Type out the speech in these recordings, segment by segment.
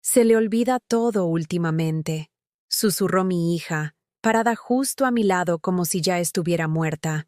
Se le olvida todo últimamente, susurró mi hija, parada justo a mi lado como si ya estuviera muerta.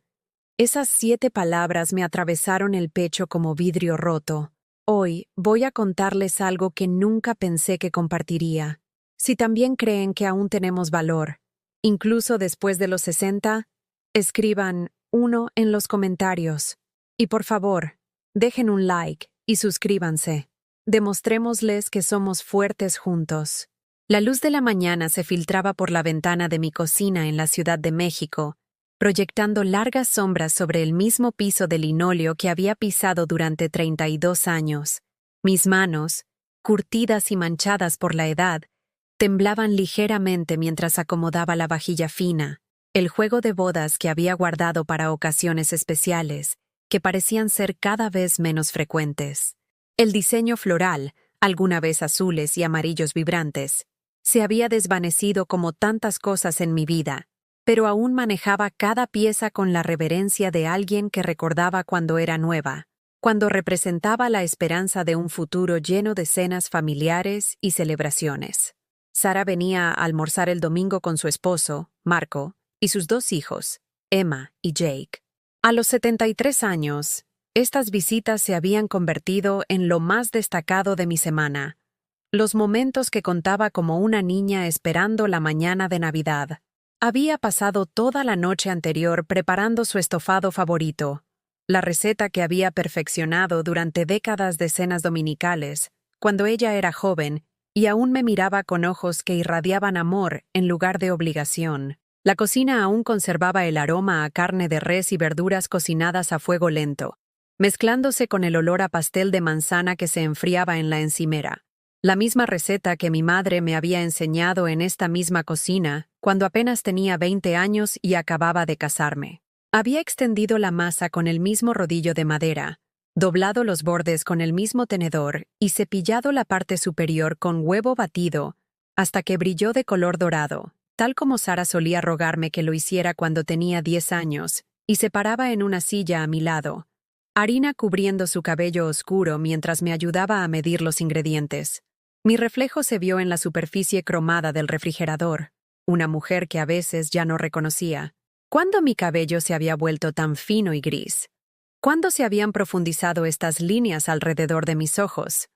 Esas 7 palabras me atravesaron el pecho como vidrio roto. Hoy voy a contarles algo que nunca pensé que compartiría. Si también creen que aún tenemos valor, incluso después de los 60, escriban 1 en los comentarios. Y por favor, dejen un like y suscríbanse. Demostrémosles que somos fuertes juntos. La luz de la mañana se filtraba por la ventana de mi cocina en la Ciudad de México, proyectando largas sombras sobre el mismo piso de linóleo que había pisado durante 32 años. Mis manos, curtidas y manchadas por la edad, temblaban ligeramente mientras acomodaba la vajilla fina, el juego de bodas que había guardado para ocasiones especiales, que parecían ser cada vez menos frecuentes. El diseño floral, alguna vez azules y amarillos vibrantes, se había desvanecido como tantas cosas en mi vida, pero aún manejaba cada pieza con la reverencia de alguien que recordaba cuando era nueva, cuando representaba la esperanza de un futuro lleno de cenas familiares y celebraciones. Sara venía a almorzar el domingo con su esposo, Marco, y sus 2 hijos, Emma y Jake. A los 73 años, estas visitas se habían convertido en lo más destacado de mi semana, los momentos que contaba como una niña esperando la mañana de Navidad. Había pasado toda la noche anterior preparando su estofado favorito, la receta que había perfeccionado durante décadas de cenas dominicales, cuando ella era joven y aún me miraba con ojos que irradiaban amor en lugar de obligación. La cocina aún conservaba el aroma a carne de res y verduras cocinadas a fuego lento, mezclándose con el olor a pastel de manzana que se enfriaba en la encimera. La misma receta que mi madre me había enseñado en esta misma cocina cuando apenas tenía 20 años y acababa de casarme. Había extendido la masa con el mismo rodillo de madera, doblado los bordes con el mismo tenedor y cepillado la parte superior con huevo batido hasta que brilló de color dorado, tal como Sara solía rogarme que lo hiciera cuando tenía 10 años y se paraba en una silla a mi lado, harina cubriendo su cabello oscuro mientras me ayudaba a medir los ingredientes. Mi reflejo se vio en la superficie cromada del refrigerador, una mujer que a veces ya no reconocía. ¿Cuándo mi cabello se había vuelto tan fino y gris? ¿Cuándo se habían profundizado estas líneas alrededor de mis ojos?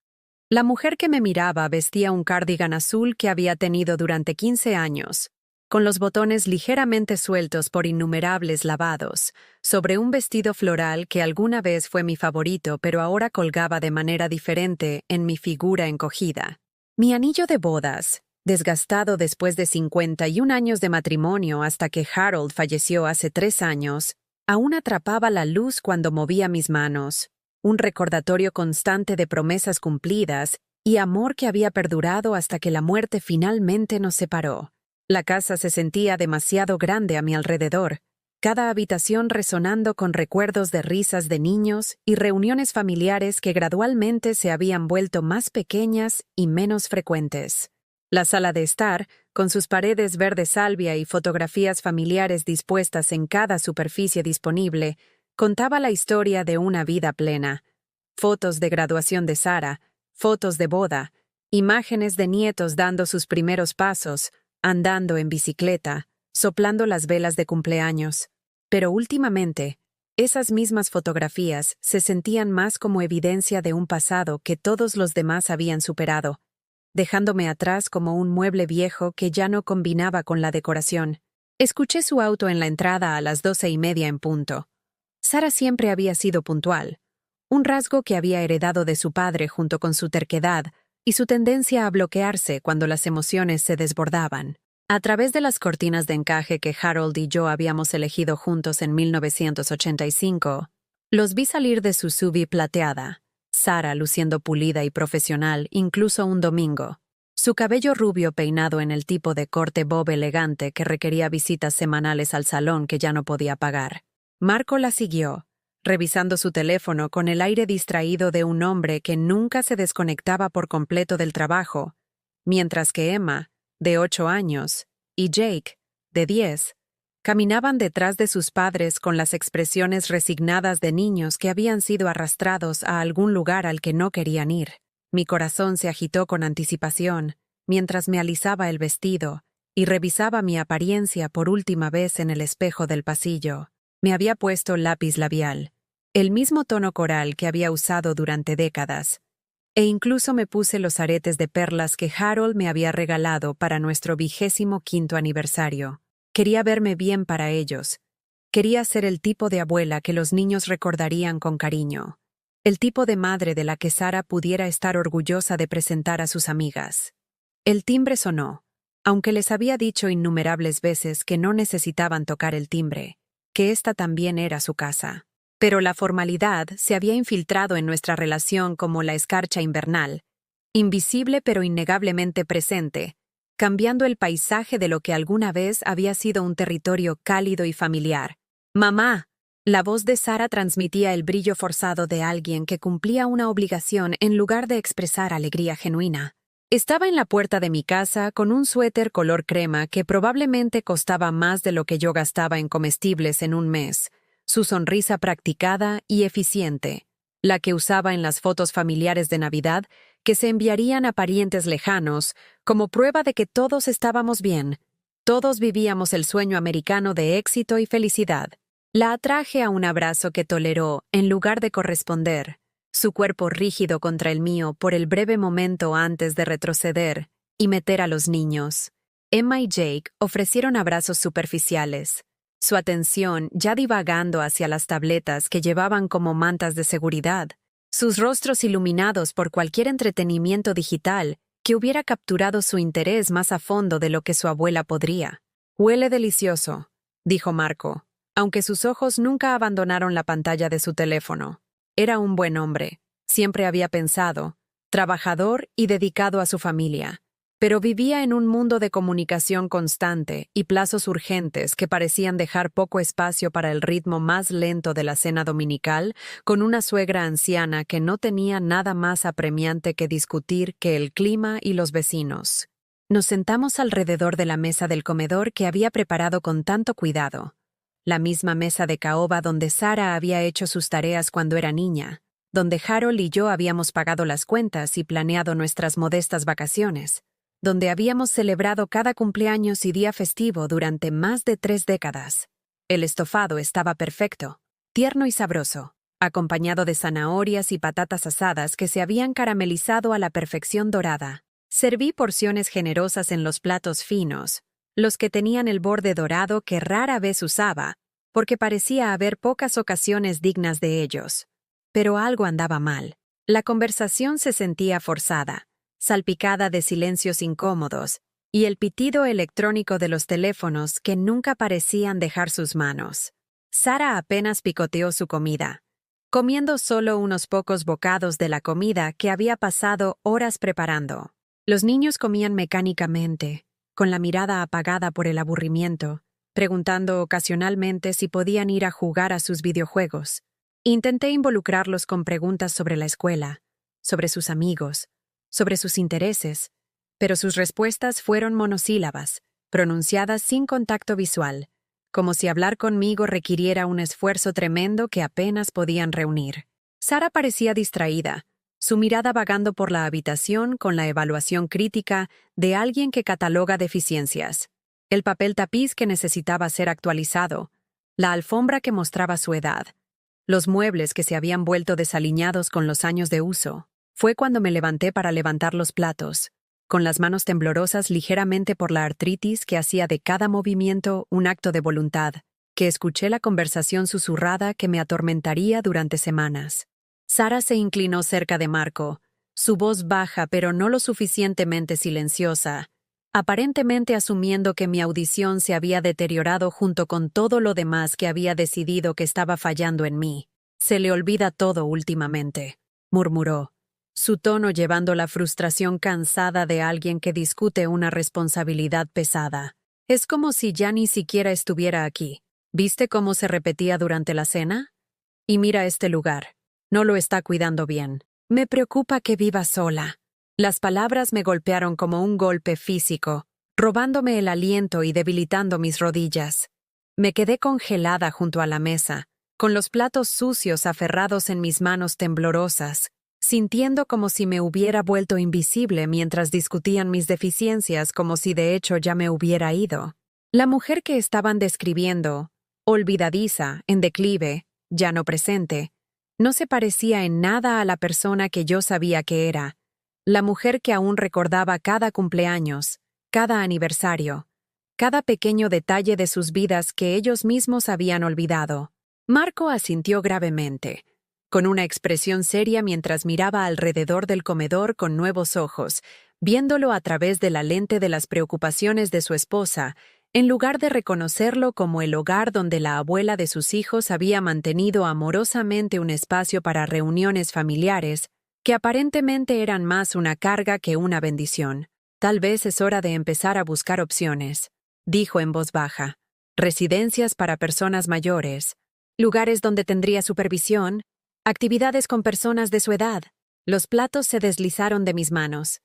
La mujer que me miraba vestía un cardigan azul que había tenido durante 15 años, con los botones ligeramente sueltos por innumerables lavados, sobre un vestido floral que alguna vez fue mi favorito pero ahora colgaba de manera diferente en mi figura encogida. Mi anillo de bodas, desgastado después de 51 años de matrimonio hasta que Harold falleció hace 3 años, aún atrapaba la luz cuando movía mis manos, un recordatorio constante de promesas cumplidas y amor que había perdurado hasta que la muerte finalmente nos separó. La casa se sentía demasiado grande a mi alrededor, cada habitación resonando con recuerdos de risas de niños y reuniones familiares que gradualmente se habían vuelto más pequeñas y menos frecuentes. La sala de estar, con sus paredes verde salvia y fotografías familiares dispuestas en cada superficie disponible, contaba la historia de una vida plena. Fotos de graduación de Sara, fotos de boda, imágenes de nietos dando sus primeros pasos, andando en bicicleta, soplando las velas de cumpleaños. Pero últimamente, esas mismas fotografías se sentían más como evidencia de un pasado que todos los demás habían superado, dejándome atrás como un mueble viejo que ya no combinaba con la decoración. Escuché su auto en la entrada a las 12:30 en punto. Sara siempre había sido puntual, un rasgo que había heredado de su padre junto con su terquedad y su tendencia a bloquearse cuando las emociones se desbordaban. A través de las cortinas de encaje que Harold y yo habíamos elegido juntos en 1985, los vi salir de su SUV plateada, Sara luciendo pulida y profesional incluso un domingo, su cabello rubio peinado en el tipo de corte bob elegante que requería visitas semanales al salón que ya no podía pagar. Marco la siguió, revisando su teléfono con el aire distraído de un hombre que nunca se desconectaba por completo del trabajo, mientras que Emma, de 8 años, y Jake, de 10, caminaban detrás de sus padres con las expresiones resignadas de niños que habían sido arrastrados a algún lugar al que no querían ir. Mi corazón se agitó con anticipación, mientras me alisaba el vestido y revisaba mi apariencia por última vez en el espejo del pasillo. Me había puesto lápiz labial, el mismo tono coral que había usado durante décadas, e incluso me puse los aretes de perlas que Harold me había regalado para nuestro 25º aniversario. Quería verme bien para ellos. Quería ser el tipo de abuela que los niños recordarían con cariño. El tipo de madre de la que Sara pudiera estar orgullosa de presentar a sus amigas. El timbre sonó, aunque les había dicho innumerables veces que no necesitaban tocar el timbre, que esta también era su casa. Pero la formalidad se había infiltrado en nuestra relación como la escarcha invernal, invisible pero innegablemente presente, cambiando el paisaje de lo que alguna vez había sido un territorio cálido y familiar. ¡Mamá! La voz de Sara transmitía el brillo forzado de alguien que cumplía una obligación en lugar de expresar alegría genuina. Estaba en la puerta de mi casa con un suéter color crema que probablemente costaba más de lo que yo gastaba en comestibles en un mes, su sonrisa practicada y eficiente, la que usaba en las fotos familiares de Navidad que se enviarían a parientes lejanos como prueba de que todos estábamos bien, todos vivíamos el sueño americano de éxito y felicidad. La atraje a un abrazo que toleró en lugar de corresponder, su cuerpo rígido contra el mío por el breve momento antes de retroceder y meter a los niños. Emma y Jake ofrecieron abrazos superficiales, su atención ya divagando hacia las tabletas que llevaban como mantas de seguridad, sus rostros iluminados por cualquier entretenimiento digital que hubiera capturado su interés más a fondo de lo que su abuela podría. «Huele delicioso», dijo Marco, aunque sus ojos nunca abandonaron la pantalla de su teléfono. Era un buen hombre, siempre había pensado, trabajador y dedicado a su familia, pero vivía en un mundo de comunicación constante y plazos urgentes que parecían dejar poco espacio para el ritmo más lento de la cena dominical, con una suegra anciana que no tenía nada más apremiante que discutir que el clima y los vecinos. Nos sentamos alrededor de la mesa del comedor que había preparado con tanto cuidado, la misma mesa de caoba donde Sara había hecho sus tareas cuando era niña, donde Harold y yo habíamos pagado las cuentas y planeado nuestras modestas vacaciones, donde habíamos celebrado cada cumpleaños y día festivo durante más de 3 décadas. El estofado estaba perfecto, tierno y sabroso, acompañado de zanahorias y patatas asadas que se habían caramelizado a la perfección dorada. Serví porciones generosas en los platos finos, los que tenían el borde dorado que rara vez usaba, porque parecía haber pocas ocasiones dignas de ellos. Pero algo andaba mal. La conversación se sentía forzada, salpicada de silencios incómodos, y el pitido electrónico de los teléfonos que nunca parecían dejar sus manos. Sara apenas picoteó su comida, comiendo solo unos pocos bocados de la comida que había pasado horas preparando. Los niños comían mecánicamente, con la mirada apagada por el aburrimiento, preguntando ocasionalmente si podían ir a jugar a sus videojuegos. Intenté involucrarlos con preguntas sobre la escuela, sobre sus amigos, sobre sus intereses, pero sus respuestas fueron monosílabas, pronunciadas sin contacto visual, como si hablar conmigo requiriera un esfuerzo tremendo que apenas podían reunir. Sara parecía distraída, su mirada vagando por la habitación con la evaluación crítica de alguien que cataloga deficiencias. El papel tapiz que necesitaba ser actualizado, la alfombra que mostraba su edad, los muebles que se habían vuelto desaliñados con los años de uso. Fue cuando me levanté para levantar los platos, con las manos temblorosas ligeramente por la artritis que hacía de cada movimiento un acto de voluntad, que escuché la conversación susurrada que me atormentaría durante semanas. Sara se inclinó cerca de Marco, su voz baja pero no lo suficientemente silenciosa, aparentemente asumiendo que mi audición se había deteriorado junto con todo lo demás que había decidido que estaba fallando en mí. «Se le olvida todo últimamente», murmuró, su tono llevando la frustración cansada de alguien que discute una responsabilidad pesada. «Es como si ya ni siquiera estuviera aquí. ¿Viste cómo se repetía durante la cena? Y mira este lugar. No lo está cuidando bien. Me preocupa que viva sola». Las palabras me golpearon como un golpe físico, robándome el aliento y debilitando mis rodillas. Me quedé congelada junto a la mesa, con los platos sucios aferrados en mis manos temblorosas, sintiendo como si me hubiera vuelto invisible mientras discutían mis deficiencias como si de hecho ya me hubiera ido. La mujer que estaban describiendo, olvidadiza, en declive, ya no presente, no se parecía en nada a la persona que yo sabía que era, la mujer que aún recordaba cada cumpleaños, cada aniversario, cada pequeño detalle de sus vidas que ellos mismos habían olvidado. Marco asintió gravemente, con una expresión seria mientras miraba alrededor del comedor con nuevos ojos, viéndolo a través de la lente de las preocupaciones de su esposa, en lugar de reconocerlo como el hogar donde la abuela de sus hijos había mantenido amorosamente un espacio para reuniones familiares, que aparentemente eran más una carga que una bendición. Tal vez es hora de empezar a buscar opciones, dijo en voz baja. Residencias para personas mayores, lugares donde tendría supervisión, actividades con personas de su edad. Los platos se deslizaron de mis manos.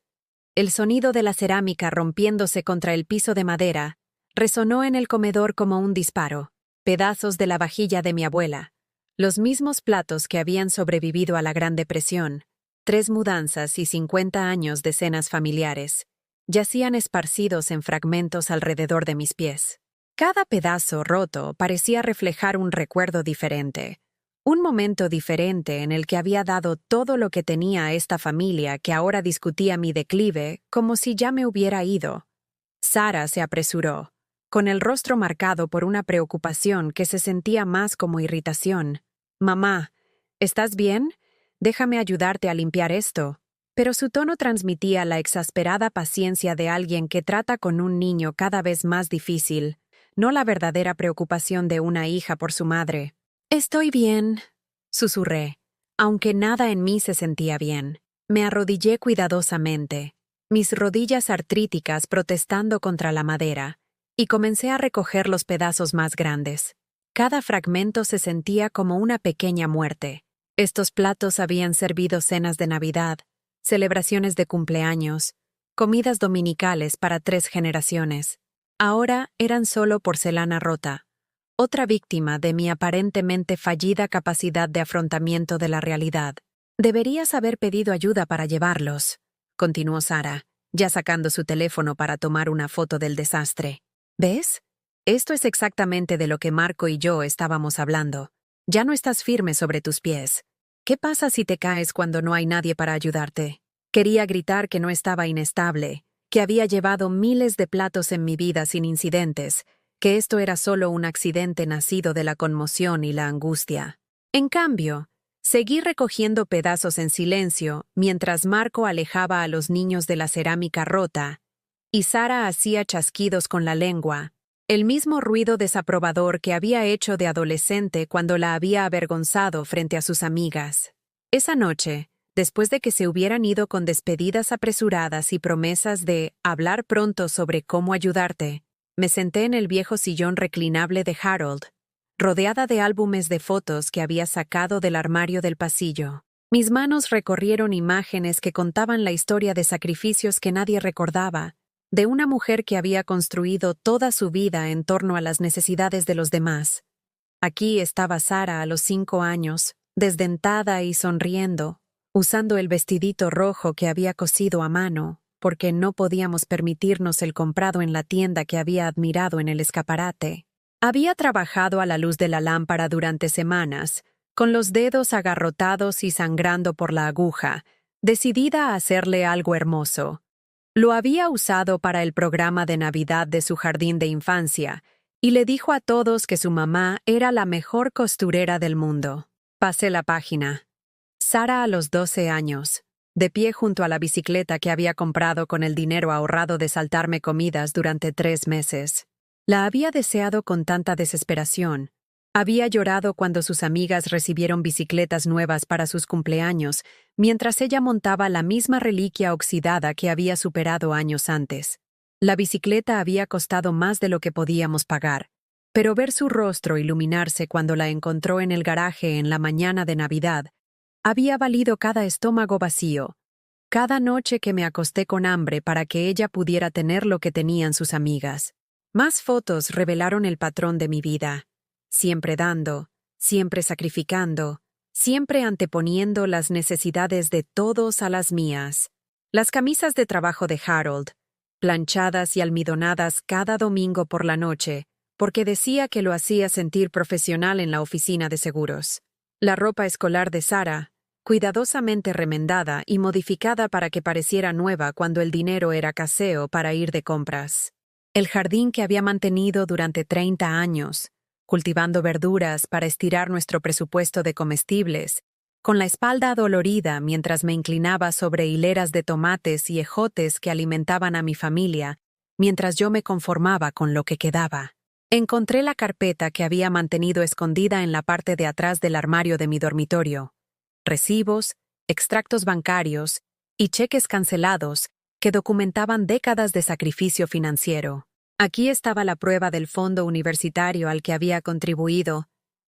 El sonido de la cerámica rompiéndose contra el piso de madera resonó en el comedor como un disparo. Pedazos de la vajilla de mi abuela. Los mismos platos que habían sobrevivido a la Gran Depresión. 3 mudanzas y 50 años de cenas familiares. Yacían esparcidos en fragmentos alrededor de mis pies. Cada pedazo roto parecía reflejar un recuerdo diferente. Un momento diferente en el que había dado todo lo que tenía a esta familia que ahora discutía mi declive como si ya me hubiera ido. Sara se apresuró, con el rostro marcado por una preocupación que se sentía más como irritación. «Mamá, ¿estás bien? Déjame ayudarte a limpiar esto». Pero su tono transmitía la exasperada paciencia de alguien que trata con un niño cada vez más difícil, no la verdadera preocupación de una hija por su madre. «Estoy bien», susurré, aunque nada en mí se sentía bien. Me arrodillé cuidadosamente, mis rodillas artríticas protestando contra la madera, y comencé a recoger los pedazos más grandes. Cada fragmento se sentía como una pequeña muerte. Estos platos habían servido cenas de Navidad, celebraciones de cumpleaños, comidas dominicales para 3 generaciones. Ahora eran solo porcelana rota, otra víctima de mi aparentemente fallida capacidad de afrontamiento de la realidad. «Deberías haber pedido ayuda para llevarlos», continuó Sara, ya sacando su teléfono para tomar una foto del desastre. «¿Ves? Esto es exactamente de lo que Marco y yo estábamos hablando. Ya no estás firme sobre tus pies. ¿Qué pasa si te caes cuando no hay nadie para ayudarte?» Quería gritar que no estaba inestable, que había llevado miles de platos en mi vida sin incidentes, que esto era solo un accidente nacido de la conmoción y la angustia. En cambio, seguí recogiendo pedazos en silencio mientras Marco alejaba a los niños de la cerámica rota, y Sara hacía chasquidos con la lengua, el mismo ruido desaprobador que había hecho de adolescente cuando la había avergonzado frente a sus amigas. Esa noche, después de que se hubieran ido con despedidas apresuradas y promesas de hablar pronto sobre cómo ayudarte, me senté en el viejo sillón reclinable de Harold, rodeada de álbumes de fotos que había sacado del armario del pasillo. Mis manos recorrieron imágenes que contaban la historia de sacrificios que nadie recordaba, de una mujer que había construido toda su vida en torno a las necesidades de los demás. Aquí estaba Sara a los 5 años, desdentada y sonriendo, usando el vestidito rojo que había cosido a mano, porque no podíamos permitirnos el comprado en la tienda que había admirado en el escaparate. Había trabajado a la luz de la lámpara durante semanas, con los dedos agarrotados y sangrando por la aguja, decidida a hacerle algo hermoso. Lo había usado para el programa de Navidad de su jardín de infancia, y le dijo a todos que su mamá era la mejor costurera del mundo. Pasé la página. Sara a los 12 años, de pie junto a la bicicleta que había comprado con el dinero ahorrado de saltarme comidas durante 3 meses. La había deseado con tanta desesperación. Había llorado cuando sus amigas recibieron bicicletas nuevas para sus cumpleaños, mientras ella montaba la misma reliquia oxidada que había superado años antes. La bicicleta había costado más de lo que podíamos pagar, pero ver su rostro iluminarse cuando la encontró en el garaje en la mañana de Navidad había valido cada estómago vacío, cada noche que me acosté con hambre para que ella pudiera tener lo que tenían sus amigas. Más fotos revelaron el patrón de mi vida. Siempre dando, siempre sacrificando, siempre anteponiendo las necesidades de todos a las mías. Las camisas de trabajo de Harold, planchadas y almidonadas cada domingo por la noche, porque decía que lo hacía sentir profesional en la oficina de seguros. La ropa escolar de Sarah, cuidadosamente remendada y modificada para que pareciera nueva cuando el dinero era caseo para ir de compras. El jardín que había mantenido durante 30 años, cultivando verduras para estirar nuestro presupuesto de comestibles, con la espalda adolorida mientras me inclinaba sobre hileras de tomates y ejotes que alimentaban a mi familia, mientras yo me conformaba con lo que quedaba. Encontré la carpeta que había mantenido escondida en la parte de atrás del armario de mi dormitorio. Recibos, extractos bancarios y cheques cancelados que documentaban décadas de sacrificio financiero. Aquí estaba la prueba del fondo universitario al que había contribuido,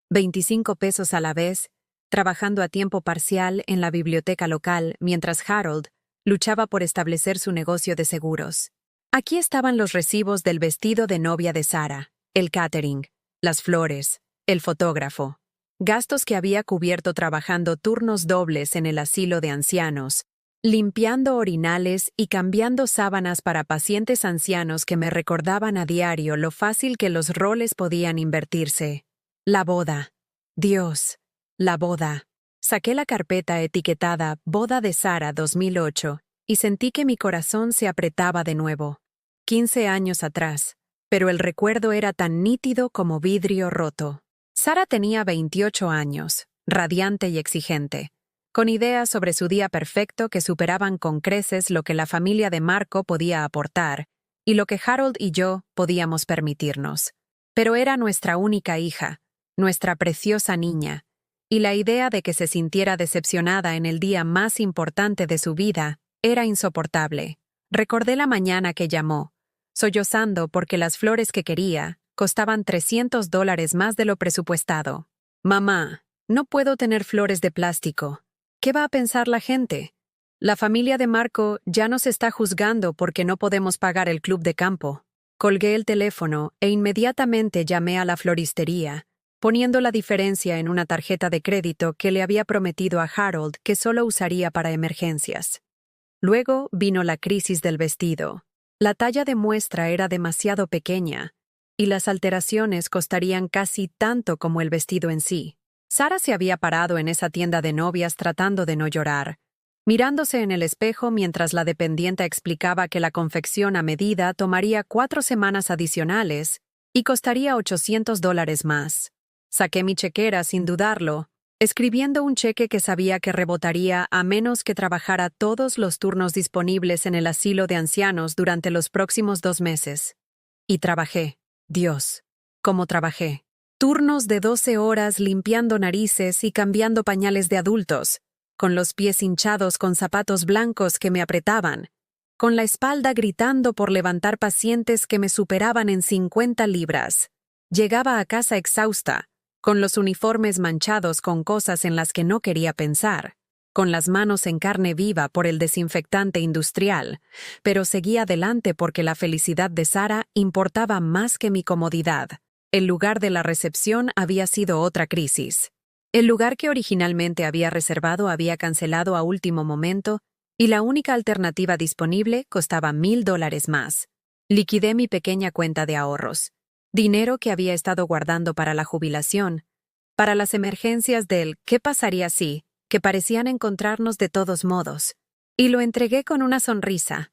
25 pesos a la vez, trabajando a tiempo parcial en la biblioteca local mientras Harold luchaba por establecer su negocio de seguros. Aquí estaban los recibos del vestido de novia de Sarah, el catering, las flores, el fotógrafo. Gastos que había cubierto trabajando turnos dobles en el asilo de ancianos, limpiando orinales y cambiando sábanas para pacientes ancianos que me recordaban a diario lo fácil que los roles podían invertirse. La boda. Dios. La boda. Saqué la carpeta etiquetada Boda de Sarah 2008 y sentí que mi corazón se apretaba de nuevo. 15 años atrás, pero el recuerdo era tan nítido como vidrio roto. Sarah tenía 28 años, radiante y exigente, con ideas sobre su día perfecto que superaban con creces lo que la familia de Marco podía aportar y lo que Harold y yo podíamos permitirnos. Pero era nuestra única hija, nuestra preciosa niña, y la idea de que se sintiera decepcionada en el día más importante de su vida era insoportable. Recordé la mañana que llamó, sollozando porque las flores que quería costaban $300 más de lo presupuestado. «Mamá, no puedo tener flores de plástico. ¿Qué va a pensar la gente? La familia de Marco ya nos está juzgando porque no podemos pagar el club de campo». Colgué el teléfono e inmediatamente llamé a la floristería, poniendo la diferencia en una tarjeta de crédito que le había prometido a Harold que solo usaría para emergencias. Luego vino la crisis del vestido. La talla de muestra era demasiado pequeña, y las alteraciones costarían casi tanto como el vestido en sí. Sarah se había parado en esa tienda de novias tratando de no llorar, mirándose en el espejo mientras la dependienta explicaba que la confección a medida tomaría 4 semanas adicionales y costaría $800 más. Saqué mi chequera sin dudarlo, escribiendo un cheque que sabía que rebotaría a menos que trabajara todos los turnos disponibles en el asilo de ancianos durante los próximos 2 meses. Y trabajé. Dios, cómo trabajé. Turnos de 12 horas limpiando narices y cambiando pañales de adultos, con los pies hinchados con zapatos blancos que me apretaban, con la espalda gritando por levantar pacientes que me superaban en 50 libras. Llegaba a casa exhausta, con los uniformes manchados con cosas en las que no quería pensar, con las manos en carne viva por el desinfectante industrial, pero seguía adelante porque la felicidad de Sarah importaba más que mi comodidad. El lugar de la recepción había sido otra crisis. El lugar que originalmente había reservado había cancelado a último momento y la única alternativa disponible costaba $1,000 más. Liquidé mi pequeña cuenta de ahorros, dinero que había estado guardando para la jubilación, para las emergencias del «¿qué pasaría si?», que parecían encontrarnos de todos modos, y lo entregué con una sonrisa,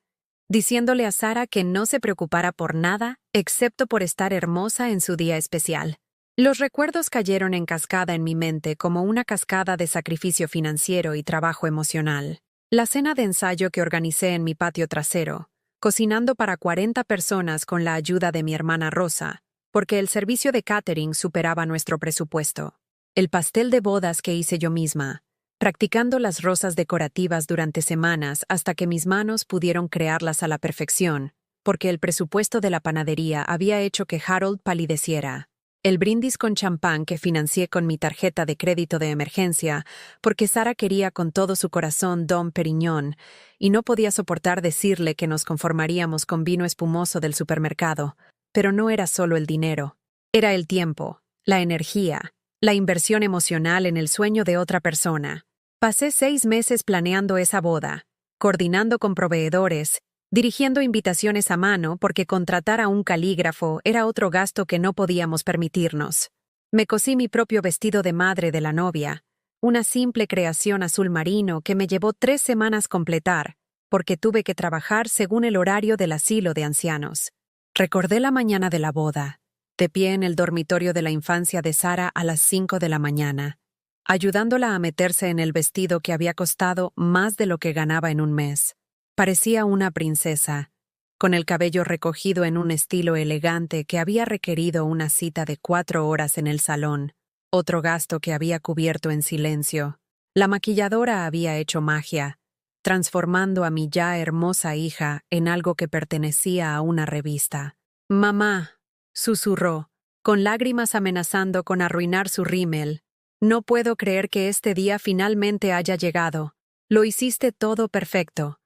diciéndole a Sarah que no se preocupara por nada excepto por estar hermosa en su día especial. Los recuerdos cayeron en cascada en mi mente como una cascada de sacrificio financiero y trabajo emocional. La cena de ensayo que organicé en mi patio trasero, cocinando para 40 personas con la ayuda de mi hermana Rosa, porque el servicio de catering superaba nuestro presupuesto. El pastel de bodas que hice yo misma, practicando las rosas decorativas durante semanas hasta que mis manos pudieron crearlas a la perfección, porque el presupuesto de la panadería había hecho que Harold palideciera. El brindis con champán que financié con mi tarjeta de crédito de emergencia, porque Sarah quería con todo su corazón Dom Perignon, y no podía soportar decirle que nos conformaríamos con vino espumoso del supermercado. Pero no era solo el dinero. Era el tiempo, la energía, la inversión emocional en el sueño de otra persona. Pasé 6 meses planeando esa boda, coordinando con proveedores, dirigiendo invitaciones a mano porque contratar a un calígrafo era otro gasto que no podíamos permitirnos. Me cosí mi propio vestido de madre de la novia, una simple creación azul marino que me llevó 3 semanas completar, porque tuve que trabajar según el horario del asilo de ancianos. Recordé la mañana de la boda, de pie en el dormitorio de la infancia de Sara a las 5 de la mañana, ayudándola a meterse en el vestido que había costado más de lo que ganaba en un mes. Parecía una princesa, con el cabello recogido en un estilo elegante que había requerido una cita de 4 horas en el salón, otro gasto que había cubierto en silencio. La maquilladora había hecho magia, transformando a mi ya hermosa hija en algo que pertenecía a una revista. «Mamá», susurró, con lágrimas amenazando con arruinar su rímel. «No puedo creer que este día finalmente haya llegado. Lo hiciste todo perfecto.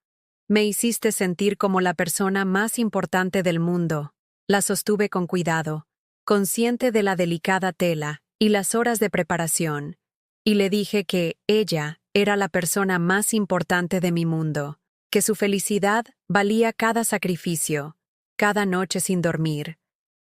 Me hiciste sentir como la persona más importante del mundo». La sostuve con cuidado, consciente de la delicada tela y las horas de preparación, y le dije que ella era la persona más importante de mi mundo, que su felicidad valía cada sacrificio, cada noche sin dormir,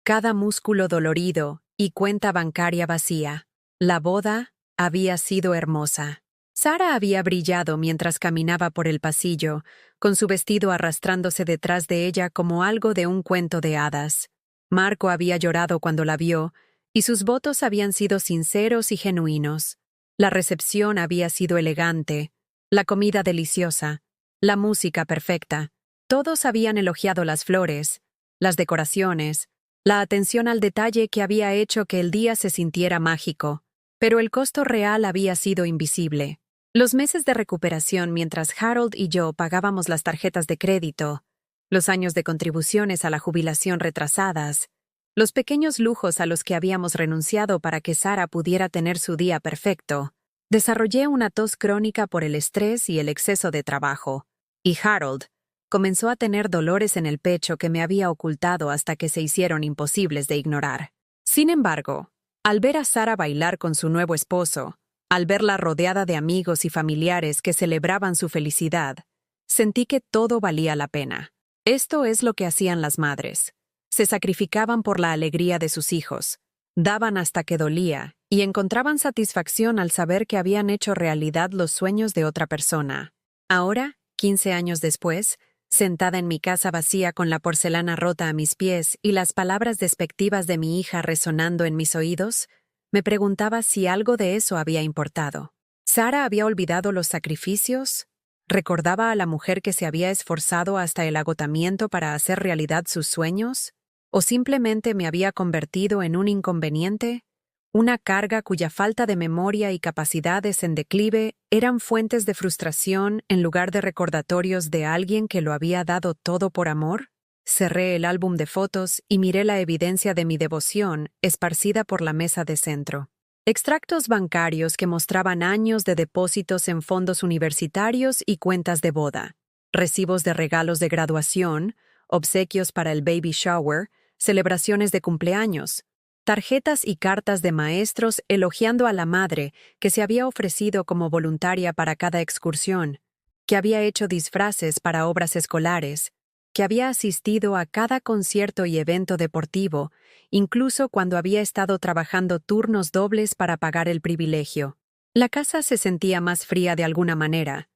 cada músculo dolorido y cuenta bancaria vacía. La boda había sido hermosa. Sara había brillado mientras caminaba por el pasillo, con su vestido arrastrándose detrás de ella como algo de un cuento de hadas. Marco había llorado cuando la vio, y sus votos habían sido sinceros y genuinos. La recepción había sido elegante, la comida deliciosa, la música perfecta. Todos habían elogiado las flores, las decoraciones, la atención al detalle que había hecho que el día se sintiera mágico, pero el costo real había sido invisible. Los meses de recuperación mientras Harold y yo pagábamos las tarjetas de crédito, los años de contribuciones a la jubilación retrasadas, los pequeños lujos a los que habíamos renunciado para que Sara pudiera tener su día perfecto. Desarrollé una tos crónica por el estrés y el exceso de trabajo, y Harold comenzó a tener dolores en el pecho que me había ocultado hasta que se hicieron imposibles de ignorar. Sin embargo, al ver a Sara bailar con su nuevo esposo, al verla rodeada de amigos y familiares que celebraban su felicidad, sentí que todo valía la pena. Esto es lo que hacían las madres. Se sacrificaban por la alegría de sus hijos, daban hasta que dolía y encontraban satisfacción al saber que habían hecho realidad los sueños de otra persona. Ahora, 15 años después, sentada en mi casa vacía con la porcelana rota a mis pies y las palabras despectivas de mi hija resonando en mis oídos, me preguntaba si algo de eso había importado. ¿Sara había olvidado los sacrificios? ¿Recordaba a la mujer que se había esforzado hasta el agotamiento para hacer realidad sus sueños? ¿O simplemente me había convertido en un inconveniente? Una carga cuya falta de memoria y capacidades en declive eran fuentes de frustración en lugar de recordatorios de alguien que lo había dado todo por amor. Cerré el álbum de fotos y miré la evidencia de mi devoción esparcida por la mesa de centro. Extractos bancarios que mostraban años de depósitos en fondos universitarios y cuentas de boda, recibos de regalos de graduación, obsequios para el baby shower, celebraciones de cumpleaños, tarjetas y cartas de maestros elogiando a la madre que se había ofrecido como voluntaria para cada excursión, que había hecho disfraces para obras escolares, que había asistido a cada concierto y evento deportivo, incluso cuando había estado trabajando turnos dobles para pagar el privilegio. La casa se sentía más fría de alguna manera,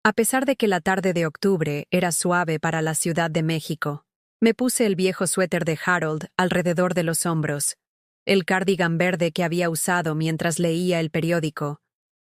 a pesar de que la tarde de octubre era suave para la Ciudad de México. Me puse el viejo suéter de Harold alrededor de los hombros, el cardigan verde que había usado mientras leía el periódico,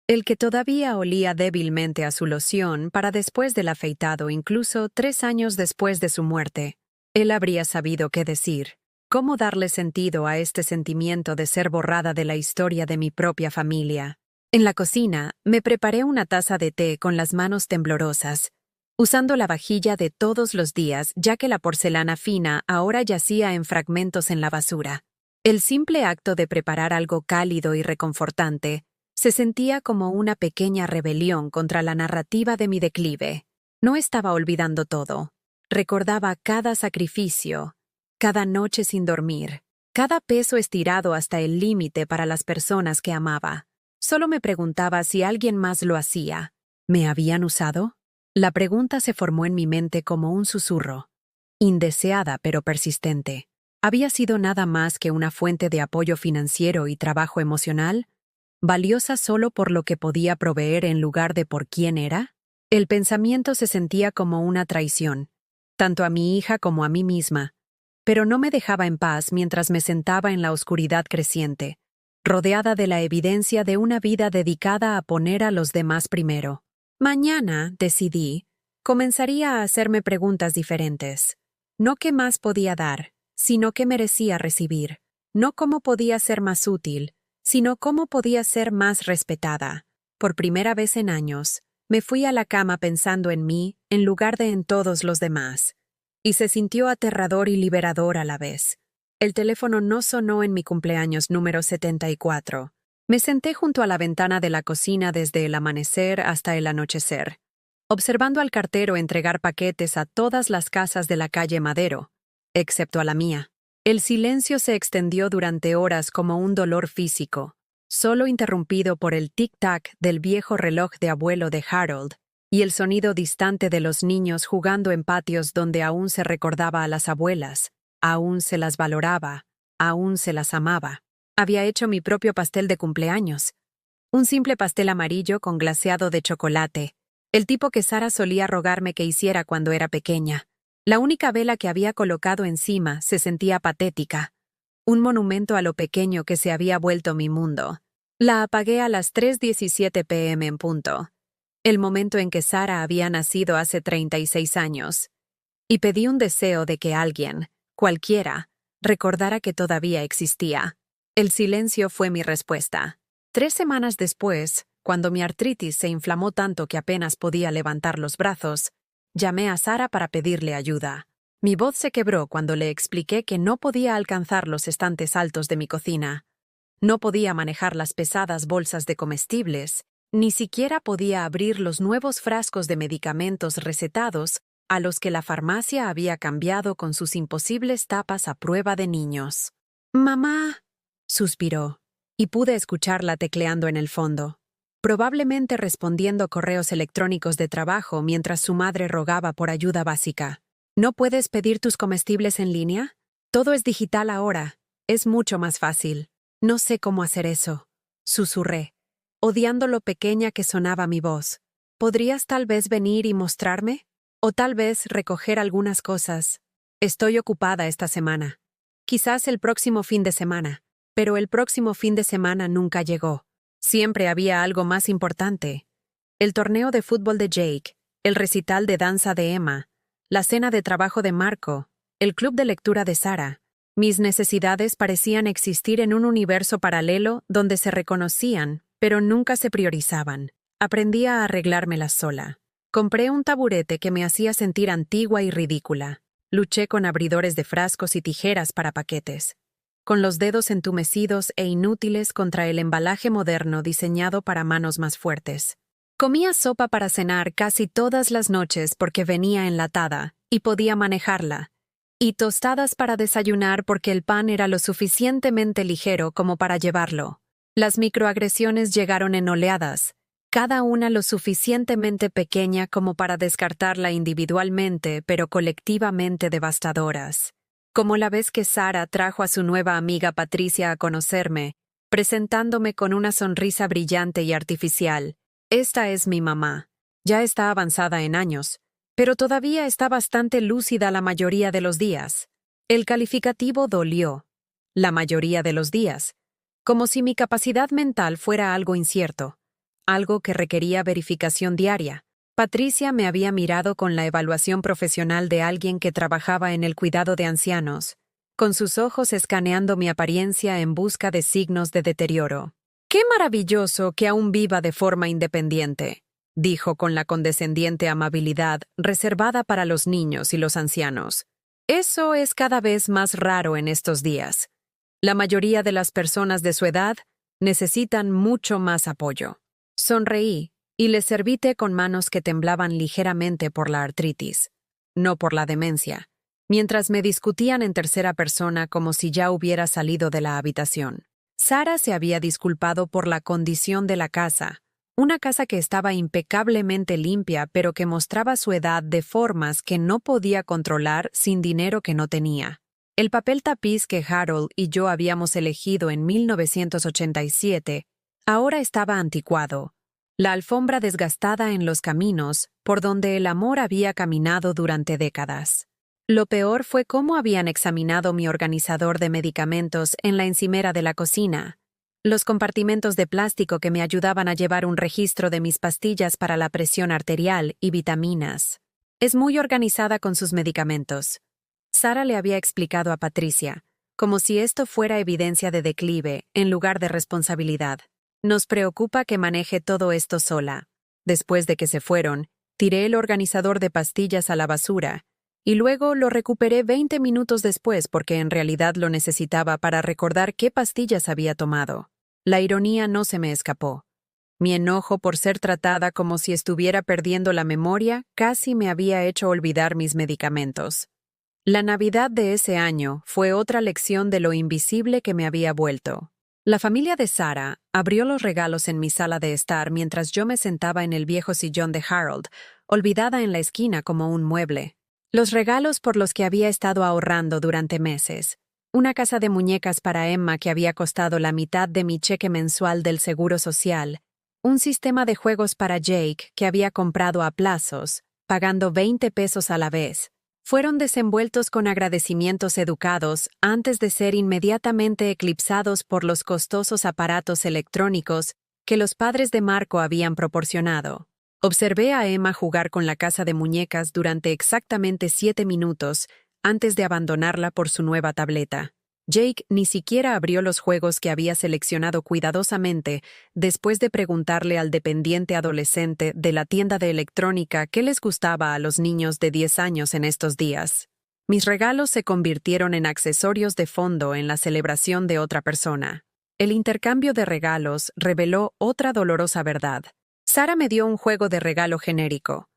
el que todavía olía débilmente a su loción para después del afeitado, incluso 3 años después de su muerte. Él habría sabido qué decir, cómo darle sentido a este sentimiento de ser borrada de la historia de mi propia familia. En la cocina, me preparé una taza de té con las manos temblorosas, usando la vajilla de todos los días ya que la porcelana fina ahora yacía en fragmentos en la basura. El simple acto de preparar algo cálido y reconfortante se sentía como una pequeña rebelión contra la narrativa de mi declive. No estaba olvidando todo. Recordaba cada sacrificio, cada noche sin dormir, cada peso estirado hasta el límite para las personas que amaba. Solo me preguntaba si alguien más lo hacía. ¿Me habían usado? La pregunta se formó en mi mente como un susurro, indeseada pero persistente. ¿Había sido nada más que una fuente de apoyo financiero y trabajo emocional, valiosa solo por lo que podía proveer en lugar de por quién era? El pensamiento se sentía como una traición, tanto a mi hija como a mí misma, pero no me dejaba en paz mientras me sentaba en la oscuridad creciente, rodeada de la evidencia de una vida dedicada a poner a los demás primero. Mañana, decidí, comenzaría a hacerme preguntas diferentes. No qué más podía dar, sino qué merecía recibir. No cómo podía ser más útil, sino cómo podía ser más respetada. Por primera vez en años, me fui a la cama pensando en mí en lugar de en todos los demás. Y se sintió aterrador y liberador a la vez. El teléfono no sonó en mi cumpleaños número 74. Me senté junto a la ventana de la cocina desde el amanecer hasta el anochecer, observando al cartero entregar paquetes a todas las casas de la calle Madero, excepto a la mía. El silencio se extendió durante horas como un dolor físico, solo interrumpido por el tic-tac del viejo reloj de abuelo de Harold y el sonido distante de los niños jugando en patios donde aún se recordaba a las abuelas, aún se las valoraba, aún se las amaba. Había hecho mi propio pastel de cumpleaños. Un simple pastel amarillo con glaseado de chocolate, el tipo que Sara solía rogarme que hiciera cuando era pequeña. La única vela que había colocado encima se sentía patética, un monumento a lo pequeño que se había vuelto mi mundo. La apagué a las 3:17 p.m. en punto, el momento en que Sara había nacido hace 36 años, y pedí un deseo de que alguien, cualquiera, recordara que todavía existía. El silencio fue mi respuesta. 3 semanas después, cuando mi artritis se inflamó tanto que apenas podía levantar los brazos, llamé a Sara para pedirle ayuda. Mi voz se quebró cuando le expliqué que no podía alcanzar los estantes altos de mi cocina. No podía manejar las pesadas bolsas de comestibles, ni siquiera podía abrir los nuevos frascos de medicamentos recetados a los que la farmacia había cambiado con sus imposibles tapas a prueba de niños. «Mamá», suspiró, y pude escucharla tecleando en el fondo, probablemente respondiendo correos electrónicos de trabajo mientras su madre rogaba por ayuda básica. ¿No puedes pedir tus comestibles en línea? Todo es digital ahora. Es mucho más fácil. No sé cómo hacer eso, susurré, odiando lo pequeña que sonaba mi voz. ¿Podrías tal vez venir y mostrarme? O tal vez recoger algunas cosas. Estoy ocupada esta semana. Quizás el próximo fin de semana. Pero el próximo fin de semana nunca llegó. Siempre había algo más importante. El torneo de fútbol de Jake, el recital de danza de Emma, la cena de trabajo de Marco, el club de lectura de Sara. Mis necesidades parecían existir en un universo paralelo donde se reconocían, pero nunca se priorizaban. Aprendí a arreglármelas sola. Compré un taburete que me hacía sentir antigua y ridícula. Luché con abridores de frascos y tijeras para paquetes, con los dedos entumecidos e inútiles contra el embalaje moderno diseñado para manos más fuertes. Comía sopa para cenar casi todas las noches porque venía enlatada y podía manejarla, y tostadas para desayunar porque el pan era lo suficientemente ligero como para llevarlo. Las microagresiones llegaron en oleadas, cada una lo suficientemente pequeña como para descartarla individualmente, pero colectivamente devastadoras. Como la vez que Sara trajo a su nueva amiga Patricia a conocerme, presentándome con una sonrisa brillante y artificial. Esta es mi mamá. Ya está avanzada en años, pero todavía está bastante lúcida la mayoría de los días. El calificativo dolió. La mayoría de los días. Como si mi capacidad mental fuera algo incierto, algo que requería verificación diaria. Patricia me había mirado con la evaluación profesional de alguien que trabajaba en el cuidado de ancianos, con sus ojos escaneando mi apariencia en busca de signos de deterioro. «Qué maravilloso que aún viva de forma independiente», dijo con la condescendiente amabilidad reservada para los niños y los ancianos. «Eso es cada vez más raro en estos días. La mayoría de las personas de su edad necesitan mucho más apoyo». Sonreí y le serví té con manos que temblaban ligeramente por la artritis, no por la demencia. mientras me discutían en tercera persona como si ya hubiera salido de la habitación. Sara se había disculpado por la condición de la casa, una casa que estaba impecablemente limpia pero que mostraba su edad de formas que no podía controlar sin dinero que no tenía. El papel tapiz que Harold y yo habíamos elegido en 1987 ahora estaba anticuado. La alfombra desgastada en los caminos por donde el amor había caminado durante décadas. Lo peor fue cómo habían examinado mi organizador de medicamentos en la encimera de la cocina, los compartimentos de plástico que me ayudaban a llevar un registro de mis pastillas para la presión arterial y vitaminas. Es muy organizada con sus medicamentos. Sara le había explicado a Patricia, como si esto fuera evidencia de declive en lugar de responsabilidad. Nos preocupa que maneje todo esto sola. Después de que se fueron, tiré el organizador de pastillas a la basura y luego lo recuperé 20 minutos después porque en realidad lo necesitaba para recordar qué pastillas había tomado. La ironía no se me escapó. Mi enojo por ser tratada como si estuviera perdiendo la memoria casi me había hecho olvidar mis medicamentos. La Navidad de ese año fue otra lección de lo invisible que me había vuelto. La familia de Sara abrió los regalos en mi sala de estar mientras yo me sentaba en el viejo sillón de Harold, olvidada en la esquina como un mueble. Los regalos por los que había estado ahorrando durante meses. Una casa de muñecas para Emma que había costado la mitad de mi cheque mensual del Seguro Social. Un sistema de juegos para Jake que había comprado a plazos, pagando 20 pesos a la vez. Fueron desenvueltos con agradecimientos educados antes de ser inmediatamente eclipsados por los costosos aparatos electrónicos que los padres de Marco habían proporcionado. Observé a Emma jugar con la casa de muñecas durante exactamente 7 minutos antes de abandonarla por su nueva tableta. Jake ni siquiera abrió los juegos que había seleccionado cuidadosamente después de preguntarle al dependiente adolescente de la tienda de electrónica qué les gustaba a los niños de 10 años en estos días. Mis regalos se convirtieron en accesorios de fondo en la celebración de otra persona. El intercambio de regalos reveló otra dolorosa verdad. Sara me dio un juego de regalo genérico.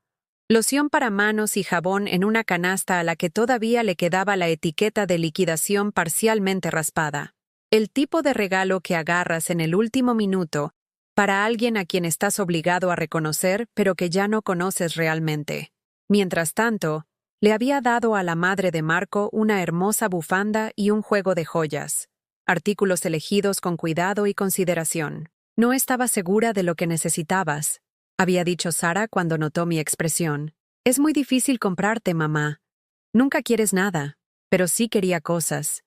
Loción para manos y jabón en una canasta a la que todavía le quedaba la etiqueta de liquidación parcialmente raspada. El tipo de regalo que agarras en el último minuto para alguien a quien estás obligado a reconocer pero que ya no conoces realmente. Mientras tanto, le había dado a la madre de Marco una hermosa bufanda y un juego de joyas, artículos elegidos con cuidado y consideración. No estaba segura de lo que necesitabas, había dicho Sara cuando notó mi expresión. Es muy difícil comprarte, mamá. Nunca quieres nada, pero sí quería cosas.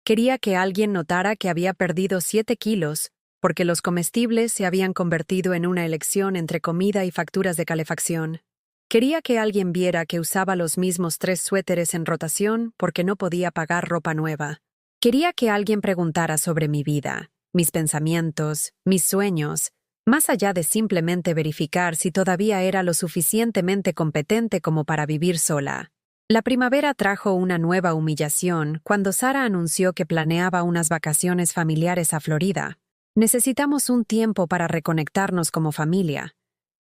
Quería que alguien notara que había perdido 7 kilos, porque los comestibles se habían convertido en una elección entre comida y facturas de calefacción. Quería que alguien viera que usaba los mismos 3 suéteres en rotación porque no podía pagar ropa nueva. Quería que alguien preguntara sobre mi vida, mis pensamientos, mis sueños, más allá de simplemente verificar si todavía era lo suficientemente competente como para vivir sola. La primavera trajo una nueva humillación cuando Sara anunció que planeaba unas vacaciones familiares a Florida. Necesitamos un tiempo para reconectarnos como familia,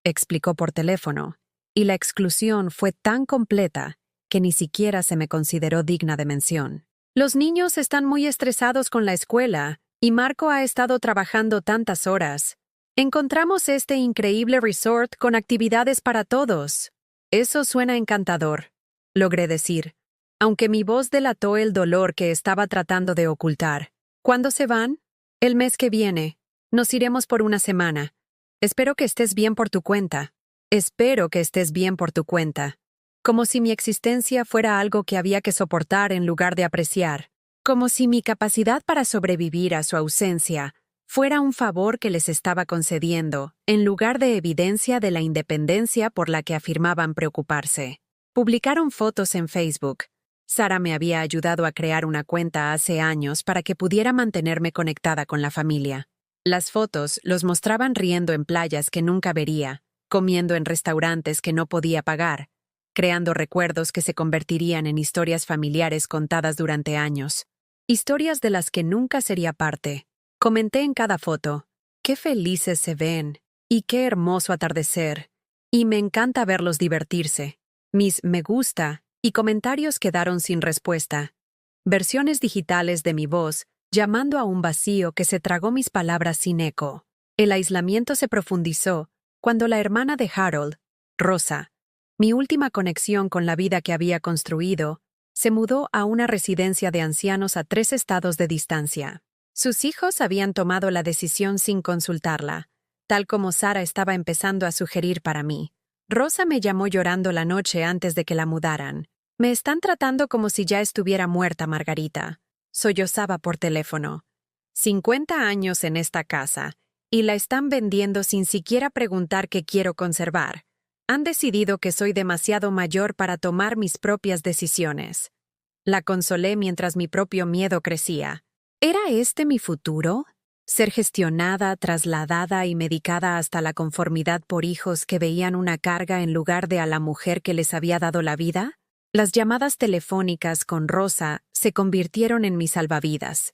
explicó por teléfono, y la exclusión fue tan completa que ni siquiera se me consideró digna de mención. Los niños están muy estresados con la escuela y Marco ha estado trabajando tantas horas. Encontramos este increíble resort con actividades para todos. Eso suena encantador, logré decir, aunque mi voz delató el dolor que estaba tratando de ocultar. ¿Cuándo se van? El mes que viene. Nos iremos por una semana. Espero que estés bien por tu cuenta. Espero que estés bien por tu cuenta. Como si mi existencia fuera algo que había que soportar en lugar de apreciar. Como si mi capacidad para sobrevivir a su ausencia fuera un favor que les estaba concediendo, en lugar de evidencia de la independencia por la que afirmaban preocuparse. Publicaron fotos en Facebook. Sara me había ayudado a crear una cuenta hace años para que pudiera mantenerme conectada con la familia. Las fotos los mostraban riendo en playas que nunca vería, comiendo en restaurantes que no podía pagar, creando recuerdos que se convertirían en historias familiares contadas durante años. Historias de las que nunca sería parte. Comenté en cada foto, qué felices se ven, y qué hermoso atardecer, y me encanta verlos divertirse. Mis me gusta y comentarios quedaron sin respuesta. Versiones digitales de mi voz, llamando a un vacío que se tragó mis palabras sin eco. El aislamiento se profundizó cuando la hermana de Harold, Rosa, mi última conexión con la vida que había construido, se mudó a una residencia de ancianos a 3 estados de distancia. Sus hijos habían tomado la decisión sin consultarla, tal como Sara estaba empezando a sugerir para mí. Rosa me llamó llorando la noche antes de que la mudaran. Me están tratando como si ya estuviera muerta, Margarita. Sollozaba por teléfono. 50 años en esta casa, y la están vendiendo sin siquiera preguntar qué quiero conservar. Han decidido que soy demasiado mayor para tomar mis propias decisiones. La consolé mientras mi propio miedo crecía. ¿Era este mi futuro? ¿Ser gestionada, trasladada y medicada hasta la conformidad por hijos que veían una carga en lugar de a la mujer que les había dado la vida? Las llamadas telefónicas con Rosa se convirtieron en mis salvavidas.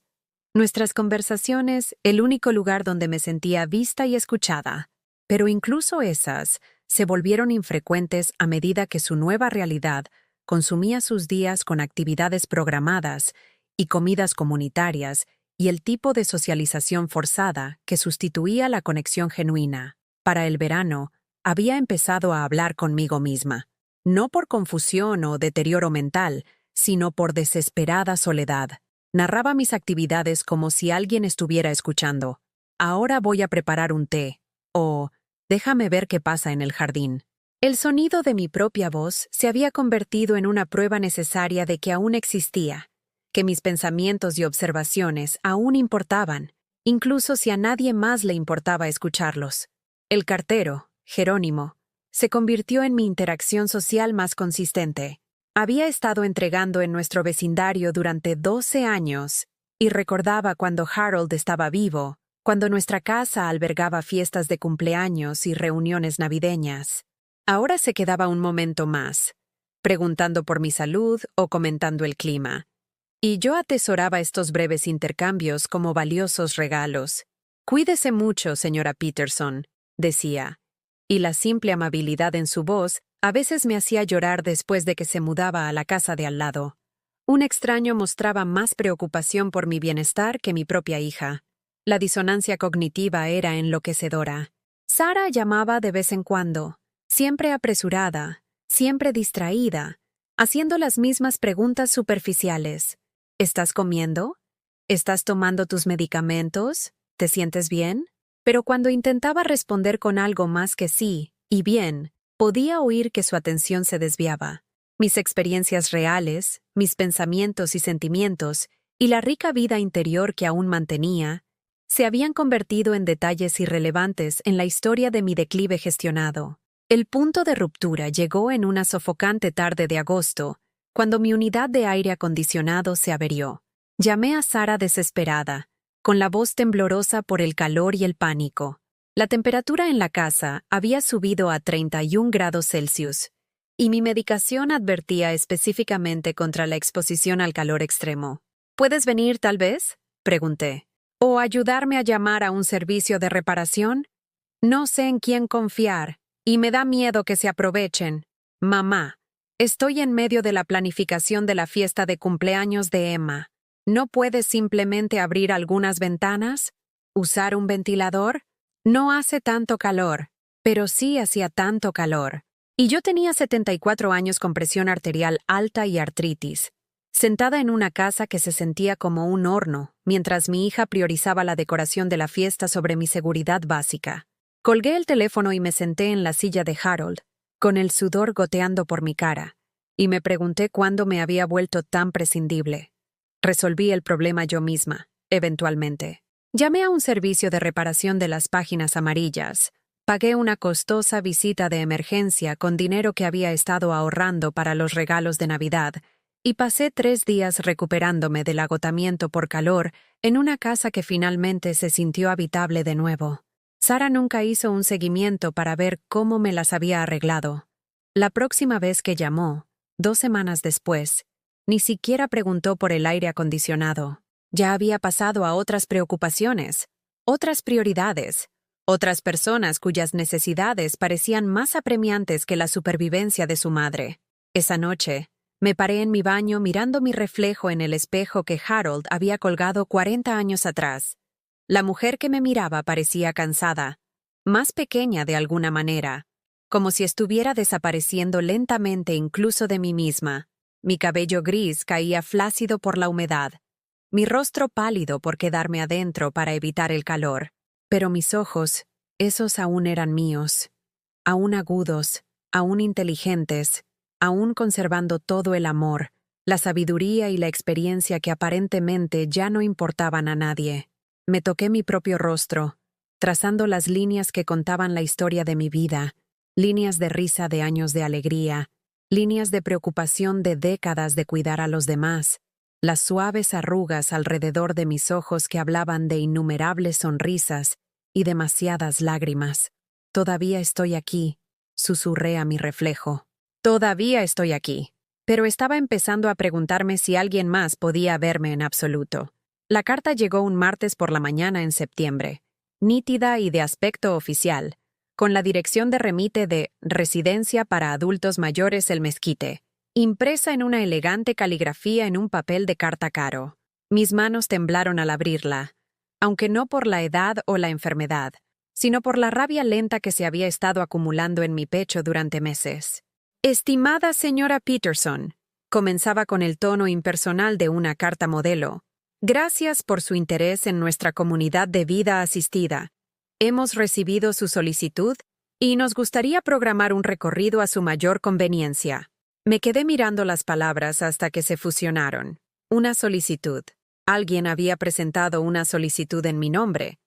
Nuestras conversaciones, el único lugar donde me sentía vista y escuchada. Pero incluso esas se volvieron infrecuentes a medida que su nueva realidad consumía sus días con actividades programadas y comidas comunitarias y el tipo de socialización forzada que sustituía la conexión genuina. Para el verano, había empezado a hablar conmigo misma, no por confusión o deterioro mental, sino por desesperada soledad. Narraba mis actividades como si alguien estuviera escuchando. Ahora voy a preparar un té, o déjame ver qué pasa en el jardín. El sonido de mi propia voz se había convertido en una prueba necesaria de que aún existía, que mis pensamientos y observaciones aún importaban, incluso si a nadie más le importaba escucharlos. El cartero, Jerónimo, se convirtió en mi interacción social más consistente. Había estado entregando en nuestro vecindario durante 12 años y recordaba cuando Harold estaba vivo, cuando nuestra casa albergaba fiestas de cumpleaños y reuniones navideñas. Ahora se quedaba un momento más, preguntando por mi salud o comentando el clima. Y yo atesoraba estos breves intercambios como valiosos regalos. «Cuídese mucho, señora Peterson», decía, y la simple amabilidad en su voz a veces me hacía llorar después de que se mudaba a la casa de al lado. Un extraño mostraba más preocupación por mi bienestar que mi propia hija. La disonancia cognitiva era enloquecedora. Sara llamaba de vez en cuando, siempre apresurada, siempre distraída, haciendo las mismas preguntas superficiales. ¿Estás comiendo? ¿Estás tomando tus medicamentos? ¿Te sientes bien? Pero cuando intentaba responder con algo más que sí y bien, podía oír que su atención se desviaba. Mis experiencias reales, mis pensamientos y sentimientos, y la rica vida interior que aún mantenía, se habían convertido en detalles irrelevantes en la historia de mi declive gestionado. El punto de ruptura llegó en una sofocante tarde de agosto, cuando mi unidad de aire acondicionado se averió. Llamé a Sara desesperada, con la voz temblorosa por el calor y el pánico. La temperatura en la casa había subido a 31 grados Celsius, y mi medicación advertía específicamente contra la exposición al calor extremo. ¿Puedes venir, tal vez?, pregunté. ¿O ayudarme a llamar a un servicio de reparación? No sé en quién confiar, y me da miedo que se aprovechen. Mamá, estoy en medio de la planificación de la fiesta de cumpleaños de Emma. ¿No puedes simplemente abrir algunas ventanas? ¿Usar un ventilador? No hace tanto calor, pero sí hacía tanto calor. Y yo tenía 74 años con presión arterial alta y artritis, sentada en una casa que se sentía como un horno, mientras mi hija priorizaba la decoración de la fiesta sobre mi seguridad básica. Colgué el teléfono y me senté en la silla de Harold, con el sudor goteando por mi cara, y me pregunté cuándo me había vuelto tan prescindible. Resolví el problema yo misma, eventualmente. Llamé a un servicio de reparación de las páginas amarillas. Pagué una costosa visita de emergencia con dinero que había estado ahorrando para los regalos de Navidad, y pasé 3 días recuperándome del agotamiento por calor en una casa que finalmente se sintió habitable de nuevo. Sara nunca hizo un seguimiento para ver cómo me las había arreglado. La próxima vez que llamó, 2 semanas después, ni siquiera preguntó por el aire acondicionado. Ya había pasado a otras preocupaciones, otras prioridades, otras personas cuyas necesidades parecían más apremiantes que la supervivencia de su madre. Esa noche, Me paré en mi baño mirando mi reflejo en el espejo que Harold había colgado 40 años atrás. La mujer que me miraba parecía cansada, más pequeña de alguna manera, como si estuviera desapareciendo lentamente incluso de mí misma. Mi cabello gris caía flácido por la humedad, mi rostro pálido por quedarme adentro para evitar el calor. Pero mis ojos, esos aún eran míos, aún agudos, aún inteligentes, aún conservando todo el amor, la sabiduría y la experiencia que aparentemente ya no importaban a nadie. Me toqué mi propio rostro, trazando las líneas que contaban la historia de mi vida, líneas de risa de años de alegría, líneas de preocupación de décadas de cuidar a los demás, las suaves arrugas alrededor de mis ojos que hablaban de innumerables sonrisas y demasiadas lágrimas. Todavía estoy aquí, susurré a mi reflejo. Todavía estoy aquí. Pero estaba empezando a preguntarme si alguien más podía verme en absoluto. La carta llegó un martes por la mañana en septiembre, nítida y de aspecto oficial, con la dirección de remite de Residencia para Adultos Mayores El Mezquite, impresa en una elegante caligrafía en un papel de carta caro. Mis manos temblaron al abrirla, aunque no por la edad o la enfermedad, sino por la rabia lenta que se había estado acumulando en mi pecho durante meses. Estimada señora Peterson, comenzaba con el tono impersonal de una carta modelo. Gracias por su interés en nuestra comunidad de vida asistida. Hemos recibido su solicitud y nos gustaría programar un recorrido a su mayor conveniencia. Me quedé mirando las palabras hasta que se fusionaron. Una solicitud. Alguien había presentado una solicitud en mi nombre.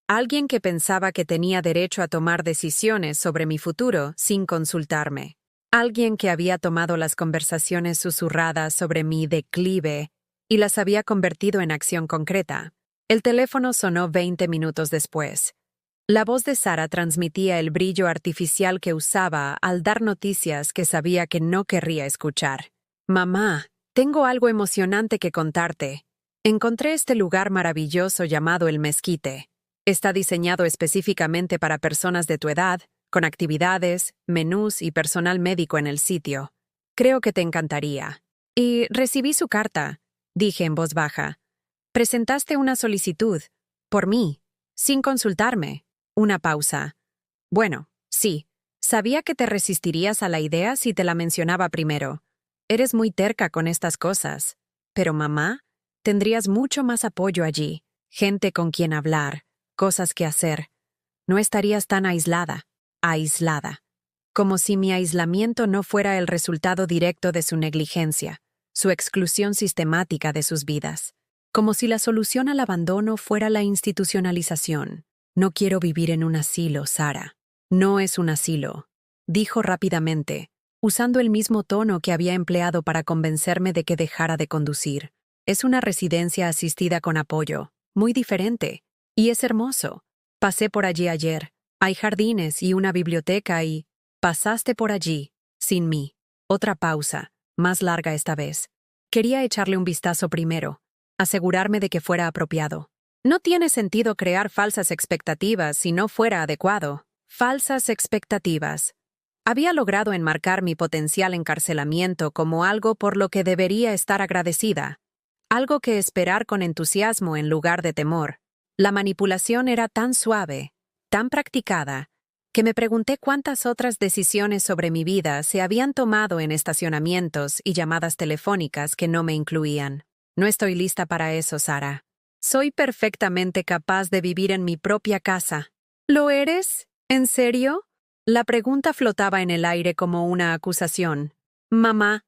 Alguien que pensaba que tenía derecho a tomar decisiones sobre mi futuro sin consultarme. Alguien que había tomado las conversaciones susurradas sobre mi declive y las había convertido en acción concreta. El teléfono sonó 20 minutos después. La voz de Sara transmitía el brillo artificial que usaba al dar noticias que sabía que no querría escuchar. Mamá, tengo algo emocionante que contarte. Encontré este lugar maravilloso llamado El Mezquite. Está diseñado específicamente para personas de tu edad, con actividades, menús y personal médico en el sitio. Creo que te encantaría. Y recibí su carta, dije en voz baja. Presentaste una solicitud, por mí, sin consultarme. Una pausa. Bueno, sí, sabía que te resistirías a la idea si te la mencionaba primero. Eres muy terca con estas cosas. Pero mamá, tendrías mucho más apoyo allí, gente con quien hablar, cosas que hacer. No estarías tan aislada. Como si mi aislamiento no fuera el resultado directo de su negligencia, su exclusión sistemática de sus vidas. Como si la solución al abandono fuera la institucionalización. No quiero vivir en un asilo, Sara. No es un asilo, dijo rápidamente, usando el mismo tono que había empleado para convencerme de que dejara de conducir. Es una residencia asistida con apoyo, muy diferente, y es hermoso. Pasé por allí ayer. Hay jardines y una biblioteca y... Pasaste por allí, sin mí. Otra pausa, más larga esta vez. Quería echarle un vistazo primero, asegurarme de que fuera apropiado. No tiene sentido crear falsas expectativas si no fuera adecuado. Falsas expectativas. Había logrado enmarcar mi potencial encarcelamiento como algo por lo que debería estar agradecida. Algo que esperar con entusiasmo en lugar de temor. La manipulación era tan suave, tan practicada, que me pregunté cuántas otras decisiones sobre mi vida se habían tomado en estacionamientos y llamadas telefónicas que no me incluían. No estoy lista para eso, Sara. Soy perfectamente capaz de vivir en mi propia casa. ¿Lo eres? ¿En serio? La pregunta flotaba en el aire como una acusación. Mamá,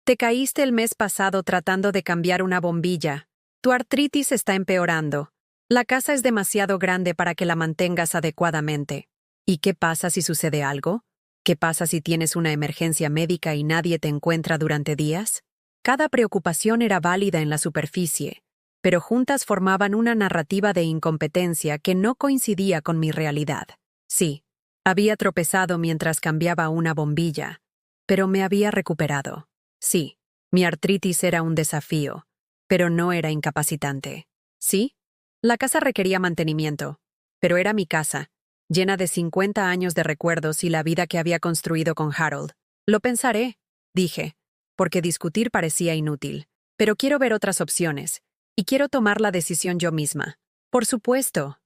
te caíste el mes pasado tratando de cambiar una bombilla. Tu artritis está empeorando. La casa es demasiado grande para que la mantengas adecuadamente. ¿Y qué pasa si sucede algo? ¿Qué pasa si tienes una emergencia médica y nadie te encuentra durante días? Cada preocupación era válida en la superficie, pero juntas formaban una narrativa de incompetencia que no coincidía con mi realidad. Sí, había tropezado mientras cambiaba una bombilla, pero me había recuperado. Sí, mi artritis era un desafío, pero no era incapacitante. ¿Sí? La casa requería mantenimiento, pero era mi casa, llena de 50 años de recuerdos y la vida que había construido con Harold. Lo pensaré, dije. porque discutir parecía inútil. Pero quiero ver otras opciones, y quiero tomar la decisión yo misma. Por supuesto.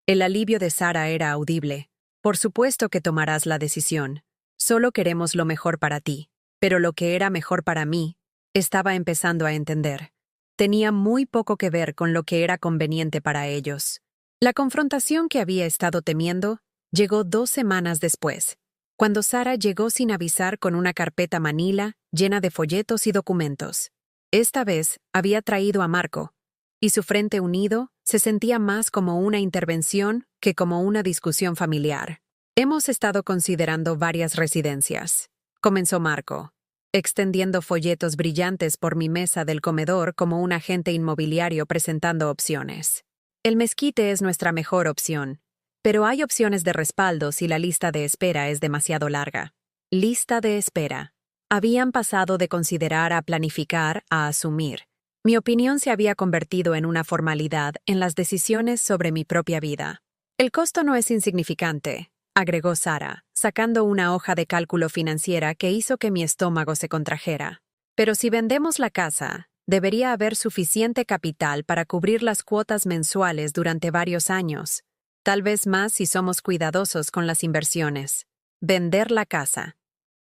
El alivio de Sara era audible. Por supuesto que tomarás la decisión. Solo queremos lo mejor para ti. Pero lo que era mejor para mí, estaba empezando a entender. Tenía muy poco que ver con lo que era conveniente para ellos. La confrontación que había estado temiendo llegó 2 semanas después, cuando Sara llegó sin avisar con una carpeta manila llena de folletos y documentos. Esta vez había traído a Marco, y su frente unido se sentía más como una intervención que como una discusión familiar. Hemos estado considerando varias residencias, comenzó Marco, extendiendo folletos brillantes por mi mesa del comedor como un agente inmobiliario presentando opciones. El mezquite es nuestra mejor opción, pero hay opciones de respaldo si la lista de espera es demasiado larga. Lista de espera. Habían pasado de considerar a planificar a asumir. Mi opinión se había convertido en una formalidad en las decisiones sobre mi propia vida. El costo no es insignificante, agregó Sara, sacando una hoja de cálculo financiera que hizo que mi estómago se contrajera. Pero si vendemos la casa, debería haber suficiente capital para cubrir las cuotas mensuales durante varios años. Tal vez más si somos cuidadosos con las inversiones. Vender la casa.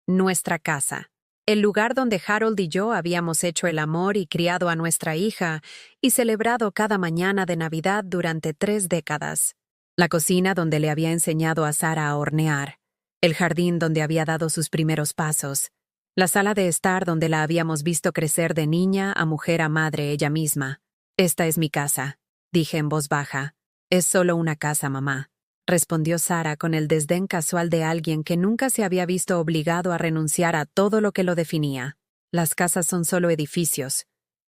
Nuestra casa. El lugar donde Harold y yo habíamos hecho el amor y criado a nuestra hija y celebrado cada mañana de Navidad durante 3 décadas. La cocina donde le había enseñado a Sara a hornear. El jardín donde había dado sus primeros pasos. La sala de estar donde la habíamos visto crecer de niña a mujer a madre ella misma. Esta es mi casa, dije en voz baja. Es solo una casa, mamá, respondió Sara con el desdén casual de alguien que nunca se había visto obligado a renunciar a todo lo que lo definía. Las casas son solo edificios.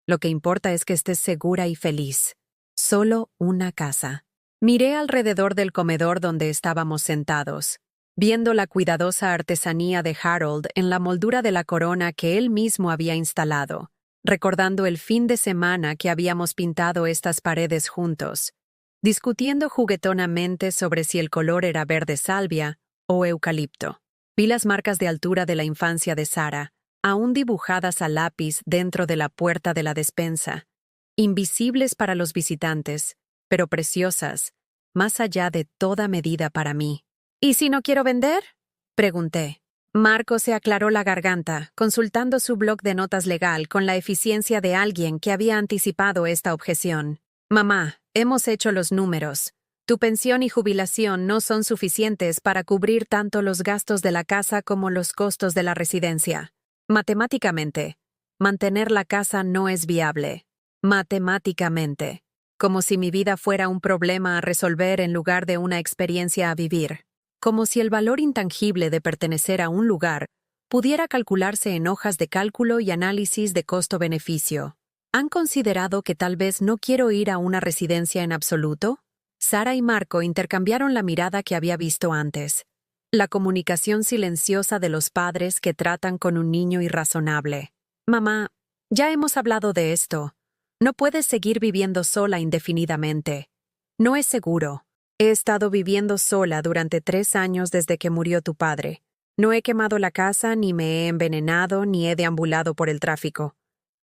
Lo que importa es que estés segura y feliz. Solo una casa. Miré alrededor del comedor donde estábamos sentados, viendo la cuidadosa artesanía de Harold en la moldura de la corona que él mismo había instalado, recordando el fin de semana que habíamos pintado estas paredes juntos, discutiendo juguetonamente sobre si el color era verde salvia o eucalipto. Vi las marcas de altura de la infancia de Sara, aún dibujadas a lápiz dentro de la puerta de la despensa, invisibles para los visitantes, pero preciosas, más allá de toda medida para mí. ¿Y si no quiero vender?, pregunté. Marco se aclaró la garganta, consultando su bloc de notas legal con la eficiencia de alguien que había anticipado esta objeción. Mamá, hemos hecho los números. Tu pensión y jubilación no son suficientes para cubrir tanto los gastos de la casa como los costos de la residencia. Matemáticamente, mantener la casa no es viable. Matemáticamente. Como si mi vida fuera un problema a resolver en lugar de una experiencia a vivir. Como si el valor intangible de pertenecer a un lugar pudiera calcularse en hojas de cálculo y análisis de costo-beneficio. ¿Han considerado que tal vez no quiero ir a una residencia en absoluto? Sara y Marco intercambiaron la mirada que había visto antes. La comunicación silenciosa de los padres que tratan con un niño irrazonable. Mamá, ya hemos hablado de esto. No puedes seguir viviendo sola indefinidamente. No es seguro. He estado viviendo sola durante 3 años desde que murió tu padre. No he quemado la casa, ni me he envenenado, ni he deambulado por el tráfico.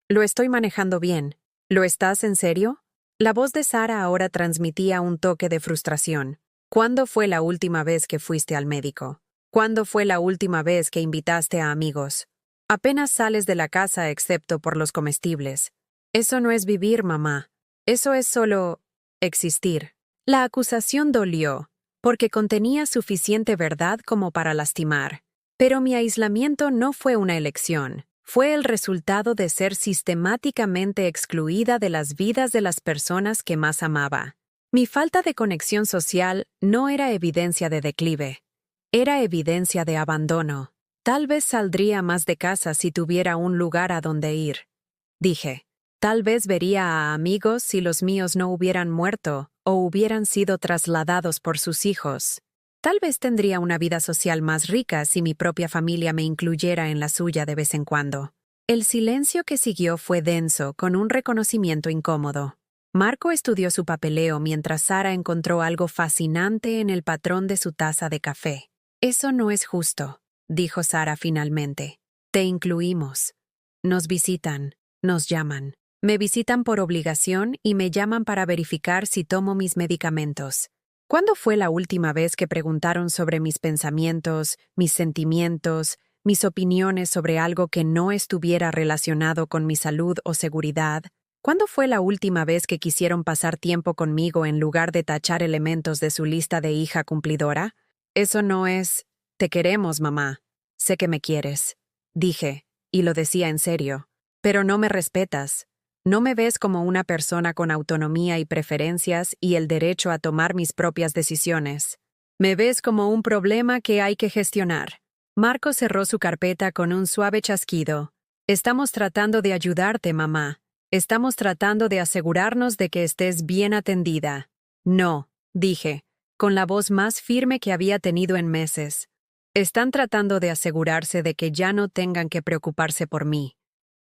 Lo estoy manejando bien. ¿Lo estás en serio? La voz de Sara ahora transmitía un toque de frustración. ¿Cuándo fue la última vez que fuiste al médico? ¿Cuándo fue la última vez que invitaste a amigos? Apenas sales de la casa excepto por los comestibles. Eso no es vivir, mamá. Eso es solo existir. La acusación dolió, porque contenía suficiente verdad como para lastimar. Pero mi aislamiento no fue una elección. Fue el resultado de ser sistemáticamente excluida de las vidas de las personas que más amaba. Mi falta de conexión social no era evidencia de declive. Era evidencia de abandono. Tal vez saldría más de casa si tuviera un lugar a donde ir. Dije. Tal vez vería a amigos si los míos no hubieran muerto o hubieran sido trasladados por sus hijos. Tal vez tendría una vida social más rica si mi propia familia me incluyera en la suya de vez en cuando. El silencio que siguió fue denso, con un reconocimiento incómodo. Marco estudió su papeleo mientras Sara encontró algo fascinante en el patrón de su taza de café. Eso no es justo, dijo Sara finalmente. Te incluimos. Nos visitan, nos llaman. Me visitan por obligación y me llaman para verificar si tomo mis medicamentos. ¿Cuándo fue la última vez que preguntaron sobre mis pensamientos, mis sentimientos, mis opiniones sobre algo que no estuviera relacionado con mi salud o seguridad? ¿Cuándo fue la última vez que quisieron pasar tiempo conmigo en lugar de tachar elementos de su lista de hija cumplidora? Eso no es... Te queremos, mamá. Sé que me quieres. Dije, y lo decía en serio. Pero no me respetas. No me ves como una persona con autonomía y preferencias y el derecho a tomar mis propias decisiones. Me ves como un problema que hay que gestionar. Marco cerró su carpeta con un suave chasquido. Estamos tratando de ayudarte, mamá. Estamos tratando de asegurarnos de que estés bien atendida. No, dije, con la voz más firme que había tenido en meses. Están tratando de asegurarse de que ya no tengan que preocuparse por mí.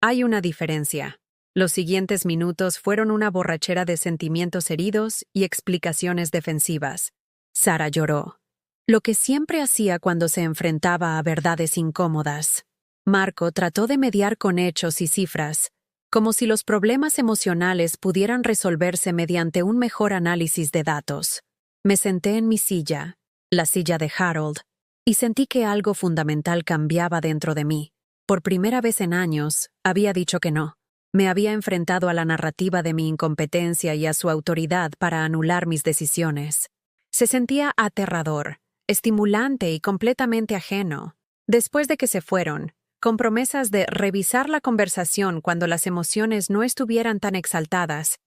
Hay una diferencia. Los siguientes minutos fueron una borrachera de sentimientos heridos y explicaciones defensivas. Sara lloró. Lo que siempre hacía cuando se enfrentaba a verdades incómodas. Marco trató de mediar con hechos y cifras, como si los problemas emocionales pudieran resolverse mediante un mejor análisis de datos. Me senté en mi silla, la silla de Harold, y sentí que algo fundamental cambiaba dentro de mí. Por primera vez en años, había dicho que no. Me había enfrentado a la narrativa de mi incompetencia y a su autoridad para anular mis decisiones. Se sentía aterrador, estimulante y completamente ajeno. Después de que se fueron, con promesas de revisar la conversación cuando las emociones no estuvieran tan exaltadas,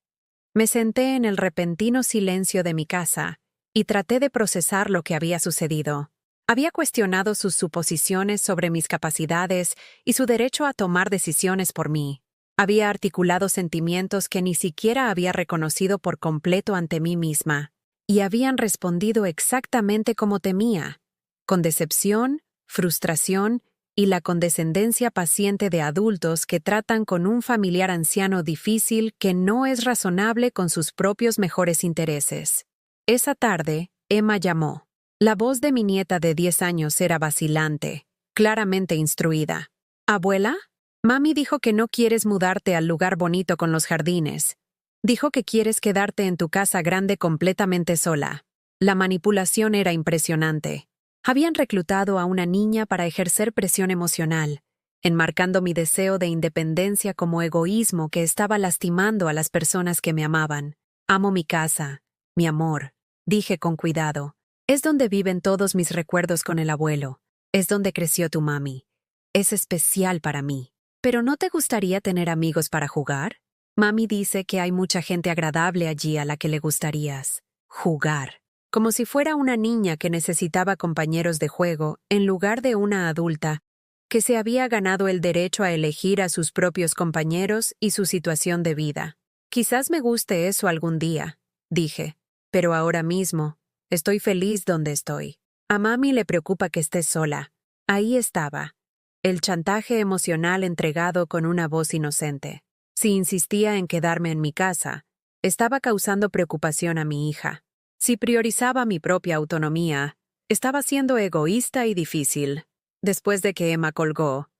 me senté en el repentino silencio de mi casa y traté de procesar lo que había sucedido. Había cuestionado sus suposiciones sobre mis capacidades y su derecho a tomar decisiones por mí. Había articulado sentimientos que ni siquiera había reconocido por completo ante mí misma, y habían respondido exactamente como temía, con decepción, frustración y la condescendencia paciente de adultos que tratan con un familiar anciano difícil que no es razonable con sus propios mejores intereses. Esa tarde, Emma llamó. La voz de mi nieta de 10 años era vacilante, claramente instruida. ¿Abuela? Mami dijo que no quieres mudarte al lugar bonito con los jardines. Dijo que quieres quedarte en tu casa grande completamente sola. La manipulación era impresionante. Habían reclutado a una niña para ejercer presión emocional, enmarcando mi deseo de independencia como egoísmo que estaba lastimando a las personas que me amaban. Amo mi casa, mi amor, dije con cuidado. Es donde viven todos mis recuerdos con el abuelo. Es donde creció tu mami. Es especial para mí. ¿Pero no te gustaría tener amigos para jugar? Mami dice que hay mucha gente agradable allí a la que le gustarías jugar. Como si fuera una niña que necesitaba compañeros de juego en lugar de una adulta que se había ganado el derecho a elegir a sus propios compañeros y su situación de vida. Quizás me guste eso algún día, dije, pero ahora mismo estoy feliz donde estoy. A mami le preocupa que estés sola. Ahí estaba. El chantaje emocional entregado con una voz inocente. Si insistía en quedarme en mi casa, estaba causando preocupación a mi hija. Si priorizaba mi propia autonomía, estaba siendo egoísta y difícil. Después de que Emma colgó,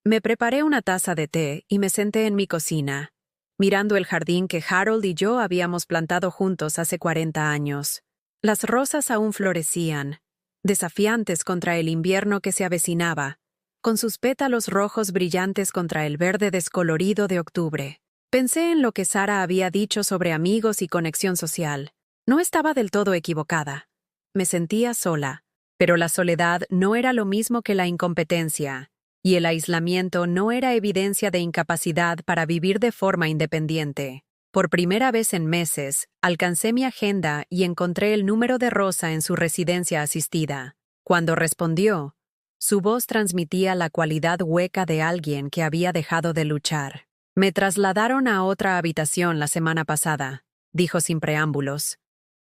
me preparé una taza de té y me senté en mi cocina, mirando el jardín que Harold y yo habíamos plantado juntos hace 40 años. Las rosas aún florecían, desafiantes contra el invierno que se avecinaba, con sus pétalos rojos brillantes contra el verde descolorido de octubre. Pensé en lo que Sara había dicho sobre amigos y conexión social. No estaba del todo equivocada. Me sentía sola, pero la soledad no era lo mismo que la incompetencia, y el aislamiento no era evidencia de incapacidad para vivir de forma independiente. Por primera vez en meses, alcancé mi agenda y encontré el número de Rosa en su residencia asistida. Cuando respondió, su voz transmitía la cualidad hueca de alguien que había dejado de luchar. Me trasladaron a otra habitación la semana pasada, dijo sin preámbulos.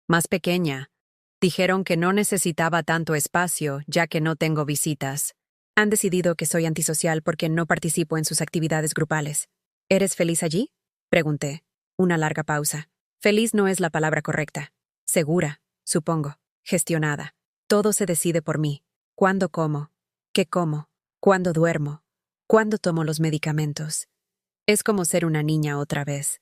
Más pequeña. Dijeron que no necesitaba tanto espacio, ya que no tengo visitas. Han decidido que soy antisocial porque no participo en sus actividades grupales. ¿Eres feliz allí? Pregunté. Una larga pausa. Feliz no es la palabra correcta. Segura, supongo. Gestionada. Todo se decide por mí. ¿Cuándo como? ¿Qué como? ¿Cuándo duermo? ¿Cuándo tomo los medicamentos? Es como ser una niña otra vez,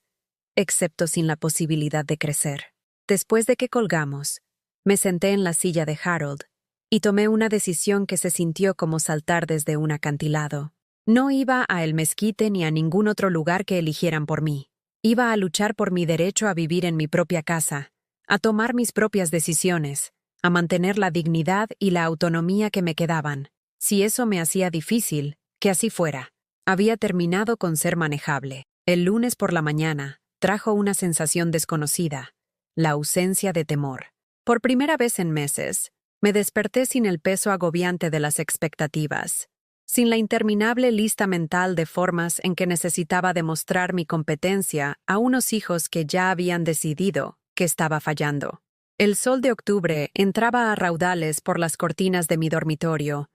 excepto sin la posibilidad de crecer. Después de que colgamos, me senté en la silla de Harold y tomé una decisión que se sintió como saltar desde un acantilado. No iba a El Mezquite ni a ningún otro lugar que eligieran por mí. Iba a luchar por mi derecho a vivir en mi propia casa, a tomar mis propias decisiones, a mantener la dignidad y la autonomía que me quedaban. Si eso me hacía difícil, que así fuera. Había terminado con ser manejable. El lunes por la mañana trajo una sensación desconocida, la ausencia de temor. Por primera vez en meses, me desperté sin el peso agobiante de las expectativas, sin la interminable lista mental de formas en que necesitaba demostrar mi competencia a unos hijos que ya habían decidido que estaba fallando. El sol de octubre entraba a raudales por las cortinas de mi dormitorio,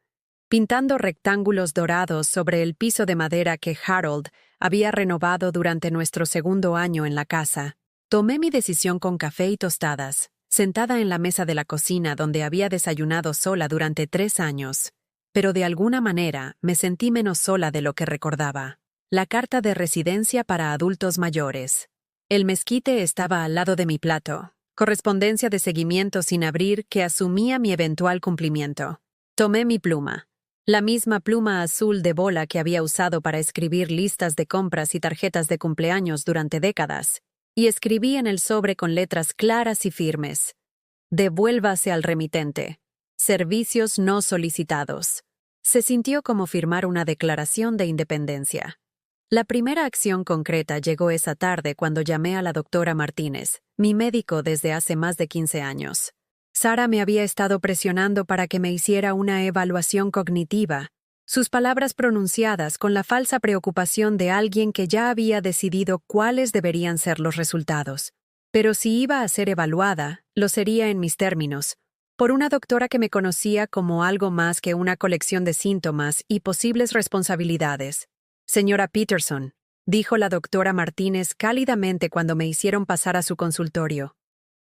pintando rectángulos dorados sobre el piso de madera que Harold había renovado durante nuestro segundo año en la casa. Tomé mi decisión con café y tostadas, sentada en la mesa de la cocina donde había desayunado sola durante 3 años. Pero de alguna manera me sentí menos sola de lo que recordaba. La carta de residencia para adultos mayores. El Mezquite estaba al lado de mi plato, correspondencia de seguimiento sin abrir que asumía mi eventual cumplimiento. Tomé mi pluma. La misma pluma azul de bola que había usado para escribir listas de compras y tarjetas de cumpleaños durante décadas, y escribí en el sobre con letras claras y firmes: devuélvase al remitente. Servicios no solicitados. Se sintió como firmar una declaración de independencia. La primera acción concreta llegó esa tarde cuando llamé a la doctora Martínez, mi médico desde hace más de 15 años. Sara me había estado presionando para que me hiciera una evaluación cognitiva, sus palabras pronunciadas con la falsa preocupación de alguien que ya había decidido cuáles deberían ser los resultados. Pero si iba a ser evaluada, lo sería en mis términos, por una doctora que me conocía como algo más que una colección de síntomas y posibles responsabilidades. Señora Peterson, dijo la doctora Martínez cálidamente cuando me hicieron pasar a su consultorio.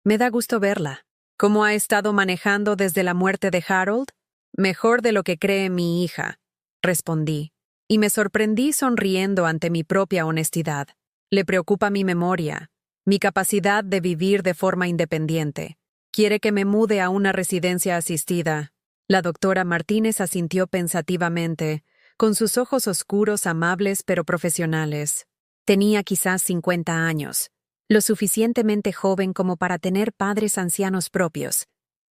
Me da gusto verla. ¿Cómo ha estado manejando desde la muerte de Harold? Mejor de lo que cree mi hija, respondí, y me sorprendí sonriendo ante mi propia honestidad. Le preocupa mi memoria, mi capacidad de vivir de forma independiente. Quiere que me mude a una residencia asistida. La doctora Martínez asintió pensativamente, con sus ojos oscuros, amables pero profesionales. Tenía quizás 50 años, lo suficientemente joven como para tener padres ancianos propios,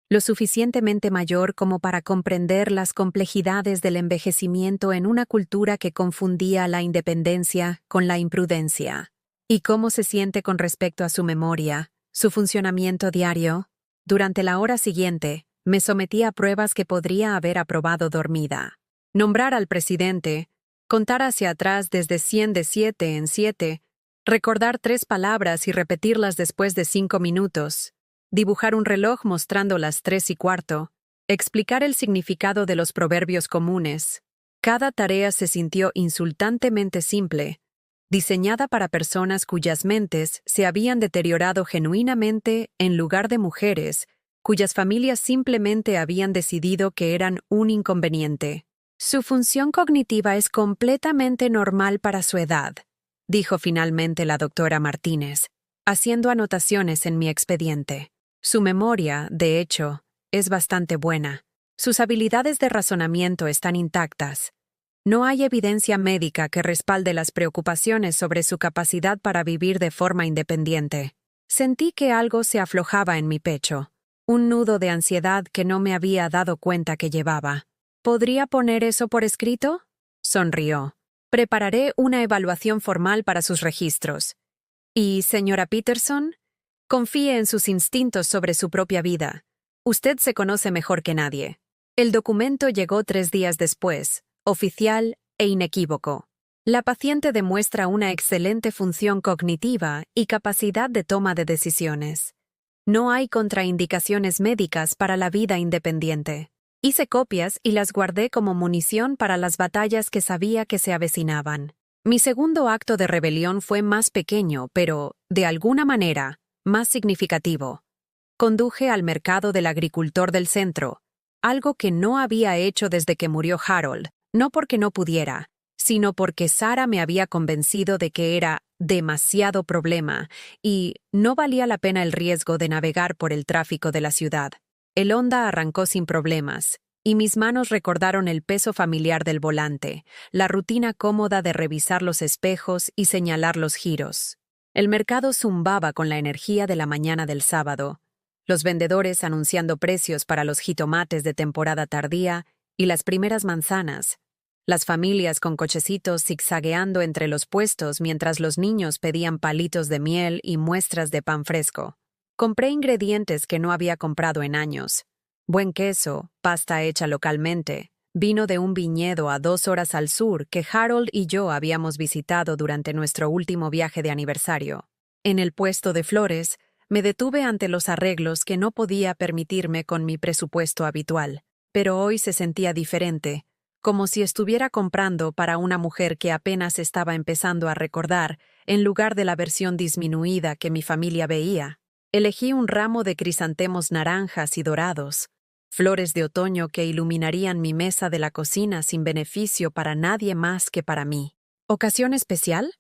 lo suficientemente mayor como para comprender las complejidades del envejecimiento en una cultura que confundía la independencia con la imprudencia. ¿Y cómo se siente con respecto a su memoria, su funcionamiento diario? Durante la hora siguiente, me sometí a pruebas que podría haber aprobado dormida. Nombrar al presidente, contar hacia atrás desde 100 de 7 en 7, recordar 3 palabras y repetirlas después de 5 minutos, dibujar un reloj mostrando las 3:15, explicar el significado de los proverbios comunes. Cada tarea se sintió insultantemente simple, diseñada para personas cuyas mentes se habían deteriorado genuinamente en lugar de mujeres, cuyas familias simplemente habían decidido que eran un inconveniente. Su función cognitiva es completamente normal para su edad, dijo finalmente la doctora Martínez, haciendo anotaciones en mi expediente. Su memoria, de hecho, es bastante buena. Sus habilidades de razonamiento están intactas. No hay evidencia médica que respalde las preocupaciones sobre su capacidad para vivir de forma independiente. Sentí que algo se aflojaba en mi pecho, un nudo de ansiedad que no me había dado cuenta que llevaba. ¿Podría poner eso por escrito? Sonrió. Prepararé una evaluación formal para sus registros. Y, señora Peterson, confíe en sus instintos sobre su propia vida. Usted se conoce mejor que nadie. El documento llegó 3 días después, oficial e inequívoco. La paciente demuestra una excelente función cognitiva y capacidad de toma de decisiones. No hay contraindicaciones médicas para la vida independiente. Hice copias y las guardé como munición para las batallas que sabía que se avecinaban. Mi segundo acto de rebelión fue más pequeño, pero, de alguna manera, más significativo. Conduje al mercado del agricultor del centro, algo que no había hecho desde que murió Harold, no porque no pudiera, sino porque Sara me había convencido de que era demasiado problema y no valía la pena el riesgo de navegar por el tráfico de la ciudad. El Honda arrancó sin problemas, y mis manos recordaron el peso familiar del volante, la rutina cómoda de revisar los espejos y señalar los giros. El mercado zumbaba con la energía de la mañana del sábado, los vendedores anunciando precios para los jitomates de temporada tardía y las primeras manzanas, las familias con cochecitos zigzagueando entre los puestos mientras los niños pedían palitos de miel y muestras de pan fresco. Compré ingredientes que no había comprado en años. Buen queso, pasta hecha localmente, vino de un viñedo a 2 horas al sur que Harold y yo habíamos visitado durante nuestro último viaje de aniversario. En el puesto de flores, me detuve ante los arreglos que no podía permitirme con mi presupuesto habitual, pero hoy se sentía diferente, como si estuviera comprando para una mujer que apenas estaba empezando a recordar, en lugar de la versión disminuida que mi familia veía. Elegí un ramo de crisantemos naranjas y dorados, flores de otoño que iluminarían mi mesa de la cocina sin beneficio para nadie más que para mí. ¿Ocasión especial?,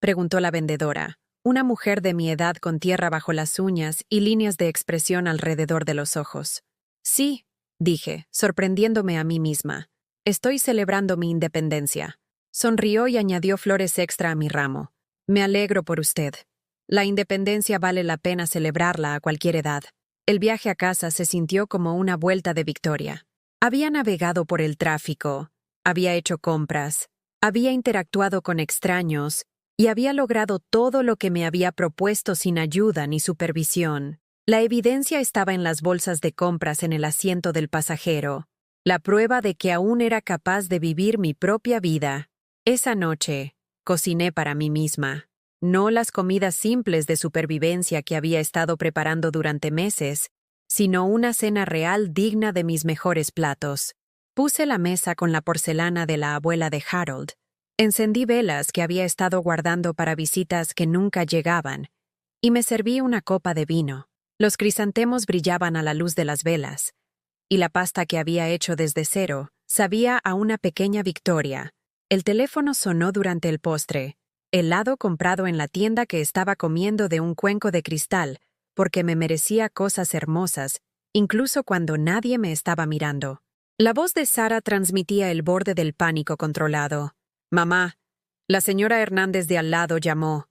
preguntó la vendedora, una mujer de mi edad con tierra bajo las uñas y líneas de expresión alrededor de los ojos. Sí, dije, sorprendiéndome a mí misma. Estoy celebrando mi independencia. Sonrió y añadió flores extra a mi ramo. Me alegro por usted. La independencia vale la pena celebrarla a cualquier edad. El viaje a casa se sintió como una vuelta de victoria. Había navegado por el tráfico, había hecho compras, había interactuado con extraños y había logrado todo lo que me había propuesto sin ayuda ni supervisión. La evidencia estaba en las bolsas de compras en el asiento del pasajero, la prueba de que aún era capaz de vivir mi propia vida. Esa noche, cociné para mí misma. No las comidas simples de supervivencia que había estado preparando durante meses, sino una cena real digna de mis mejores platos. Puse la mesa con la porcelana de la abuela de Harold. Encendí velas que había estado guardando para visitas que nunca llegaban, y me serví una copa de vino. Los crisantemos brillaban a la luz de las velas, y la pasta que había hecho desde cero sabía a una pequeña victoria. El teléfono sonó durante el postre, helado comprado en la tienda que estaba comiendo de un cuenco de cristal, porque me merecía cosas hermosas, incluso cuando nadie me estaba mirando. La voz de Sara transmitía el borde del pánico controlado. «Mamá, la señora Hernández de al lado llamó.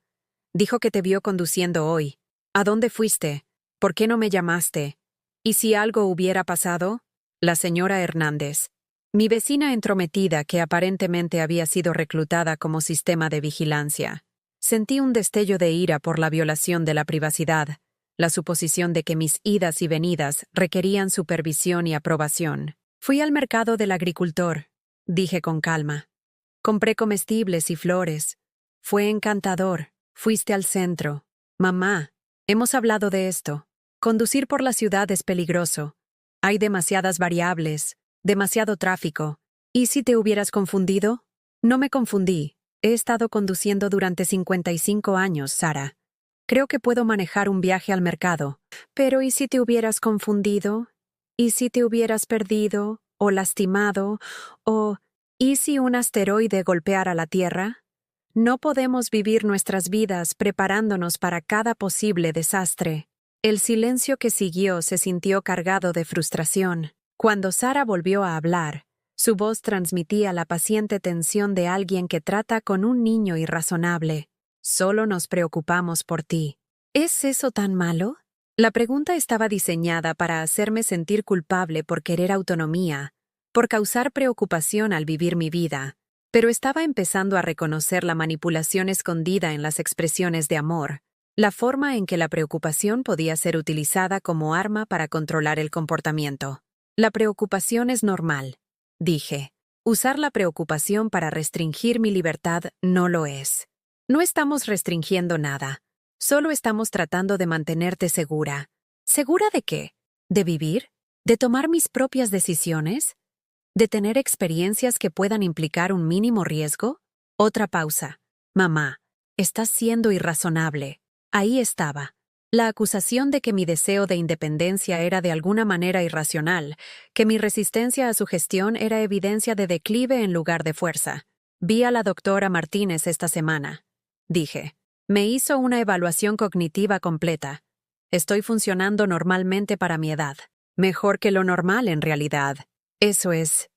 Dijo que te vio conduciendo hoy. ¿A dónde fuiste? ¿Por qué no me llamaste? ¿Y si algo hubiera pasado?» La señora Hernández. Mi vecina entrometida que aparentemente había sido reclutada como sistema de vigilancia. Sentí un destello de ira por la violación de la privacidad, la suposición de que mis idas y venidas requerían supervisión y aprobación. Fui al mercado del agricultor, dije con calma. Compré comestibles y flores. Fue encantador. Fuiste al centro. Mamá, hemos hablado de esto. Conducir por la ciudad es peligroso. Hay demasiadas variables. Demasiado tráfico. ¿Y si te hubieras confundido? No me confundí. He estado conduciendo durante 55 años, Sara. Creo que puedo manejar un viaje al mercado. Pero ¿y si te hubieras confundido? ¿Y si te hubieras perdido? ¿O lastimado? ¿O y si un asteroide golpeara la Tierra? No podemos vivir nuestras vidas preparándonos para cada posible desastre. El silencio que siguió se sintió cargado de frustración. Cuando Sara volvió a hablar, su voz transmitía la paciente tensión de alguien que trata con un niño irrazonable. Solo nos preocupamos por ti. ¿Es eso tan malo? La pregunta estaba diseñada para hacerme sentir culpable por querer autonomía, por causar preocupación al vivir mi vida, pero estaba empezando a reconocer la manipulación escondida en las expresiones de amor, la forma en que la preocupación podía ser utilizada como arma para controlar el comportamiento. La preocupación es normal, dije. Usar la preocupación para restringir mi libertad no lo es. No estamos restringiendo nada. Solo estamos tratando de mantenerte segura. ¿Segura de qué? ¿De vivir? ¿De tomar mis propias decisiones? ¿De tener experiencias que puedan implicar un mínimo riesgo? Otra pausa. Mamá, estás siendo irrazonable. Ahí estaba. La acusación de que mi deseo de independencia era de alguna manera irracional, que mi resistencia a su gestión era evidencia de declive en lugar de fuerza. Vi a la doctora Martínez esta semana. Dije. Me hizo una evaluación cognitiva completa. Estoy funcionando normalmente para mi edad. Mejor que lo normal en realidad. Eso es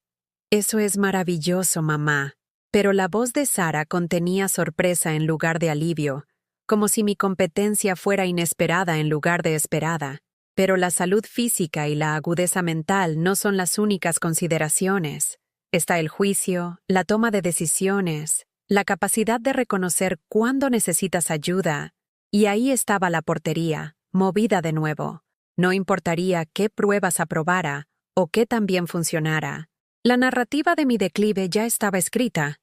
maravilloso, mamá. Pero la voz de Sara contenía sorpresa en lugar de alivio, como si mi competencia fuera inesperada en lugar de esperada. Pero la salud física y la agudeza mental no son las únicas consideraciones. Está el juicio, la toma de decisiones, la capacidad de reconocer cuándo necesitas ayuda. Y ahí estaba la portería, movida de nuevo. No importaría qué pruebas aprobara o qué tan bien funcionara. La narrativa de mi declive ya estaba escrita,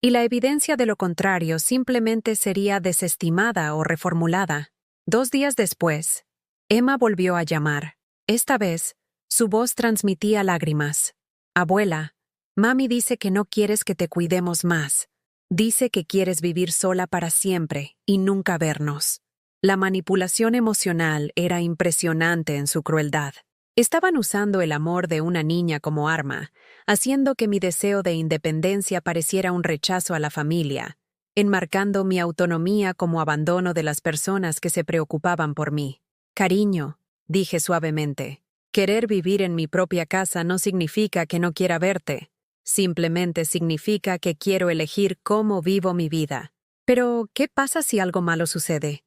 y la evidencia de lo contrario simplemente sería desestimada o reformulada. 2 días después, Emma volvió a llamar. Esta vez, su voz transmitía lágrimas. Abuela, mami dice que no quieres que te cuidemos más. Dice que quieres vivir sola para siempre y nunca vernos. La manipulación emocional era impresionante en su crueldad. Estaban usando el amor de una niña como arma, haciendo que mi deseo de independencia pareciera un rechazo a la familia, enmarcando mi autonomía como abandono de las personas que se preocupaban por mí. Cariño, dije suavemente, querer vivir en mi propia casa no significa que no quiera verte, simplemente significa que quiero elegir cómo vivo mi vida. Pero, ¿qué pasa si algo malo sucede?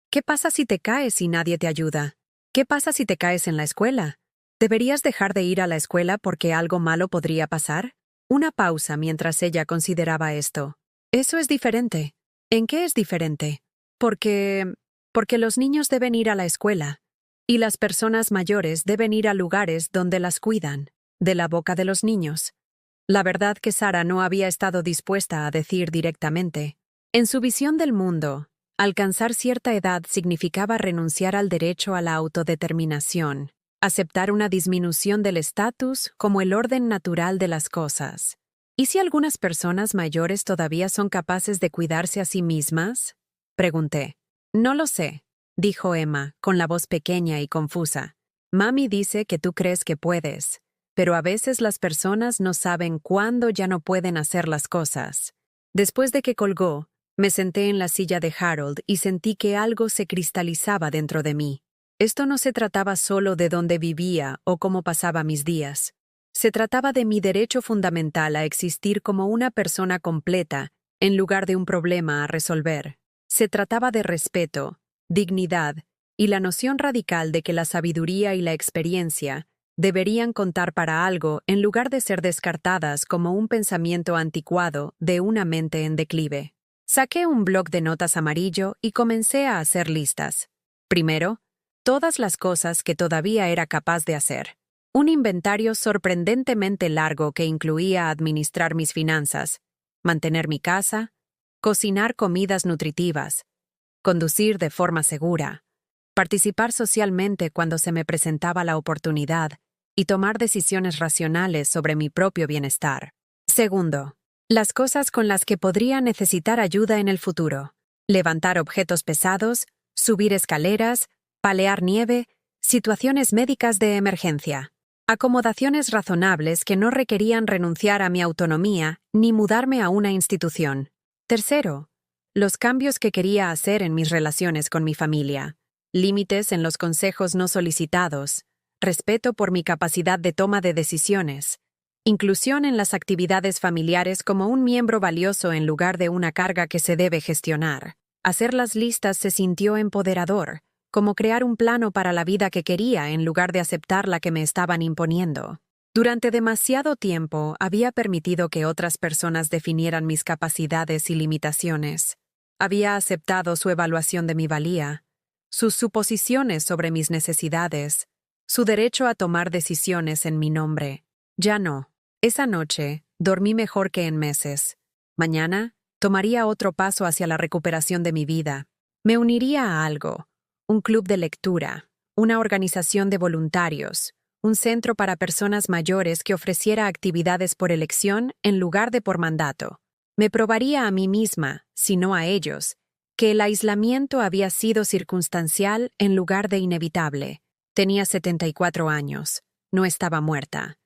¿Qué pasa si te caes y nadie te ayuda? ¿Qué pasa si te caes en la escuela? ¿Deberías dejar de ir a la escuela porque algo malo podría pasar? Una pausa mientras ella consideraba esto. Eso es diferente. ¿En qué es diferente? Porque los niños deben ir a la escuela, y las personas mayores deben ir a lugares donde las cuidan, de la boca de los niños. La verdad que Sara no había estado dispuesta a decir directamente. En su visión del mundo, alcanzar cierta edad significaba renunciar al derecho a la autodeterminación, aceptar una disminución del estatus como el orden natural de las cosas. ¿Y si algunas personas mayores todavía son capaces de cuidarse a sí mismas? Pregunté. No lo sé, dijo Emma, con la voz pequeña y confusa. Mami dice que tú crees que puedes, pero a veces las personas no saben cuándo ya no pueden hacer las cosas. Después de que colgó, me senté en la silla de Harold y sentí que algo se cristalizaba dentro de mí. Esto no se trataba solo de dónde vivía o cómo pasaba mis días. Se trataba de mi derecho fundamental a existir como una persona completa, en lugar de un problema a resolver. Se trataba de respeto, dignidad y la noción radical de que la sabiduría y la experiencia deberían contar para algo en lugar de ser descartadas como un pensamiento anticuado de una mente en declive. Saqué un bloc de notas amarillo y comencé a hacer listas. Primero, todas las cosas que todavía era capaz de hacer. Un inventario sorprendentemente largo que incluía administrar mis finanzas, mantener mi casa, cocinar comidas nutritivas, conducir de forma segura, participar socialmente cuando se me presentaba la oportunidad y tomar decisiones racionales sobre mi propio bienestar. Segundo, las cosas con las que podría necesitar ayuda en el futuro. Levantar objetos pesados, subir escaleras, palear nieve, situaciones médicas de emergencia. Acomodaciones razonables que no requerían renunciar a mi autonomía ni mudarme a una institución. Tercero, los cambios que quería hacer en mis relaciones con mi familia. Límites en los consejos no solicitados. Respeto por mi capacidad de toma de decisiones. Inclusión en las actividades familiares como un miembro valioso en lugar de una carga que se debe gestionar. Hacer las listas se sintió empoderador, como crear un plano para la vida que quería en lugar de aceptar la que me estaban imponiendo. Durante demasiado tiempo había permitido que otras personas definieran mis capacidades y limitaciones. Había aceptado su evaluación de mi valía, sus suposiciones sobre mis necesidades, su derecho a tomar decisiones en mi nombre. Ya no. Esa noche, dormí mejor que en meses. Mañana, tomaría otro paso hacia la recuperación de mi vida. Me uniría a algo, un club de lectura, una organización de voluntarios, un centro para personas mayores que ofreciera actividades por elección en lugar de por mandato. Me probaría a mí misma, si no a ellos, que el aislamiento había sido circunstancial en lugar de inevitable. Tenía 74 años, no estaba muerta.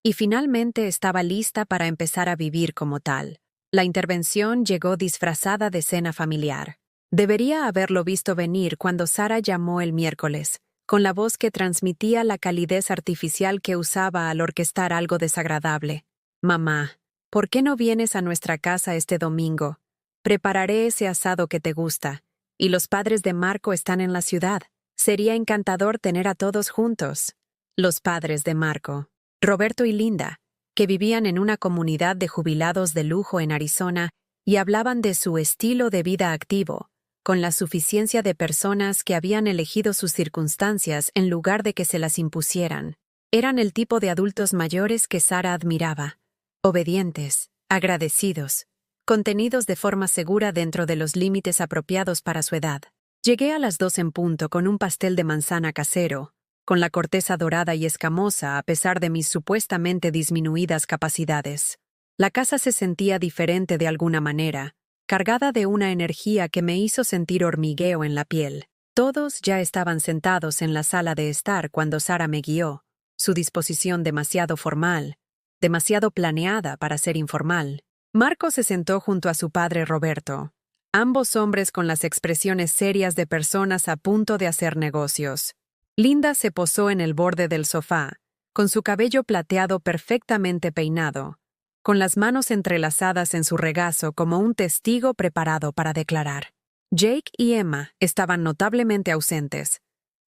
Y finalmente estaba lista para empezar a vivir como tal. La intervención llegó disfrazada de cena familiar. Debería haberlo visto venir cuando Sara llamó el miércoles, con la voz que transmitía la calidez artificial que usaba al orquestar algo desagradable. «Mamá, ¿por qué no vienes a nuestra casa este domingo? Prepararé ese asado que te gusta. Y los padres de Marco están en la ciudad. Sería encantador tener a todos juntos». Los padres de Marco, Roberto y Linda, que vivían en una comunidad de jubilados de lujo en Arizona y hablaban de su estilo de vida activo, con la suficiencia de personas que habían elegido sus circunstancias en lugar de que se las impusieran. Eran el tipo de adultos mayores que Sara admiraba. Obedientes, agradecidos, contenidos de forma segura dentro de los límites apropiados para su edad. Llegué a las 2 en punto con un pastel de manzana casero, con la corteza dorada y escamosa a pesar de mis supuestamente disminuidas capacidades. La casa se sentía diferente de alguna manera, cargada de una energía que me hizo sentir hormigueo en la piel. Todos ya estaban sentados en la sala de estar cuando Sara me guió, su disposición demasiado formal, demasiado planeada para ser informal. Marco se sentó junto a su padre Roberto, ambos hombres con las expresiones serias de personas a punto de hacer negocios. Linda se posó en el borde del sofá, con su cabello plateado perfectamente peinado, con las manos entrelazadas en su regazo como un testigo preparado para declarar. Jake y Emma estaban notablemente ausentes.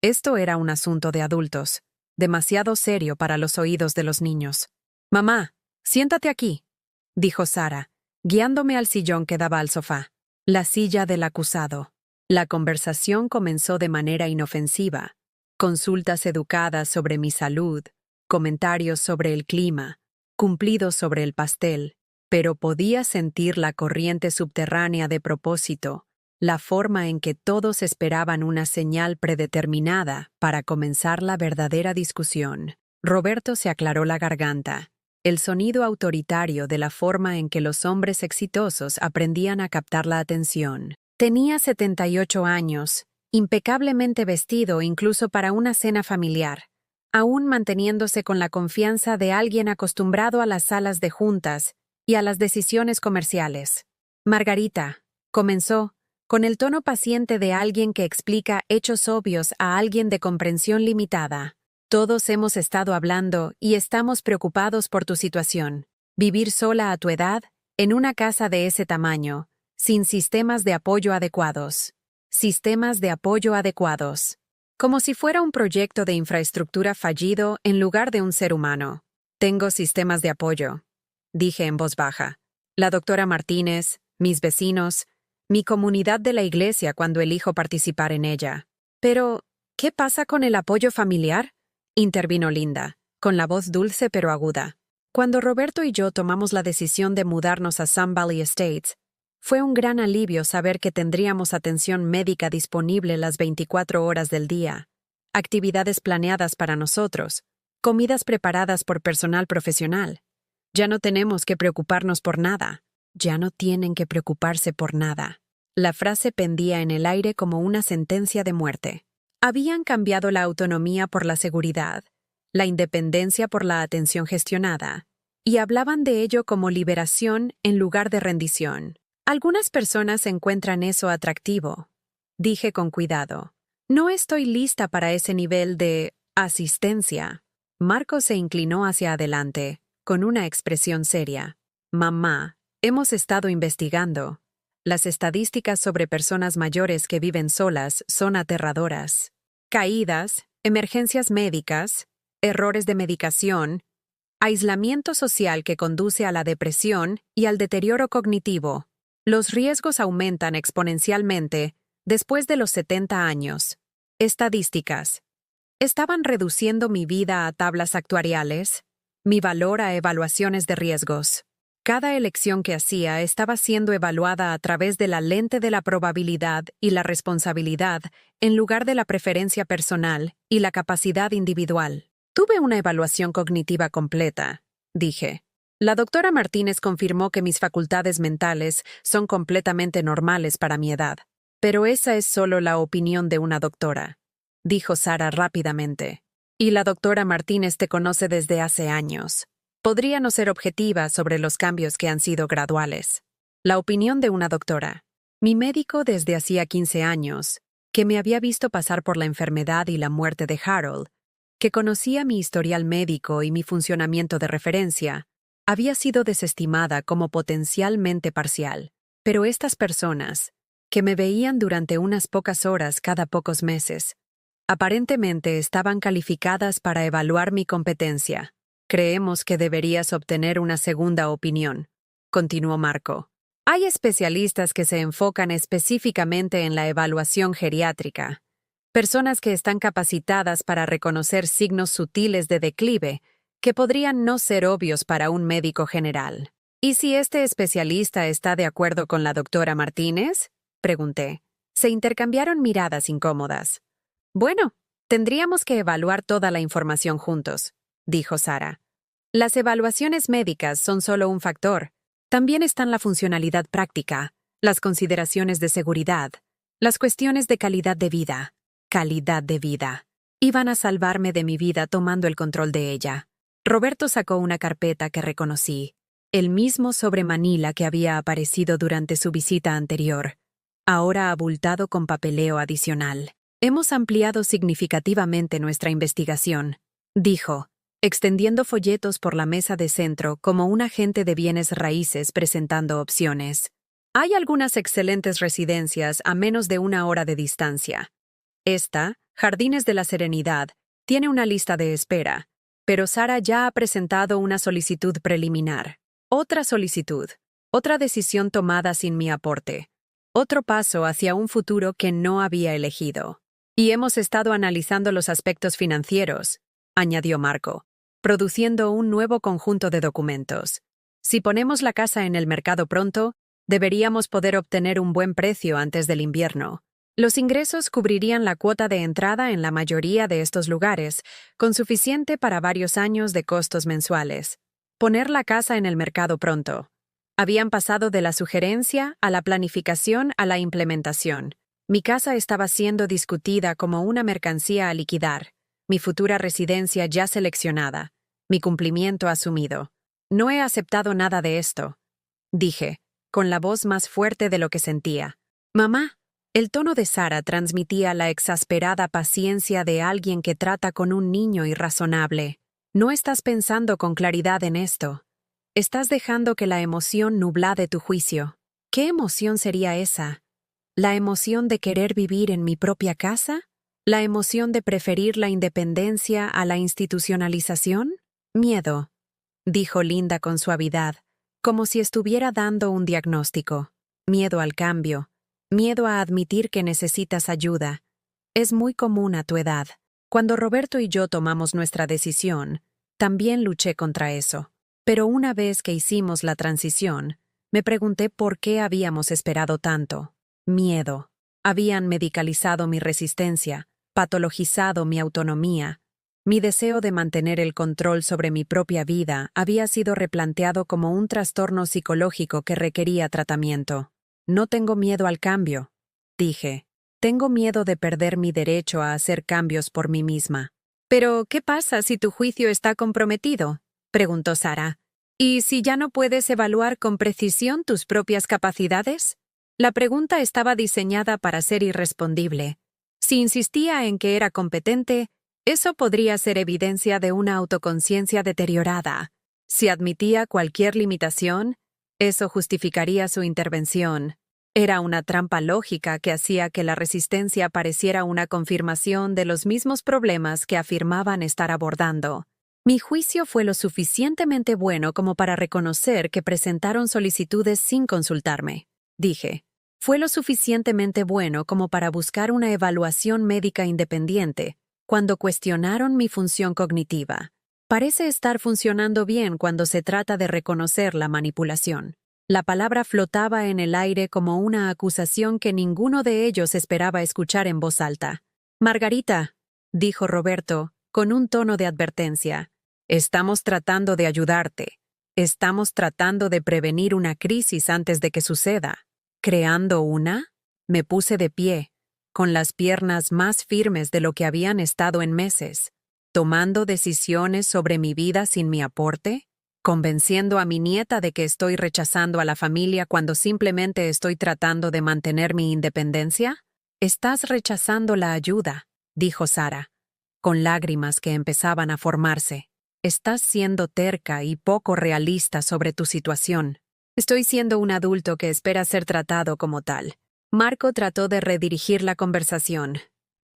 Esto era un asunto de adultos, demasiado serio para los oídos de los niños. «Mamá, siéntate aquí», dijo Sara, guiándome al sillón que daba al sofá. La silla del acusado. La conversación comenzó de manera inofensiva. Consultas educadas sobre mi salud, comentarios sobre el clima, cumplidos sobre el pastel, pero podía sentir la corriente subterránea de propósito, la forma en que todos esperaban una señal predeterminada para comenzar la verdadera discusión. Roberto se aclaró la garganta, el sonido autoritario de la forma en que los hombres exitosos aprendían a captar la atención. Tenía 78 años, impecablemente vestido incluso para una cena familiar, aún manteniéndose con la confianza de alguien acostumbrado a las salas de juntas y a las decisiones comerciales. «Margarita», comenzó, con el tono paciente de alguien que explica hechos obvios a alguien de comprensión limitada. «Todos hemos estado hablando y estamos preocupados por tu situación. Vivir sola a tu edad, en una casa de ese tamaño, sin sistemas de apoyo adecuados. Sistemas de apoyo adecuados. Como si fuera un proyecto de infraestructura fallido en lugar de un ser humano. Tengo sistemas de apoyo», dije en voz baja. «La doctora Martínez, mis vecinos, mi comunidad de la iglesia cuando elijo participar en ella». «Pero, ¿qué pasa con el apoyo familiar?», intervino Linda, con la voz dulce pero aguda. «Cuando Roberto y yo tomamos la decisión de mudarnos a Sun Valley Estates, fue un gran alivio saber que tendríamos atención médica disponible las 24 horas del día, actividades planeadas para nosotros, comidas preparadas por personal profesional. Ya no tenemos que preocuparnos por nada. Ya no tienen que preocuparse por nada». La frase pendía en el aire como una sentencia de muerte. Habían cambiado la autonomía por la seguridad, la independencia por la atención gestionada, y hablaban de ello como liberación en lugar de rendición. «Algunas personas encuentran eso atractivo», dije con cuidado. «No estoy lista para ese nivel de asistencia». Marco se inclinó hacia adelante, con una expresión seria. «Mamá, hemos estado investigando. Las estadísticas sobre personas mayores que viven solas son aterradoras. Caídas, emergencias médicas, errores de medicación, aislamiento social que conduce a la depresión y al deterioro cognitivo. Los riesgos aumentan exponencialmente después de los 70 años. Estadísticas. Estaban reduciendo mi vida a tablas actuariales, mi valor a evaluaciones de riesgos. Cada elección que hacía estaba siendo evaluada a través de la lente de la probabilidad y la responsabilidad en lugar de la preferencia personal y la capacidad individual. Tuve una evaluación cognitiva completa, dije. La doctora Martínez confirmó que mis facultades mentales son completamente normales para mi edad. Pero esa es solo la opinión de una doctora, dijo Sara rápidamente. Y la doctora Martínez te conoce desde hace años. Podría no ser objetiva sobre los cambios que han sido graduales. La opinión de una doctora. Mi médico desde hacía 15 años, que me había visto pasar por la enfermedad y la muerte de Harold, que conocía mi historial médico y mi funcionamiento de referencia, había sido desestimada como potencialmente parcial. Pero estas personas, que me veían durante unas pocas horas cada pocos meses, aparentemente estaban calificadas para evaluar mi competencia. Creemos que deberías obtener una segunda opinión, continuó Marco. Hay especialistas que se enfocan específicamente en la evaluación geriátrica, personas que están capacitadas para reconocer signos sutiles de declive que podrían no ser obvios para un médico general. ¿Y si este especialista está de acuerdo con la doctora Martínez? Pregunté. Se intercambiaron miradas incómodas. Bueno, tendríamos que evaluar toda la información juntos, dijo Sara. Las evaluaciones médicas son solo un factor. También están la funcionalidad práctica, las consideraciones de seguridad, las cuestiones de calidad de vida. Calidad de vida. Iban a salvarme de mi vida tomando el control de ella. Roberto sacó una carpeta que reconocí, el mismo sobre Manila que había aparecido durante su visita anterior, ahora abultado con papeleo adicional. Hemos ampliado significativamente nuestra investigación, dijo, extendiendo folletos por la mesa de centro como un agente de bienes raíces presentando opciones. Hay algunas excelentes residencias a menos de 1 hora de distancia. Esta, Jardines de la Serenidad, tiene una lista de espera, pero Sara ya ha presentado una solicitud preliminar. Otra solicitud, otra decisión tomada sin mi aporte, otro paso hacia un futuro que no había elegido. Y hemos estado analizando los aspectos financieros, añadió Marco, produciendo un nuevo conjunto de documentos. Si ponemos la casa en el mercado pronto, deberíamos poder obtener un buen precio antes del invierno. Los ingresos cubrirían la cuota de entrada en la mayoría de estos lugares, con suficiente para varios años de costos mensuales. Poner la casa en el mercado pronto. Habían pasado de la sugerencia a la planificación a la implementación. Mi casa estaba siendo discutida como una mercancía a liquidar, mi futura residencia ya seleccionada, mi cumplimiento asumido. No he aceptado nada de esto, dije, con la voz más fuerte de lo que sentía. Mamá. El tono de Sara transmitía la exasperada paciencia de alguien que trata con un niño irrazonable. No estás pensando con claridad en esto. Estás dejando que la emoción nublade tu juicio. ¿Qué emoción sería esa? ¿La emoción de querer vivir en mi propia casa? ¿La emoción de preferir la independencia a la institucionalización? Miedo, dijo Linda con suavidad, como si estuviera dando un diagnóstico. Miedo al cambio. Miedo a admitir que necesitas ayuda. Es muy común a tu edad. Cuando Roberto y yo tomamos nuestra decisión, también luché contra eso. Pero una vez que hicimos la transición, me pregunté por qué habíamos esperado tanto. Miedo. Habían medicalizado mi resistencia, patologizado mi autonomía. Mi deseo de mantener el control sobre mi propia vida había sido replanteado como un trastorno psicológico que requería tratamiento. No tengo miedo al cambio, dije. Tengo miedo de perder mi derecho a hacer cambios por mí misma. ¿Pero qué pasa si tu juicio está comprometido?, preguntó Sara. ¿Y si ya no puedes evaluar con precisión tus propias capacidades? La pregunta estaba diseñada para ser irrespondible. Si insistía en que era competente, eso podría ser evidencia de una autoconciencia deteriorada. Si admitía cualquier limitación, eso justificaría su intervención. Era una trampa lógica que hacía que la resistencia pareciera una confirmación de los mismos problemas que afirmaban estar abordando. Mi juicio fue lo suficientemente bueno como para reconocer que presentaron solicitudes sin consultarme, dije. Fue lo suficientemente bueno como para buscar una evaluación médica independiente, cuando cuestionaron mi función cognitiva. Parece estar funcionando bien cuando se trata de reconocer la manipulación. La palabra flotaba en el aire como una acusación que ninguno de ellos esperaba escuchar en voz alta. Margarita, dijo Roberto, con un tono de advertencia, estamos tratando de ayudarte. Estamos tratando de prevenir una crisis antes de que suceda. ¿Creando una? Me puse de pie, con las piernas más firmes de lo que habían estado en meses. ¿Tomando decisiones sobre mi vida sin mi aporte? ¿Convenciendo a mi nieta de que estoy rechazando a la familia cuando simplemente estoy tratando de mantener mi independencia? Estás rechazando la ayuda, dijo Sara, con lágrimas que empezaban a formarse. Estás siendo terca y poco realista sobre tu situación. Estoy siendo un adulto que espera ser tratado como tal. Marco trató de redirigir la conversación.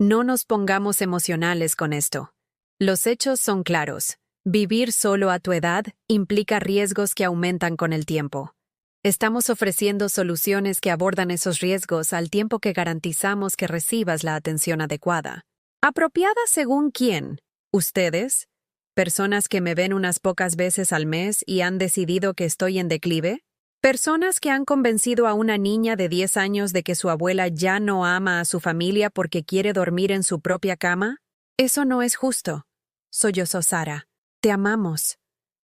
No nos pongamos emocionales con esto. Los hechos son claros. Vivir solo a tu edad implica riesgos que aumentan con el tiempo. Estamos ofreciendo soluciones que abordan esos riesgos al tiempo que garantizamos que recibas la atención adecuada. ¿Apropiada según quién? ¿Ustedes? ¿Personas que me ven unas pocas veces al mes y han decidido que estoy en declive? ¿Personas que han convencido a una niña de 10 años de que su abuela ya no ama a su familia porque quiere dormir en su propia cama? Eso no es justo. Sollozó Sara. Te amamos.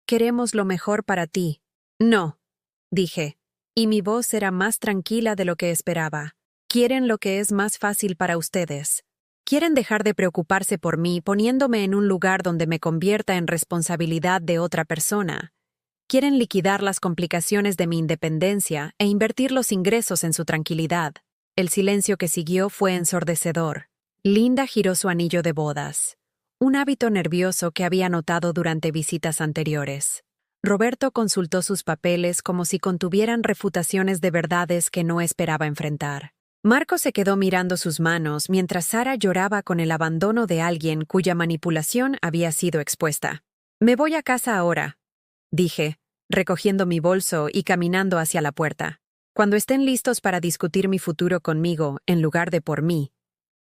Queremos lo mejor para ti. No, dije, y mi voz era más tranquila de lo que esperaba. Quieren lo que es más fácil para ustedes. Quieren dejar de preocuparse por mí poniéndome en un lugar donde me convierta en responsabilidad de otra persona. Quieren liquidar las complicaciones de mi independencia e invertir los ingresos en su tranquilidad. El silencio que siguió fue ensordecedor. Linda giró su anillo de bodas, un hábito nervioso que había notado durante visitas anteriores. Roberto consultó sus papeles como si contuvieran refutaciones de verdades que no esperaba enfrentar. Marco se quedó mirando sus manos mientras Sara lloraba con el abandono de alguien cuya manipulación había sido expuesta. Me voy a casa ahora, dije, recogiendo mi bolso y caminando hacia la puerta. Cuando estén listos para discutir mi futuro conmigo en lugar de por mí,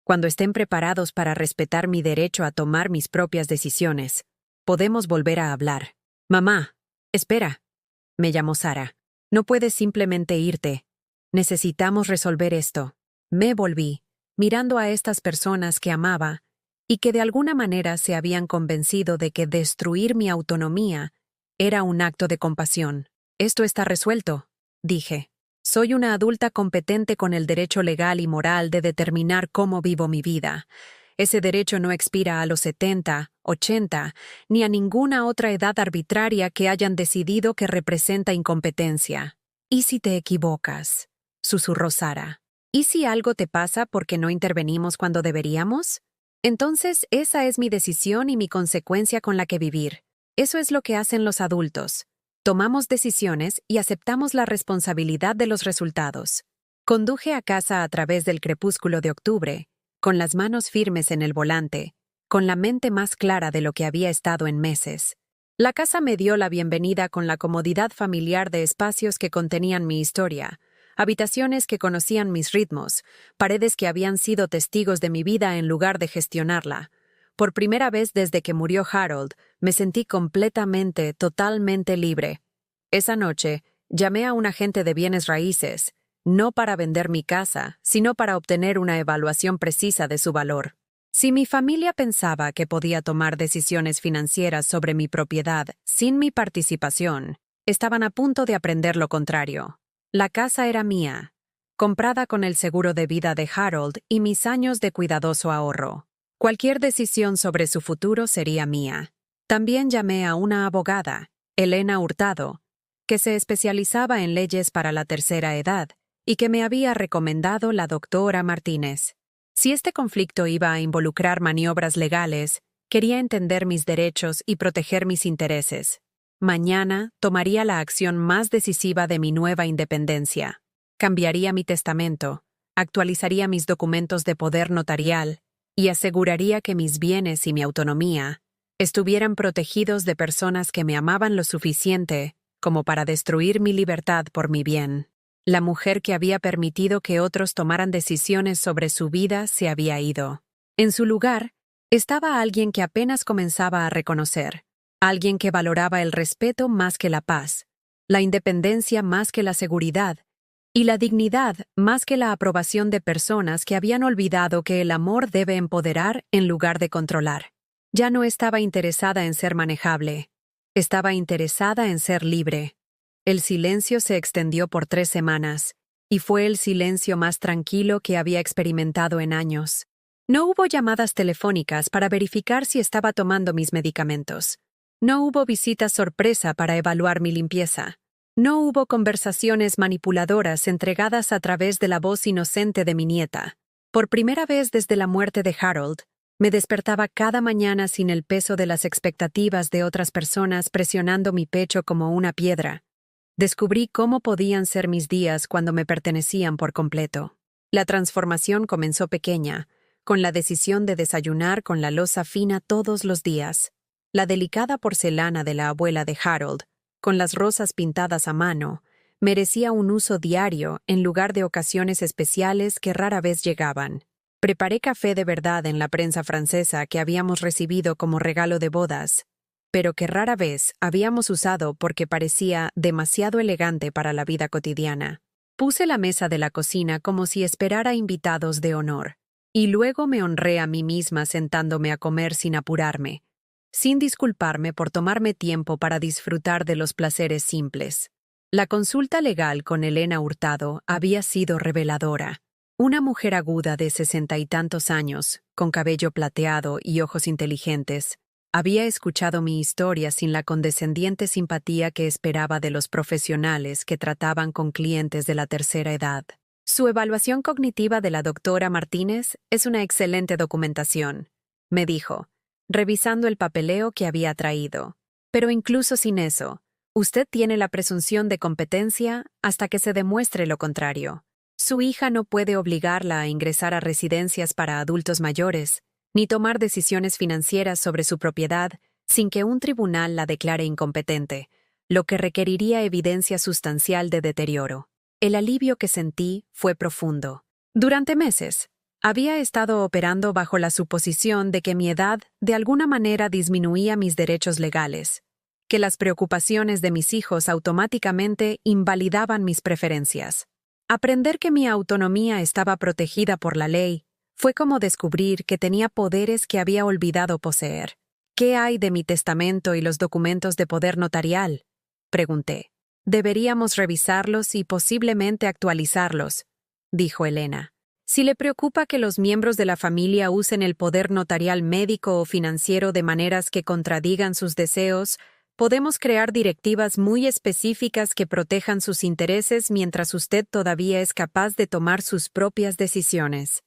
cuando estén preparados para respetar mi derecho a tomar mis propias decisiones, podemos volver a hablar. Mamá, espera, me llamó Sara. No puedes simplemente irte. Necesitamos resolver esto. Me volví, mirando a estas personas que amaba y que de alguna manera se habían convencido de que destruir mi autonomía era un acto de compasión. Esto está resuelto, dije. Soy una adulta competente con el derecho legal y moral de determinar cómo vivo mi vida. Ese derecho no expira a los 70, 80, ni a ninguna otra edad arbitraria que hayan decidido que representa incompetencia. ¿Y si te equivocas?, susurró Sara. ¿Y si algo te pasa porque no intervenimos cuando deberíamos? Entonces esa es mi decisión y mi consecuencia con la que vivir. Eso es lo que hacen los adultos. Tomamos decisiones y aceptamos la responsabilidad de los resultados. Conduje a casa a través del crepúsculo de octubre, con las manos firmes en el volante, con la mente más clara de lo que había estado en meses. La casa me dio la bienvenida con la comodidad familiar de espacios que contenían mi historia, habitaciones que conocían mis ritmos, paredes que habían sido testigos de mi vida en lugar de gestionarla. Por primera vez desde que murió Harold, me sentí completamente, totalmente libre. Esa noche, llamé a un agente de bienes raíces, no para vender mi casa, sino para obtener una evaluación precisa de su valor. Si mi familia pensaba que podía tomar decisiones financieras sobre mi propiedad sin mi participación, estaban a punto de aprender lo contrario. La casa era mía, comprada con el seguro de vida de Harold y mis años de cuidadoso ahorro. Cualquier decisión sobre su futuro sería mía. También llamé a una abogada, Elena Hurtado, que se especializaba en leyes para la tercera edad y que me había recomendado la doctora Martínez. Si este conflicto iba a involucrar maniobras legales, quería entender mis derechos y proteger mis intereses. Mañana tomaría la acción más decisiva de mi nueva independencia. Cambiaría mi testamento, actualizaría mis documentos de poder notarial y aseguraría que mis bienes y mi autonomía estuvieran protegidos de personas que me amaban lo suficiente como para destruir mi libertad por mi bien. La mujer que había permitido que otros tomaran decisiones sobre su vida se había ido. En su lugar, estaba alguien que apenas comenzaba a reconocer, alguien que valoraba el respeto más que la paz, la independencia más que la seguridad, y la dignidad más que la aprobación de personas que habían olvidado que el amor debe empoderar en lugar de controlar. Ya no estaba interesada en ser manejable. Estaba interesada en ser libre. El silencio se extendió por 3 semanas, y fue el silencio más tranquilo que había experimentado en años. No hubo llamadas telefónicas para verificar si estaba tomando mis medicamentos. No hubo visitas sorpresa para evaluar mi limpieza. No hubo conversaciones manipuladoras entregadas a través de la voz inocente de mi nieta. Por primera vez desde la muerte de Harold, me despertaba cada mañana sin el peso de las expectativas de otras personas presionando mi pecho como una piedra. Descubrí cómo podían ser mis días cuando me pertenecían por completo. La transformación comenzó pequeña, con la decisión de desayunar con la loza fina todos los días. La delicada porcelana de la abuela de Harold, con las rosas pintadas a mano, merecía un uso diario en lugar de ocasiones especiales que rara vez llegaban. Preparé café de verdad en la prensa francesa que habíamos recibido como regalo de bodas, pero que rara vez habíamos usado porque parecía demasiado elegante para la vida cotidiana. Puse la mesa de la cocina como si esperara invitados de honor, y luego me honré a mí misma sentándome a comer sin apurarme, sin disculparme por tomarme tiempo para disfrutar de los placeres simples. La consulta legal con Elena Hurtado había sido reveladora. Una mujer aguda de 60 y tantos años, con cabello plateado y ojos inteligentes, había escuchado mi historia sin la condescendiente simpatía que esperaba de los profesionales que trataban con clientes de la tercera edad. Su evaluación cognitiva de la doctora Martínez es una excelente documentación, me dijo, revisando el papeleo que había traído. Pero incluso sin eso, usted tiene la presunción de competencia hasta que se demuestre lo contrario. Su hija no puede obligarla a ingresar a residencias para adultos mayores, ni tomar decisiones financieras sobre su propiedad sin que un tribunal la declare incompetente, lo que requeriría evidencia sustancial de deterioro. El alivio que sentí fue profundo. Durante meses, había estado operando bajo la suposición de que mi edad de alguna manera disminuía mis derechos legales, que las preocupaciones de mis hijos automáticamente invalidaban mis preferencias. Aprender que mi autonomía estaba protegida por la ley fue como descubrir que tenía poderes que había olvidado poseer. ¿Qué hay de mi testamento y los documentos de poder notarial?, pregunté. Deberíamos revisarlos y posiblemente actualizarlos, dijo Elena. Si le preocupa que los miembros de la familia usen el poder notarial médico o financiero de maneras que contradigan sus deseos, podemos crear directivas muy específicas que protejan sus intereses mientras usted todavía es capaz de tomar sus propias decisiones.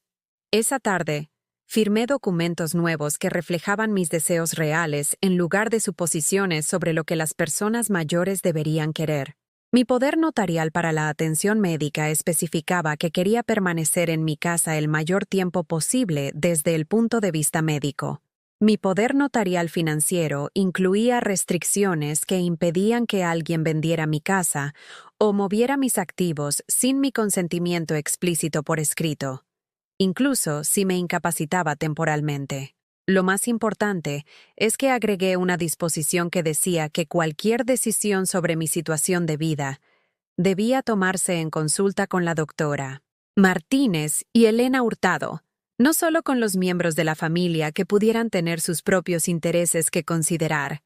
Esa tarde, firmé documentos nuevos que reflejaban mis deseos reales en lugar de suposiciones sobre lo que las personas mayores deberían querer. Mi poder notarial para la atención médica especificaba que quería permanecer en mi casa el mayor tiempo posible desde el punto de vista médico. Mi poder notarial financiero incluía restricciones que impedían que alguien vendiera mi casa o moviera mis activos sin mi consentimiento explícito por escrito, incluso si me incapacitaba temporalmente. Lo más importante es que agregué una disposición que decía que cualquier decisión sobre mi situación de vida debía tomarse en consulta con la doctora Martínez y Elena Hurtado, no solo con los miembros de la familia que pudieran tener sus propios intereses que considerar.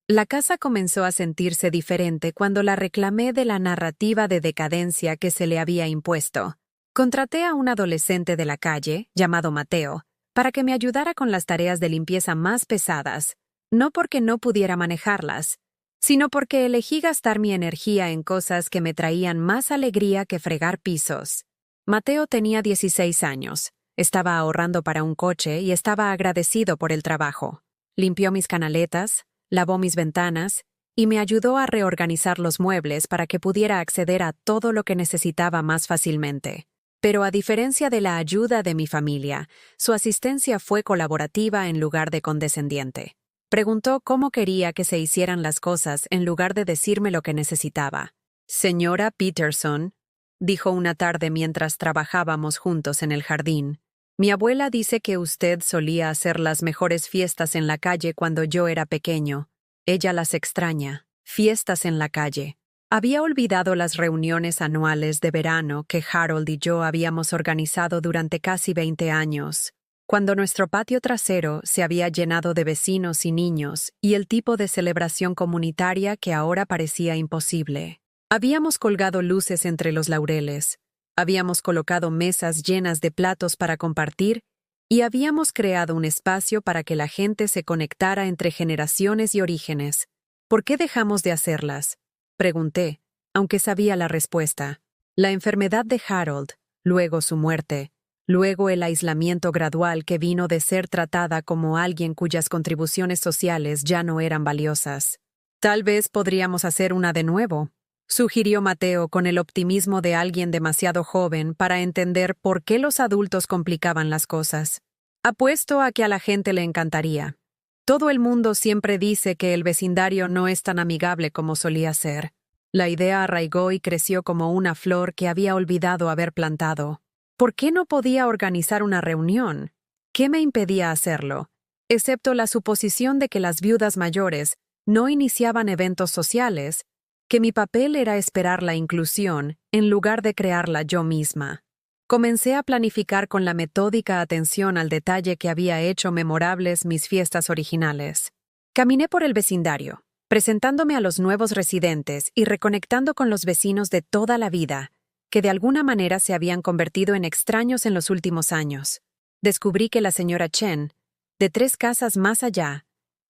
La casa comenzó a sentirse diferente cuando la reclamé de la narrativa de decadencia que se le había impuesto. Contraté a un adolescente de la calle, llamado Mateo, para que me ayudara con las tareas de limpieza más pesadas, no porque no pudiera manejarlas, sino porque elegí gastar mi energía en cosas que me traían más alegría que fregar pisos. Mateo tenía 16 años, estaba ahorrando para un coche y estaba agradecido por el trabajo. Limpió mis canaletas, lavó mis ventanas y me ayudó a reorganizar los muebles para que pudiera acceder a todo lo que necesitaba más fácilmente. Pero a diferencia de la ayuda de mi familia, su asistencia fue colaborativa en lugar de condescendiente. Preguntó cómo quería que se hicieran las cosas en lugar de decirme lo que necesitaba. «Señora Peterson», dijo una tarde mientras trabajábamos juntos en el jardín, «mi abuela dice que usted solía hacer las mejores fiestas en la calle cuando yo era pequeño. Ella las extraña. Fiestas en la calle». Había olvidado las reuniones anuales de verano que Harold y yo habíamos organizado durante casi 20 años, cuando nuestro patio trasero se había llenado de vecinos y niños y el tipo de celebración comunitaria que ahora parecía imposible. Habíamos colgado luces entre los laureles, habíamos colocado mesas llenas de platos para compartir y habíamos creado un espacio para que la gente se conectara entre generaciones y orígenes. ¿Por qué dejamos de hacerlas? Pregunté, aunque sabía la respuesta. La enfermedad de Harold, luego su muerte, luego el aislamiento gradual que vino de ser tratada como alguien cuyas contribuciones sociales ya no eran valiosas. Tal vez podríamos hacer una de nuevo, sugirió Mateo con el optimismo de alguien demasiado joven para entender por qué los adultos complicaban las cosas. Apuesto a que a la gente le encantaría. Todo el mundo siempre dice que el vecindario no es tan amigable como solía ser. La idea arraigó y creció como una flor que había olvidado haber plantado. ¿Por qué no podía organizar una reunión? ¿Qué me impedía hacerlo? Excepto la suposición de que las viudas mayores no iniciaban eventos sociales, que mi papel era esperar la inclusión en lugar de crearla yo misma. Comencé a planificar con la metódica atención al detalle que había hecho memorables mis fiestas originales. Caminé por el vecindario, presentándome a los nuevos residentes y reconectando con los vecinos de toda la vida, que de alguna manera se habían convertido en extraños en los últimos años. Descubrí que la señora Chen, de 3 casas más allá,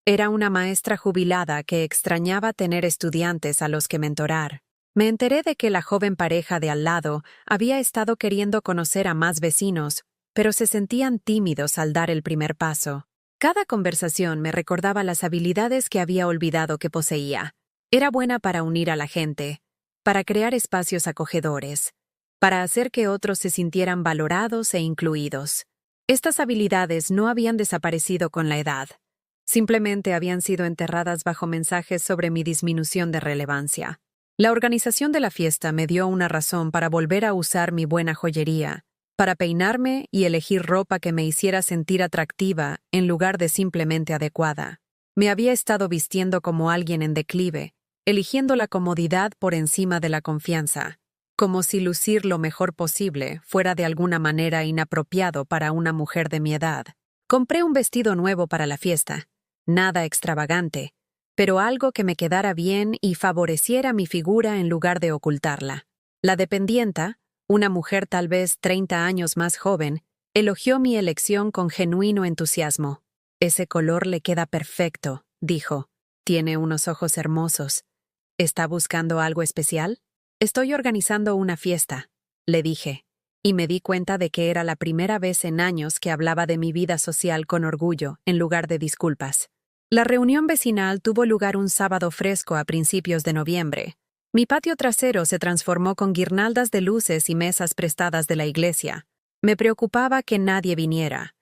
era una maestra jubilada que extrañaba tener estudiantes a los que mentorar. Me enteré de que la joven pareja de al lado había estado queriendo conocer a más vecinos, pero se sentían tímidos al dar el primer paso. Cada conversación me recordaba las habilidades que había olvidado que poseía. Era buena para unir a la gente, para crear espacios acogedores, para hacer que otros se sintieran valorados e incluidos. Estas habilidades no habían desaparecido con la edad. Simplemente habían sido enterradas bajo mensajes sobre mi disminución de relevancia. La organización de la fiesta me dio una razón para volver a usar mi buena joyería, para peinarme y elegir ropa que me hiciera sentir atractiva en lugar de simplemente adecuada. Me había estado vistiendo como alguien en declive, eligiendo la comodidad por encima de la confianza, como si lucir lo mejor posible fuera de alguna manera inapropiado para una mujer de mi edad. Compré un vestido nuevo para la fiesta. Nada extravagante, pero algo que me quedara bien y favoreciera mi figura en lugar de ocultarla. La dependienta, una mujer tal vez 30 años más joven, elogió mi elección con genuino entusiasmo. «Ese color le queda perfecto», dijo. «Tiene unos ojos hermosos. ¿Está buscando algo especial?» «Estoy organizando una fiesta», le dije, y me di cuenta de que era la primera vez en años que hablaba de mi vida social con orgullo en lugar de disculpas. La reunión vecinal tuvo lugar un sábado fresco a principios de noviembre. Mi patio trasero se transformó con guirnaldas de luces y mesas prestadas de la iglesia. Me preocupaba que nadie viniera,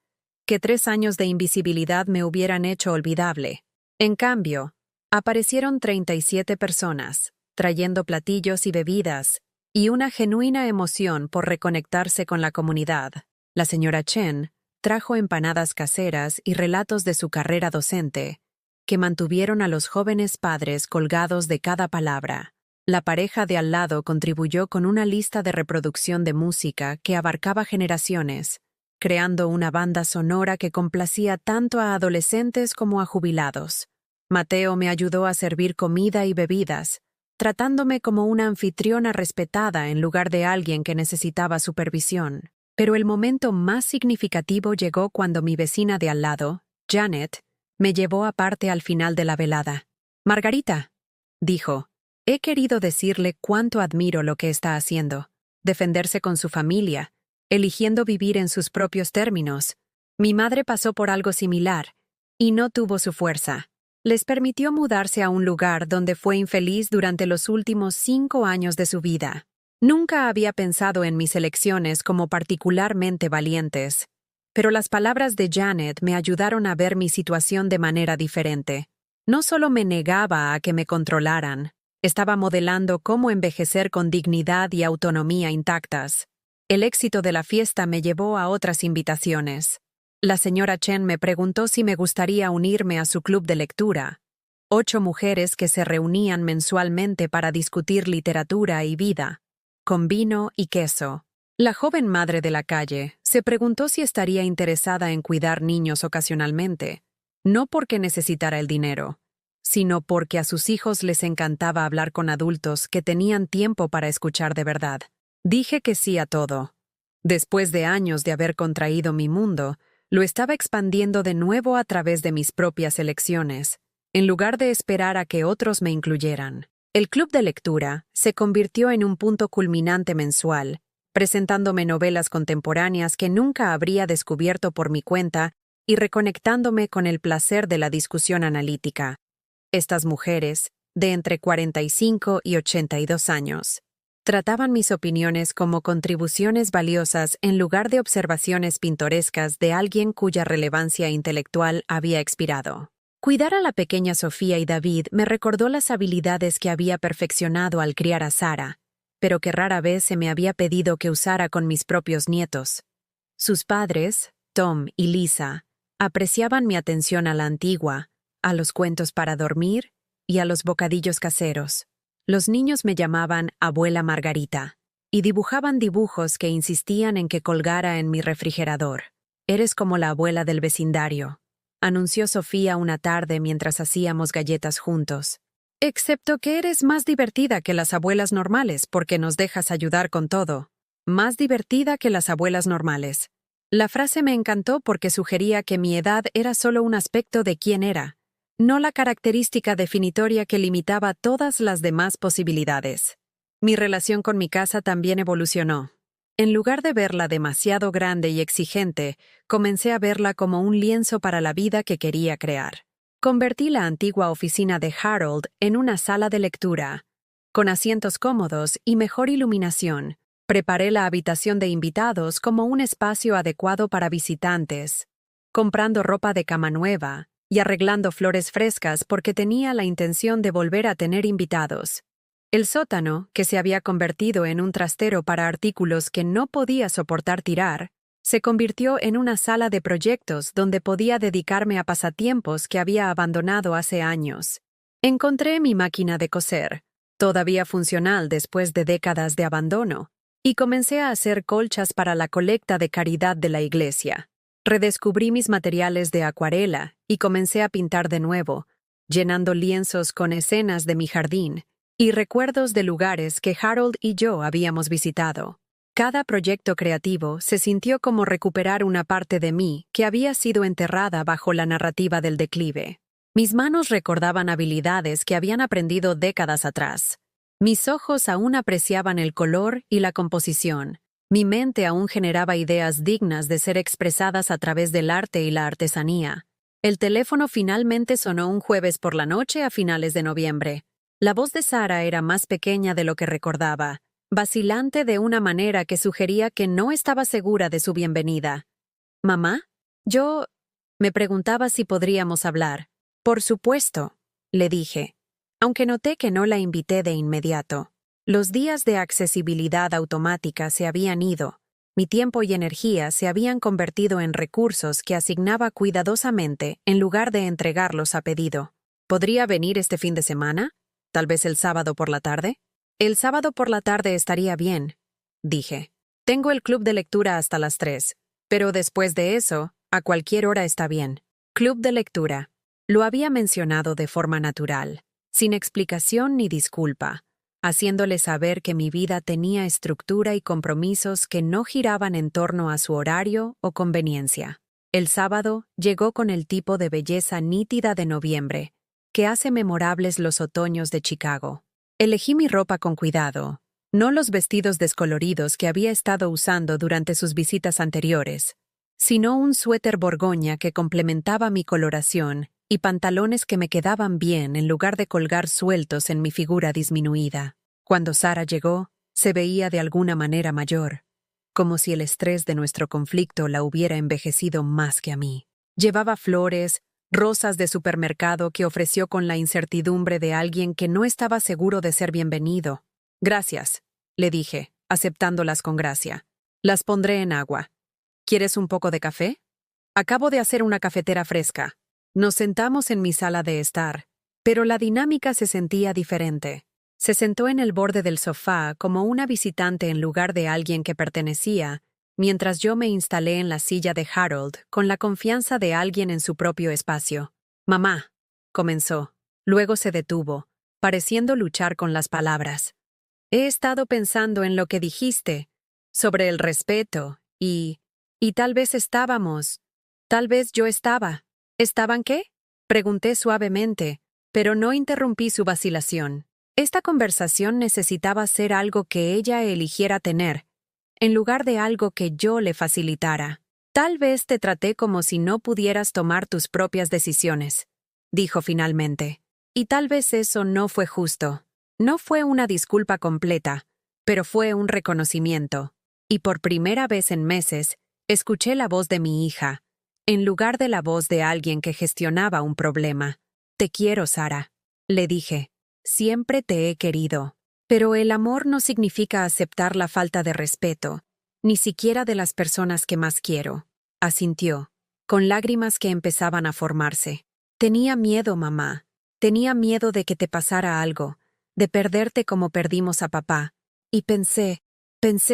que 3 años de invisibilidad me hubieran hecho olvidable. En cambio, aparecieron 37 personas, trayendo platillos y bebidas, y una genuina emoción por reconectarse con la comunidad. La señora Chen trajo empanadas caseras y relatos de su carrera docente, que mantuvieron a los jóvenes padres colgados de cada palabra. La pareja de al lado contribuyó con una lista de reproducción de música que abarcaba generaciones, creando una banda sonora que complacía tanto a adolescentes como a jubilados. Mateo me ayudó a servir comida y bebidas, tratándome como una anfitriona respetada en lugar de alguien que necesitaba supervisión. Pero el momento más significativo llegó cuando mi vecina de al lado, Janet, me llevó aparte al final de la velada. «Margarita», dijo, «he querido decirle cuánto admiro lo que está haciendo. Defenderse con su familia, eligiendo vivir en sus propios términos. Mi madre pasó por algo similar, y no tuvo su fuerza. Les permitió mudarse a un lugar donde fue infeliz durante los últimos 5 años de su vida. Nunca había pensado en mis elecciones como particularmente valientes, pero las palabras de Janet me ayudaron a ver mi situación de manera diferente. No solo me negaba a que me controlaran, estaba modelando cómo envejecer con dignidad y autonomía intactas. El éxito de la fiesta me llevó a otras invitaciones. La señora Chen me preguntó si me gustaría unirme a su club de lectura. 8 mujeres que se reunían mensualmente para discutir literatura y vida, con vino y queso. La joven madre de la calle se preguntó si estaría interesada en cuidar niños ocasionalmente, no porque necesitara el dinero, sino porque a sus hijos les encantaba hablar con adultos que tenían tiempo para escuchar de verdad. Dije que sí a todo. Después de años de haber contraído mi mundo, Lo estaba expandiendo de nuevo a través de mis propias elecciones, en lugar de esperar a que otros me incluyeran. El club de lectura se convirtió en un punto culminante mensual, presentándome novelas contemporáneas que nunca habría descubierto por mi cuenta y reconectándome con el placer de la discusión analítica. Estas mujeres, de entre 45 y 82 años, trataban mis opiniones como contribuciones valiosas en lugar de observaciones pintorescas de alguien cuya relevancia intelectual había expirado. Cuidar a la pequeña Sofía y David me recordó las habilidades que había perfeccionado al criar a Sara, pero que rara vez se me había pedido que usara con mis propios nietos. Sus padres, Tom y Lisa, apreciaban mi atención a la antigua, a los cuentos para dormir y a los bocadillos caseros. Los niños me llamaban Abuela Margarita y dibujaban dibujos que insistían en que colgara en mi refrigerador. «Eres como la abuela del vecindario», anunció Sofía una tarde mientras hacíamos galletas juntos. «Excepto que eres más divertida que las abuelas normales porque nos dejas ayudar con todo. Más divertida que las abuelas normales». La frase me encantó porque sugería que mi edad era solo un aspecto de quién era, no la característica definitoria que limitaba todas las demás posibilidades. Mi relación con mi casa también evolucionó. En lugar de verla demasiado grande y exigente, comencé a verla como un lienzo para la vida que quería crear. Convertí la antigua oficina de Harold en una sala de lectura, con asientos cómodos y mejor iluminación. Preparé la habitación de invitados como un espacio adecuado para visitantes, comprando ropa de cama nueva y arreglando flores frescas porque tenía la intención de volver a tener invitados. El sótano, que se había convertido en un trastero para artículos que no podía soportar tirar, se convirtió en una sala de proyectos donde podía dedicarme a pasatiempos que había abandonado hace años. Encontré mi máquina de coser, todavía funcional después de décadas de abandono, y comencé a hacer colchas para la colecta de caridad de la iglesia. Redescubrí mis materiales de acuarela y comencé a pintar de nuevo, llenando lienzos con escenas de mi jardín y recuerdos de lugares que Harold y yo habíamos visitado. Cada proyecto creativo se sintió como recuperar una parte de mí que había sido enterrada bajo la narrativa del declive. Mis manos recordaban habilidades que habían aprendido décadas atrás. Mis ojos aún apreciaban el color y la composición. Mi mente aún generaba ideas dignas de ser expresadas a través del arte y la artesanía. El teléfono finalmente sonó un jueves por la noche a finales de noviembre. La voz de Sara era más pequeña de lo que recordaba, vacilante de una manera que sugería que no estaba segura de su bienvenida. «¿Mamá? Yo…» me preguntaba si podríamos hablar. «Por supuesto», le dije, aunque noté que no la invité de inmediato. Los días de accesibilidad automática se habían ido. Mi tiempo y energía se habían convertido en recursos que asignaba cuidadosamente en lugar de entregarlos a pedido. ¿Podría venir este fin de semana? ¿Tal vez el sábado por la tarde? El sábado por la tarde estaría bien, dije. Tengo el club de lectura hasta las 3, pero después de eso, a cualquier hora está bien. Club de lectura. Lo había mencionado de forma natural, sin explicación ni disculpa, haciéndole saber que mi vida tenía estructura y compromisos que no giraban en torno a su horario o conveniencia. El sábado llegó con el tipo de belleza nítida de noviembre, que hace memorables los otoños de Chicago. Elegí mi ropa con cuidado, no los vestidos descoloridos que había estado usando durante sus visitas anteriores, sino un suéter borgoña que complementaba mi coloración y pantalones que me quedaban bien en lugar de colgar sueltos en mi figura disminuida. Cuando Sara llegó, se veía de alguna manera mayor, como si el estrés de nuestro conflicto la hubiera envejecido más que a mí. Llevaba flores, rosas de supermercado que ofreció con la incertidumbre de alguien que no estaba seguro de ser bienvenido. «Gracias», le dije, aceptándolas con gracia. «Las pondré en agua. ¿Quieres un poco de café? Acabo de hacer una cafetera fresca». Nos sentamos en mi sala de estar, pero la dinámica se sentía diferente. Se sentó en el borde del sofá como una visitante en lugar de alguien que pertenecía, mientras yo me instalé en la silla de Harold con la confianza de alguien en su propio espacio. «Mamá», comenzó. Luego se detuvo, pareciendo luchar con las palabras. «He estado pensando en lo que dijiste, sobre el respeto, y tal vez Tal vez yo estaba. ¿Estaban qué? Pregunté suavemente, pero no interrumpí su vacilación. Esta conversación necesitaba ser algo que ella eligiera tener, en lugar de algo que yo le facilitara. Tal vez te traté como si no pudieras tomar tus propias decisiones, dijo finalmente. Y tal vez eso no fue justo. No fue una disculpa completa, pero fue un reconocimiento. Y por primera vez en meses, escuché la voz de mi hija, en lugar de la voz de alguien que gestionaba un problema. Te quiero, Sara, le dije. Siempre te he querido. Pero el amor no significa aceptar la falta de respeto, ni siquiera de las personas que más quiero. Asintió, con lágrimas que empezaban a formarse. Tenía miedo, mamá. Tenía miedo de que te pasara algo, de perderte como perdimos a papá. Y pensé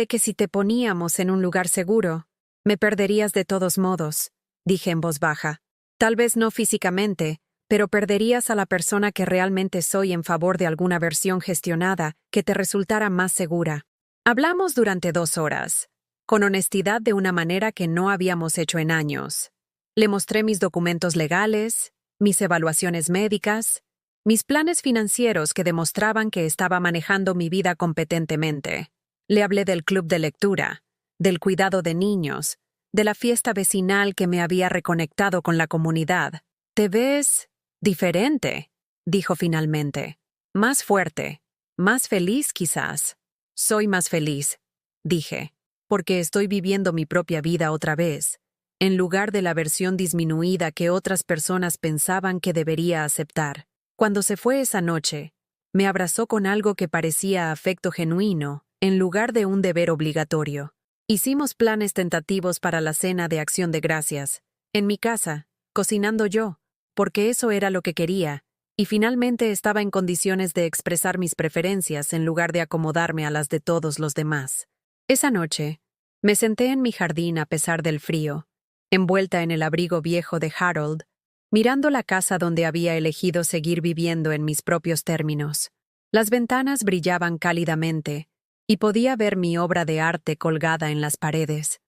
que si te poníamos en un lugar seguro, me perderías de todos modos, dije en voz baja. Tal vez no físicamente, pero perderías a la persona que realmente soy en favor de alguna versión gestionada que te resultara más segura. Hablamos durante 2 horas, con honestidad de una manera que no habíamos hecho en años. Le mostré mis documentos legales, mis evaluaciones médicas, mis planes financieros que demostraban que estaba manejando mi vida competentemente. Le hablé del club de lectura, del cuidado de niños, de la fiesta vecinal que me había reconectado con la comunidad. ¿Te ves diferente?, dijo finalmente. Más fuerte, más feliz quizás. Soy más feliz, dije, porque estoy viviendo mi propia vida otra vez, en lugar de la versión disminuida que otras personas pensaban que debería aceptar. Cuando se fue esa noche, me abrazó con algo que parecía afecto genuino, en lugar de un deber obligatorio. Hicimos planes tentativos para la cena de Acción de Gracias, en mi casa, cocinando yo, porque eso era lo que quería, y finalmente estaba en condiciones de expresar mis preferencias en lugar de acomodarme a las de todos los demás. Esa noche, me senté en mi jardín a pesar del frío, envuelta en el abrigo viejo de Harold, mirando la casa donde había elegido seguir viviendo en mis propios términos. Las ventanas brillaban cálidamente, y podía ver mi obra de arte colgada en las paredes,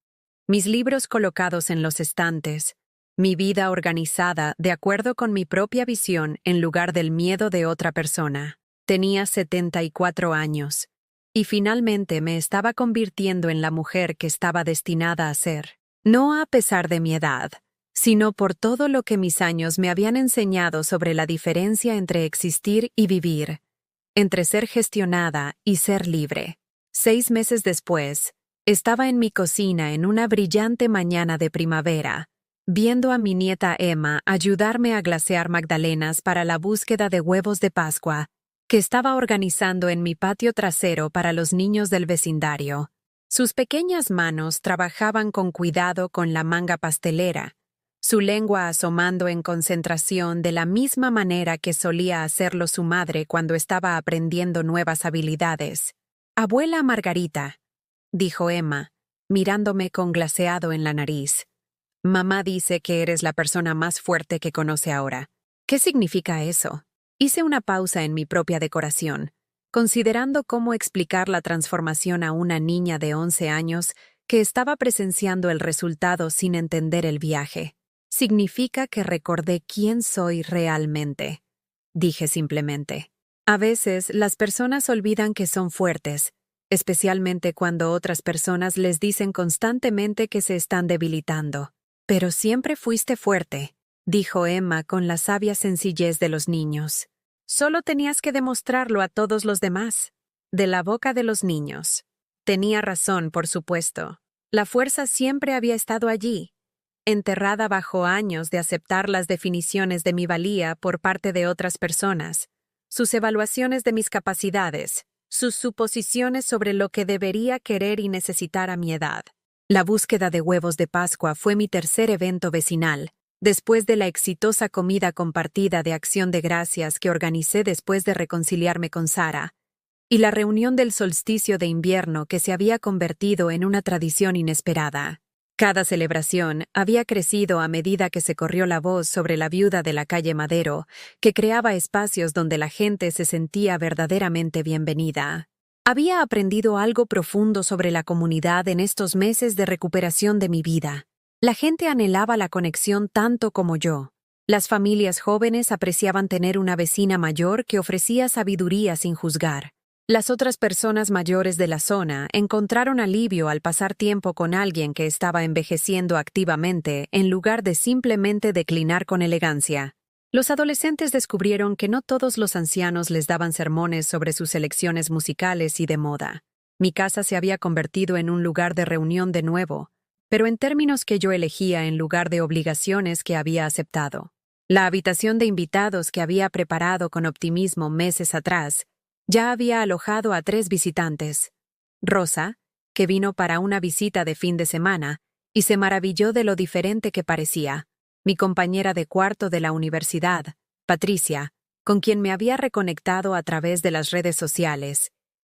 mis libros colocados en los estantes, mi vida organizada de acuerdo con mi propia visión en lugar del miedo de otra persona. Tenía 74 años, y finalmente me estaba convirtiendo en la mujer que estaba destinada a ser. No a pesar de mi edad, sino por todo lo que mis años me habían enseñado sobre la diferencia entre existir y vivir, entre ser gestionada y ser libre. 6 meses después, estaba en mi cocina en una brillante mañana de primavera, viendo a mi nieta Emma ayudarme a glasear magdalenas para la búsqueda de huevos de Pascua, que estaba organizando en mi patio trasero para los niños del vecindario. Sus pequeñas manos trabajaban con cuidado con la manga pastelera, su lengua asomando en concentración de la misma manera que solía hacerlo su madre cuando estaba aprendiendo nuevas habilidades. «Abuela Margarita», dijo Emma, mirándome con glaseado en la nariz. «Mamá dice que eres la persona más fuerte que conoce ahora». ¿Qué significa eso? Hice una pausa en mi propia decoración, considerando cómo explicar la transformación a una niña de 11 años que estaba presenciando el resultado sin entender el viaje. Significa que recordé quién soy realmente, dije simplemente. A veces las personas olvidan que son fuertes, especialmente cuando otras personas les dicen constantemente que se están debilitando. Pero siempre fuiste fuerte, dijo Emma con la sabia sencillez de los niños. Solo tenías que demostrarlo a todos los demás. De la boca de los niños. Tenía razón, por supuesto. La fuerza siempre había estado allí, enterrada bajo años de aceptar las definiciones de mi valía por parte de otras personas, sus evaluaciones de mis capacidades, sus suposiciones sobre lo que debería querer y necesitar a mi edad. La búsqueda de huevos de Pascua fue mi tercer evento vecinal, después de la exitosa comida compartida de Acción de Gracias que organicé después de reconciliarme con Sara, y la reunión del solsticio de invierno que se había convertido en una tradición inesperada. Cada celebración había crecido a medida que se corrió la voz sobre la viuda de la calle Madero, que creaba espacios donde la gente se sentía verdaderamente bienvenida. Había aprendido algo profundo sobre la comunidad en estos meses de recuperación de mi vida. La gente anhelaba la conexión tanto como yo. Las familias jóvenes apreciaban tener una vecina mayor que ofrecía sabiduría sin juzgar. Las otras personas mayores de la zona encontraron alivio al pasar tiempo con alguien que estaba envejeciendo activamente en lugar de simplemente declinar con elegancia. Los adolescentes descubrieron que no todos los ancianos les daban sermones sobre sus elecciones musicales y de moda. Mi casa se había convertido en un lugar de reunión de nuevo, pero en términos que yo elegía en lugar de obligaciones que había aceptado. La habitación de invitados que había preparado con optimismo meses atrás ya había alojado a 3 visitantes. Rosa, que vino para una visita de fin de semana, y se maravilló de lo diferente que parecía. Mi compañera de cuarto de la universidad, Patricia, con quien me había reconectado a través de las redes sociales.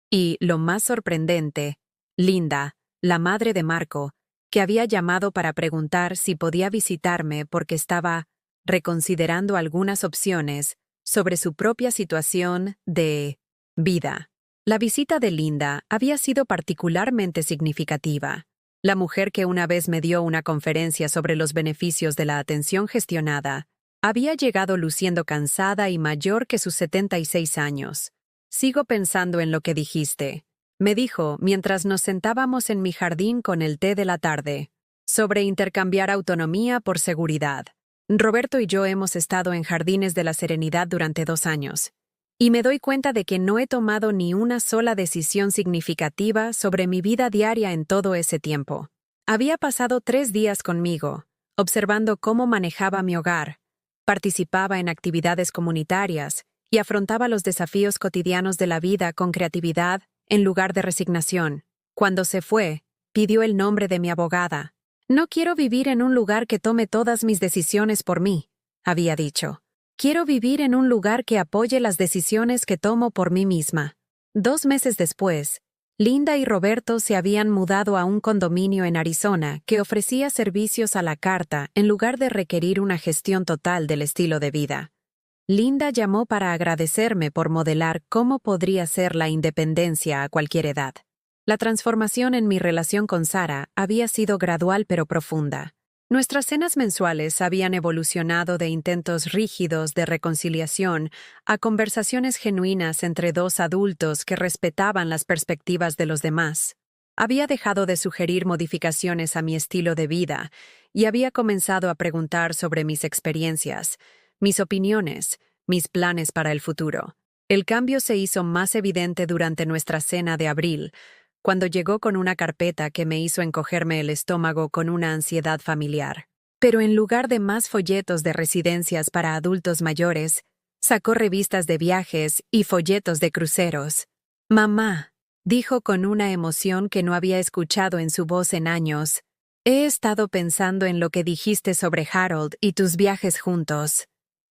Y, lo más sorprendente, Linda, la madre de Marco, que había llamado para preguntar si podía visitarme porque estaba reconsiderando algunas opciones sobre su propia situación de vida. La visita de Linda había sido particularmente significativa. La mujer que una vez me dio una conferencia sobre los beneficios de la atención gestionada había llegado luciendo cansada y mayor que sus 76 años. «Sigo pensando en lo que dijiste», me dijo mientras nos sentábamos en mi jardín con el té de la tarde, sobre intercambiar autonomía por seguridad. Roberto y yo hemos estado en Jardines de la Serenidad durante 2 años, y me doy cuenta de que no he tomado ni una sola decisión significativa sobre mi vida diaria en todo ese tiempo. Había pasado 3 días conmigo, observando cómo manejaba mi hogar, participaba en actividades comunitarias y afrontaba los desafíos cotidianos de la vida con creatividad en lugar de resignación. Cuando se fue, pidió el nombre de mi abogada. «No quiero vivir en un lugar que tome todas mis decisiones por mí», había dicho. «Quiero vivir en un lugar que apoye las decisiones que tomo por mí misma». 2 meses después, Linda y Roberto se habían mudado a un condominio en Arizona que ofrecía servicios a la carta en lugar de requerir una gestión total del estilo de vida. Linda llamó para agradecerme por modelar cómo podría ser la independencia a cualquier edad. La transformación en mi relación con Sara había sido gradual pero profunda. Nuestras cenas mensuales habían evolucionado de intentos rígidos de reconciliación a conversaciones genuinas entre 2 adultos que respetaban las perspectivas de los demás. Había dejado de sugerir modificaciones a mi estilo de vida y había comenzado a preguntar sobre mis experiencias, mis opiniones, mis planes para el futuro. El cambio se hizo más evidente durante nuestra cena de abril, cuando llegó con una carpeta que me hizo encogerme el estómago con una ansiedad familiar. Pero en lugar de más folletos de residencias para adultos mayores, sacó revistas de viajes y folletos de cruceros. «Mamá», dijo con una emoción que no había escuchado en su voz en años, «he estado pensando en lo que dijiste sobre Harold y tus viajes juntos.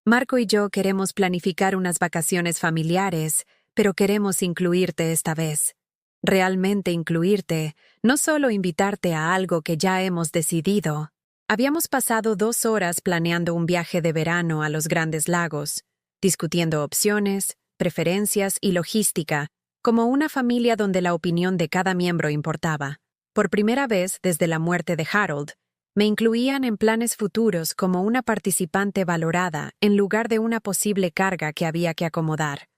Marco y yo queremos planificar unas vacaciones familiares, pero queremos incluirte esta vez. Realmente incluirte, no solo invitarte a algo que ya hemos decidido». Habíamos pasado 2 horas planeando un viaje de verano a los Grandes Lagos, discutiendo opciones, preferencias y logística, como una familia donde la opinión de cada miembro importaba. Por primera vez desde la muerte de Harold, me incluían en planes futuros como una participante valorada en lugar de una posible carga que había que acomodar.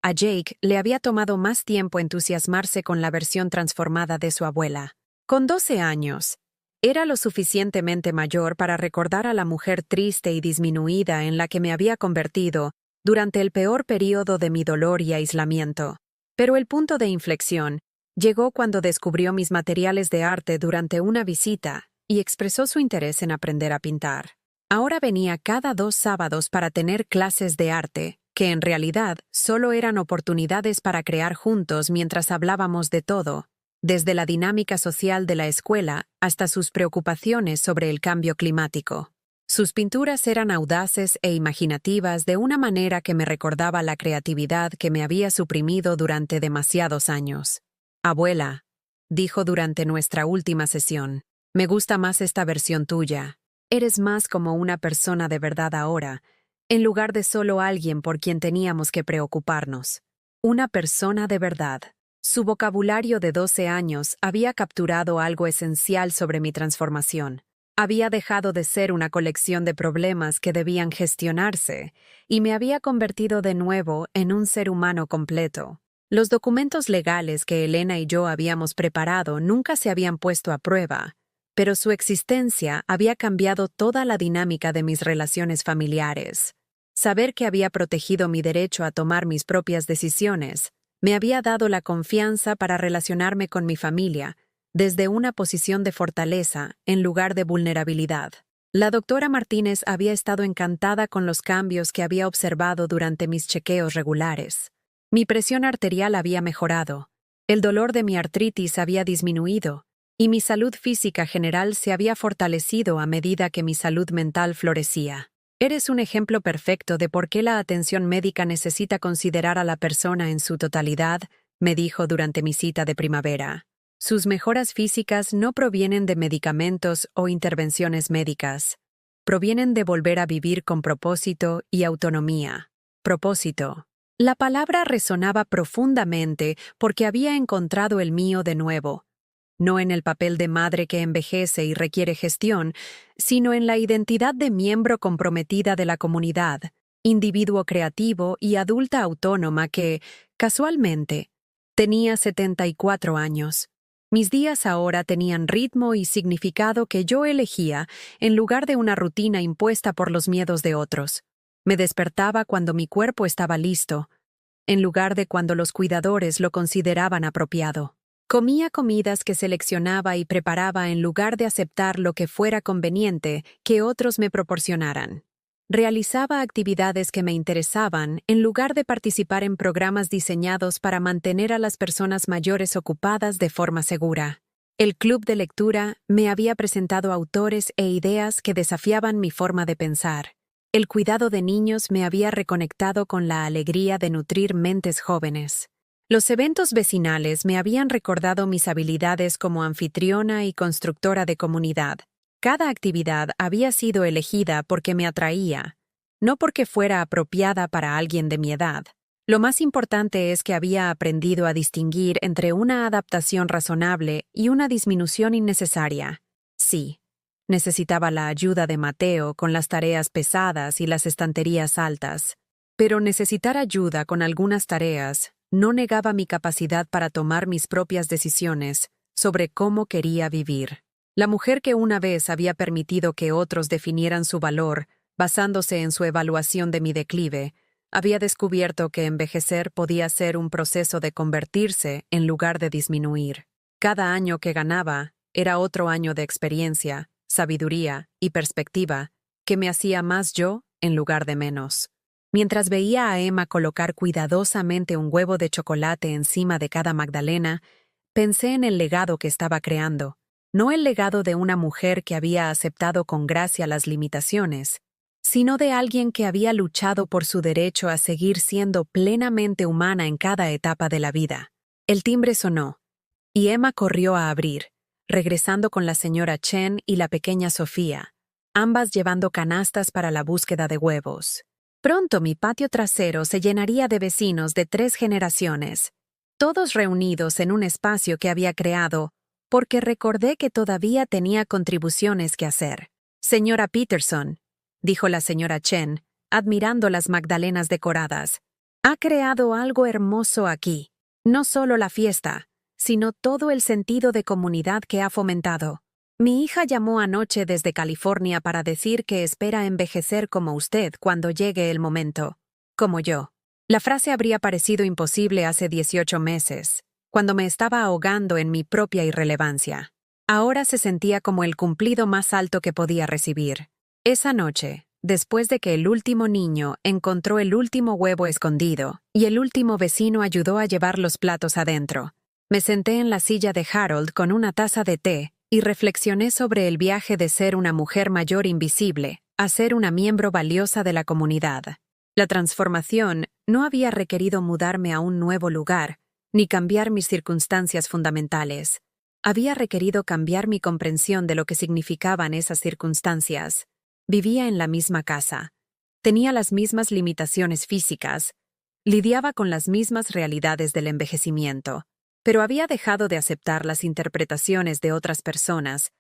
A Jake le había tomado más tiempo entusiasmarse con la versión transformada de su abuela. Con 12 años, era lo suficientemente mayor para recordar a la mujer triste y disminuida en la que me había convertido durante el peor período de mi dolor y aislamiento. Pero el punto de inflexión llegó cuando descubrió mis materiales de arte durante una visita y expresó su interés en aprender a pintar. Ahora venía cada 2 sábados para tener clases de arte, que en realidad solo eran oportunidades para crear juntos mientras hablábamos de todo, desde la dinámica social de la escuela hasta sus preocupaciones sobre el cambio climático. Sus pinturas eran audaces e imaginativas de una manera que me recordaba la creatividad que me había suprimido durante demasiados años. «Abuela», dijo durante nuestra última sesión, «me gusta más esta versión tuya. Eres más como una persona de verdad ahora, en lugar de solo alguien por quien teníamos que preocuparnos. Una persona de verdad». Su vocabulario de 12 años había capturado algo esencial sobre mi transformación. Había dejado de ser una colección de problemas que debían gestionarse y me había convertido de nuevo en un ser humano completo. Los documentos legales que Elena y yo habíamos preparado nunca se habían puesto a prueba, pero su existencia había cambiado toda la dinámica de mis relaciones familiares. Saber que había protegido mi derecho a tomar mis propias decisiones me había dado la confianza para relacionarme con mi familia desde una posición de fortaleza en lugar de vulnerabilidad. La doctora Martínez había estado encantada con los cambios que había observado durante mis chequeos regulares. Mi presión arterial había mejorado, el dolor de mi artritis había disminuido y mi salud física general se había fortalecido a medida que mi salud mental florecía. Eres un ejemplo perfecto de por qué la atención médica necesita considerar a la persona en su totalidad, me dijo durante mi cita de primavera. Sus mejoras físicas no provienen de medicamentos o intervenciones médicas. Provienen de volver a vivir con propósito y autonomía. Propósito. La palabra resonaba profundamente porque había encontrado el mío de nuevo. No en el papel de madre que envejece y requiere gestión, sino en la identidad de miembro comprometida de la comunidad, individuo creativo y adulta autónoma que, casualmente, tenía 74 años. Mis días ahora tenían ritmo y significado que yo elegía en lugar de una rutina impuesta por los miedos de otros. Me despertaba cuando mi cuerpo estaba listo, en lugar de cuando los cuidadores lo consideraban apropiado. Comía comidas que seleccionaba y preparaba en lugar de aceptar lo que fuera conveniente que otros me proporcionaran. Realizaba actividades que me interesaban en lugar de participar en programas diseñados para mantener a las personas mayores ocupadas de forma segura. El club de lectura me había presentado autores e ideas que desafiaban mi forma de pensar. El cuidado de niños me había reconectado con la alegría de nutrir mentes jóvenes. Los eventos vecinales me habían recordado mis habilidades como anfitriona y constructora de comunidad. Cada actividad había sido elegida porque me atraía, no porque fuera apropiada para alguien de mi edad. Lo más importante es que había aprendido a distinguir entre una adaptación razonable y una disminución innecesaria. Sí, necesitaba la ayuda de Mateo con las tareas pesadas y las estanterías altas, pero necesitar ayuda con algunas tareas no negaba mi capacidad para tomar mis propias decisiones sobre cómo quería vivir. La mujer que una vez había permitido que otros definieran su valor basándose en su evaluación de mi declive, había descubierto que envejecer podía ser un proceso de convertirse en lugar de disminuir. Cada año que ganaba era otro año de experiencia, sabiduría y perspectiva que me hacía más yo en lugar de menos. Mientras veía a Emma colocar cuidadosamente un huevo de chocolate encima de cada magdalena, pensé en el legado que estaba creando. No el legado de una mujer que había aceptado con gracia las limitaciones, sino de alguien que había luchado por su derecho a seguir siendo plenamente humana en cada etapa de la vida. El timbre sonó, y Emma corrió a abrir, regresando con la señora Chen y la pequeña Sofía, ambas llevando canastas para la búsqueda de huevos. Pronto mi patio trasero se llenaría de vecinos de 3 generaciones, todos reunidos en un espacio que había creado, porque recordé que todavía tenía contribuciones que hacer. Señora Peterson, dijo la señora Chen, admirando las magdalenas decoradas, ha creado algo hermoso aquí. No solo la fiesta, sino todo el sentido de comunidad que ha fomentado. Mi hija llamó anoche desde California para decir que espera envejecer como usted cuando llegue el momento. Como yo. La frase habría parecido imposible hace 18 meses, cuando me estaba ahogando en mi propia irrelevancia. Ahora se sentía como el cumplido más alto que podía recibir. Esa noche, después de que el último niño encontró el último huevo escondido y el último vecino ayudó a llevar los platos adentro, me senté en la silla de Harold con una taza de té y reflexioné sobre el viaje de ser una mujer mayor invisible a ser una miembro valiosa de la comunidad. La transformación no había requerido mudarme a un nuevo lugar, ni cambiar mis circunstancias fundamentales. Había requerido cambiar mi comprensión de lo que significaban esas circunstancias. Vivía en la misma casa. Tenía las mismas limitaciones físicas. Lidiaba con las mismas realidades del envejecimiento. Pero había dejado de aceptar las interpretaciones de otras personas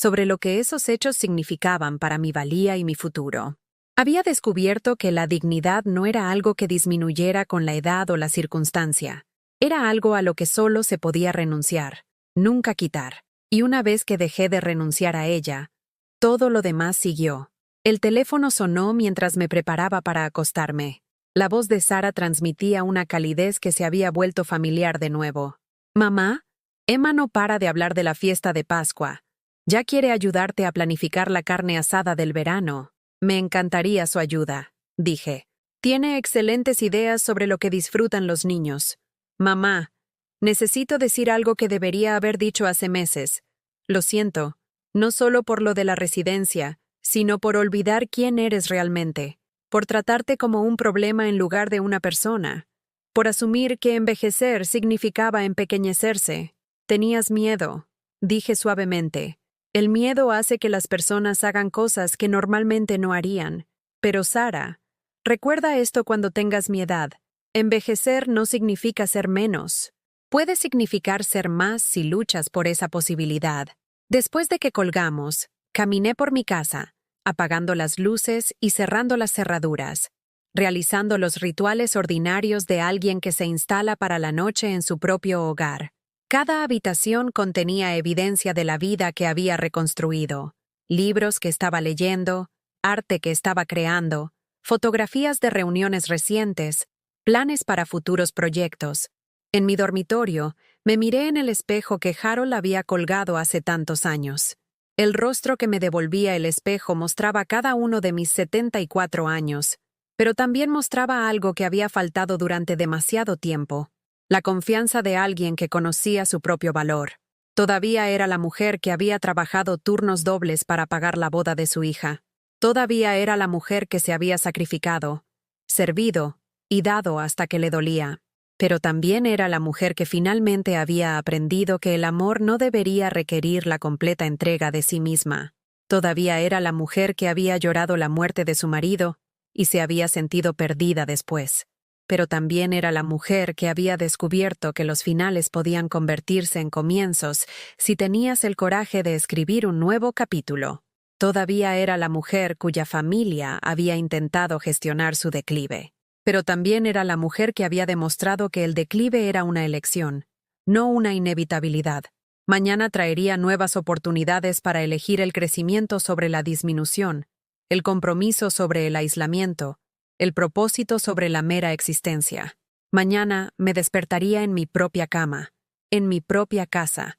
sobre lo que esos hechos significaban para mi valía y mi futuro. Había descubierto que la dignidad no era algo que disminuyera con la edad o la circunstancia. Era algo a lo que solo se podía renunciar, nunca quitar. Y una vez que dejé de renunciar a ella, todo lo demás siguió. El teléfono sonó mientras me preparaba para acostarme. La voz de Sara transmitía una calidez que se había vuelto familiar de nuevo. «Mamá, Emma no para de hablar de la fiesta de Pascua. Ya quiere ayudarte a planificar la carne asada del verano. Me encantaría su ayuda», dije. «Tiene excelentes ideas sobre lo que disfrutan los niños. Mamá, necesito decir algo que debería haber dicho hace meses. Lo siento, no solo por lo de la residencia, sino por olvidar quién eres realmente, por tratarte como un problema en lugar de una persona, por asumir que envejecer significaba empequeñecerse. Tenías miedo», dije suavemente. «El miedo hace que las personas hagan cosas que normalmente no harían. Pero Sara, recuerda esto cuando tengas mi edad. Envejecer no significa ser menos. Puede significar ser más si luchas por esa posibilidad». Después de que colgamos, caminé por mi casa, apagando las luces y cerrando las cerraduras, realizando los rituales ordinarios de alguien que se instala para la noche en su propio hogar. Cada habitación contenía evidencia de la vida que había reconstruido, libros que estaba leyendo, arte que estaba creando, fotografías de reuniones recientes, planes para futuros proyectos. En mi dormitorio, me miré en el espejo que Harold había colgado hace tantos años. El rostro que me devolvía el espejo mostraba cada uno de mis 74 años, pero también mostraba algo que había faltado durante demasiado tiempo: la confianza de alguien que conocía su propio valor. Todavía era la mujer que había trabajado turnos dobles para pagar la boda de su hija. Todavía era la mujer que se había sacrificado, servido y dado hasta que le dolía. Pero también era la mujer que finalmente había aprendido que el amor no debería requerir la completa entrega de sí misma. Todavía era la mujer que había llorado la muerte de su marido y se había sentido perdida después. Pero también era la mujer que había descubierto que los finales podían convertirse en comienzos si tenías el coraje de escribir un nuevo capítulo. Todavía era la mujer cuya familia había intentado gestionar su declive. Pero también era la mujer que había demostrado que el declive era una elección, no una inevitabilidad. Mañana traería nuevas oportunidades para elegir el crecimiento sobre la disminución, el compromiso sobre el aislamiento, el propósito sobre la mera existencia. Mañana me despertaría en mi propia cama, en mi propia casa,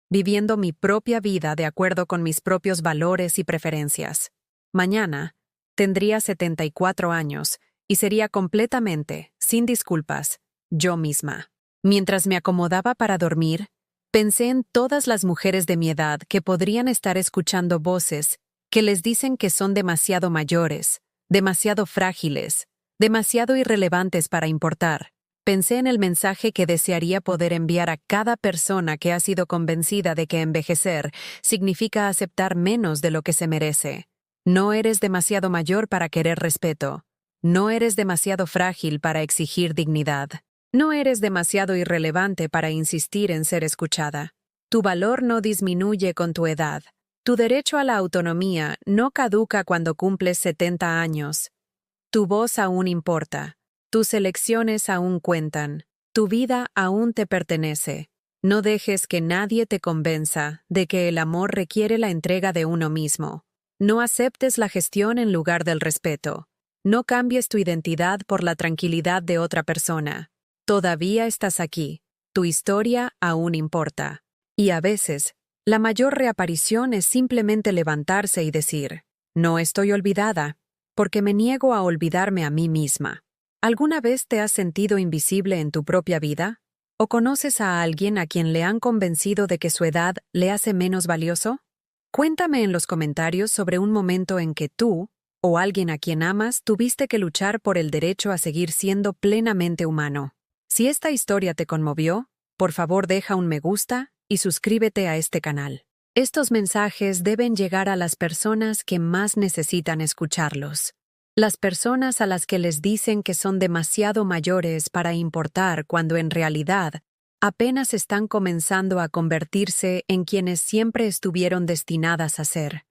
viviendo mi propia vida de acuerdo con mis propios valores y preferencias. Mañana tendría 74 años y sería completamente, sin disculpas, yo misma. Mientras me acomodaba para dormir, pensé en todas las mujeres de mi edad que podrían estar escuchando voces que les dicen que son demasiado mayores, demasiado frágiles, demasiado irrelevantes para importar. Pensé en el mensaje que desearía poder enviar a cada persona que ha sido convencida de que envejecer significa aceptar menos de lo que se merece. No eres demasiado mayor para querer respeto. No eres demasiado frágil para exigir dignidad. No eres demasiado irrelevante para insistir en ser escuchada. Tu valor no disminuye con tu edad. Tu derecho a la autonomía no caduca cuando cumples 70 años. Tu voz aún importa. Tus elecciones aún cuentan. Tu vida aún te pertenece. No dejes que nadie te convenza de que el amor requiere la entrega de uno mismo. No aceptes la gestión en lugar del respeto. No cambies tu identidad por la tranquilidad de otra persona. Todavía estás aquí. Tu historia aún importa. Y a veces, la mayor reaparición es simplemente levantarse y decir: no estoy olvidada, porque me niego a olvidarme a mí misma. ¿Alguna vez te has sentido invisible en tu propia vida? ¿O conoces a alguien a quien le han convencido de que su edad le hace menos valioso? Cuéntame en los comentarios sobre un momento en que tú, o alguien a quien amas, tuviste que luchar por el derecho a seguir siendo plenamente humano. Si esta historia te conmovió, por favor deja un me gusta y suscríbete a este canal. Estos mensajes deben llegar a las personas que más necesitan escucharlos. Las personas a las que les dicen que son demasiado mayores para importar cuando en realidad apenas están comenzando a convertirse en quienes siempre estuvieron destinadas a ser.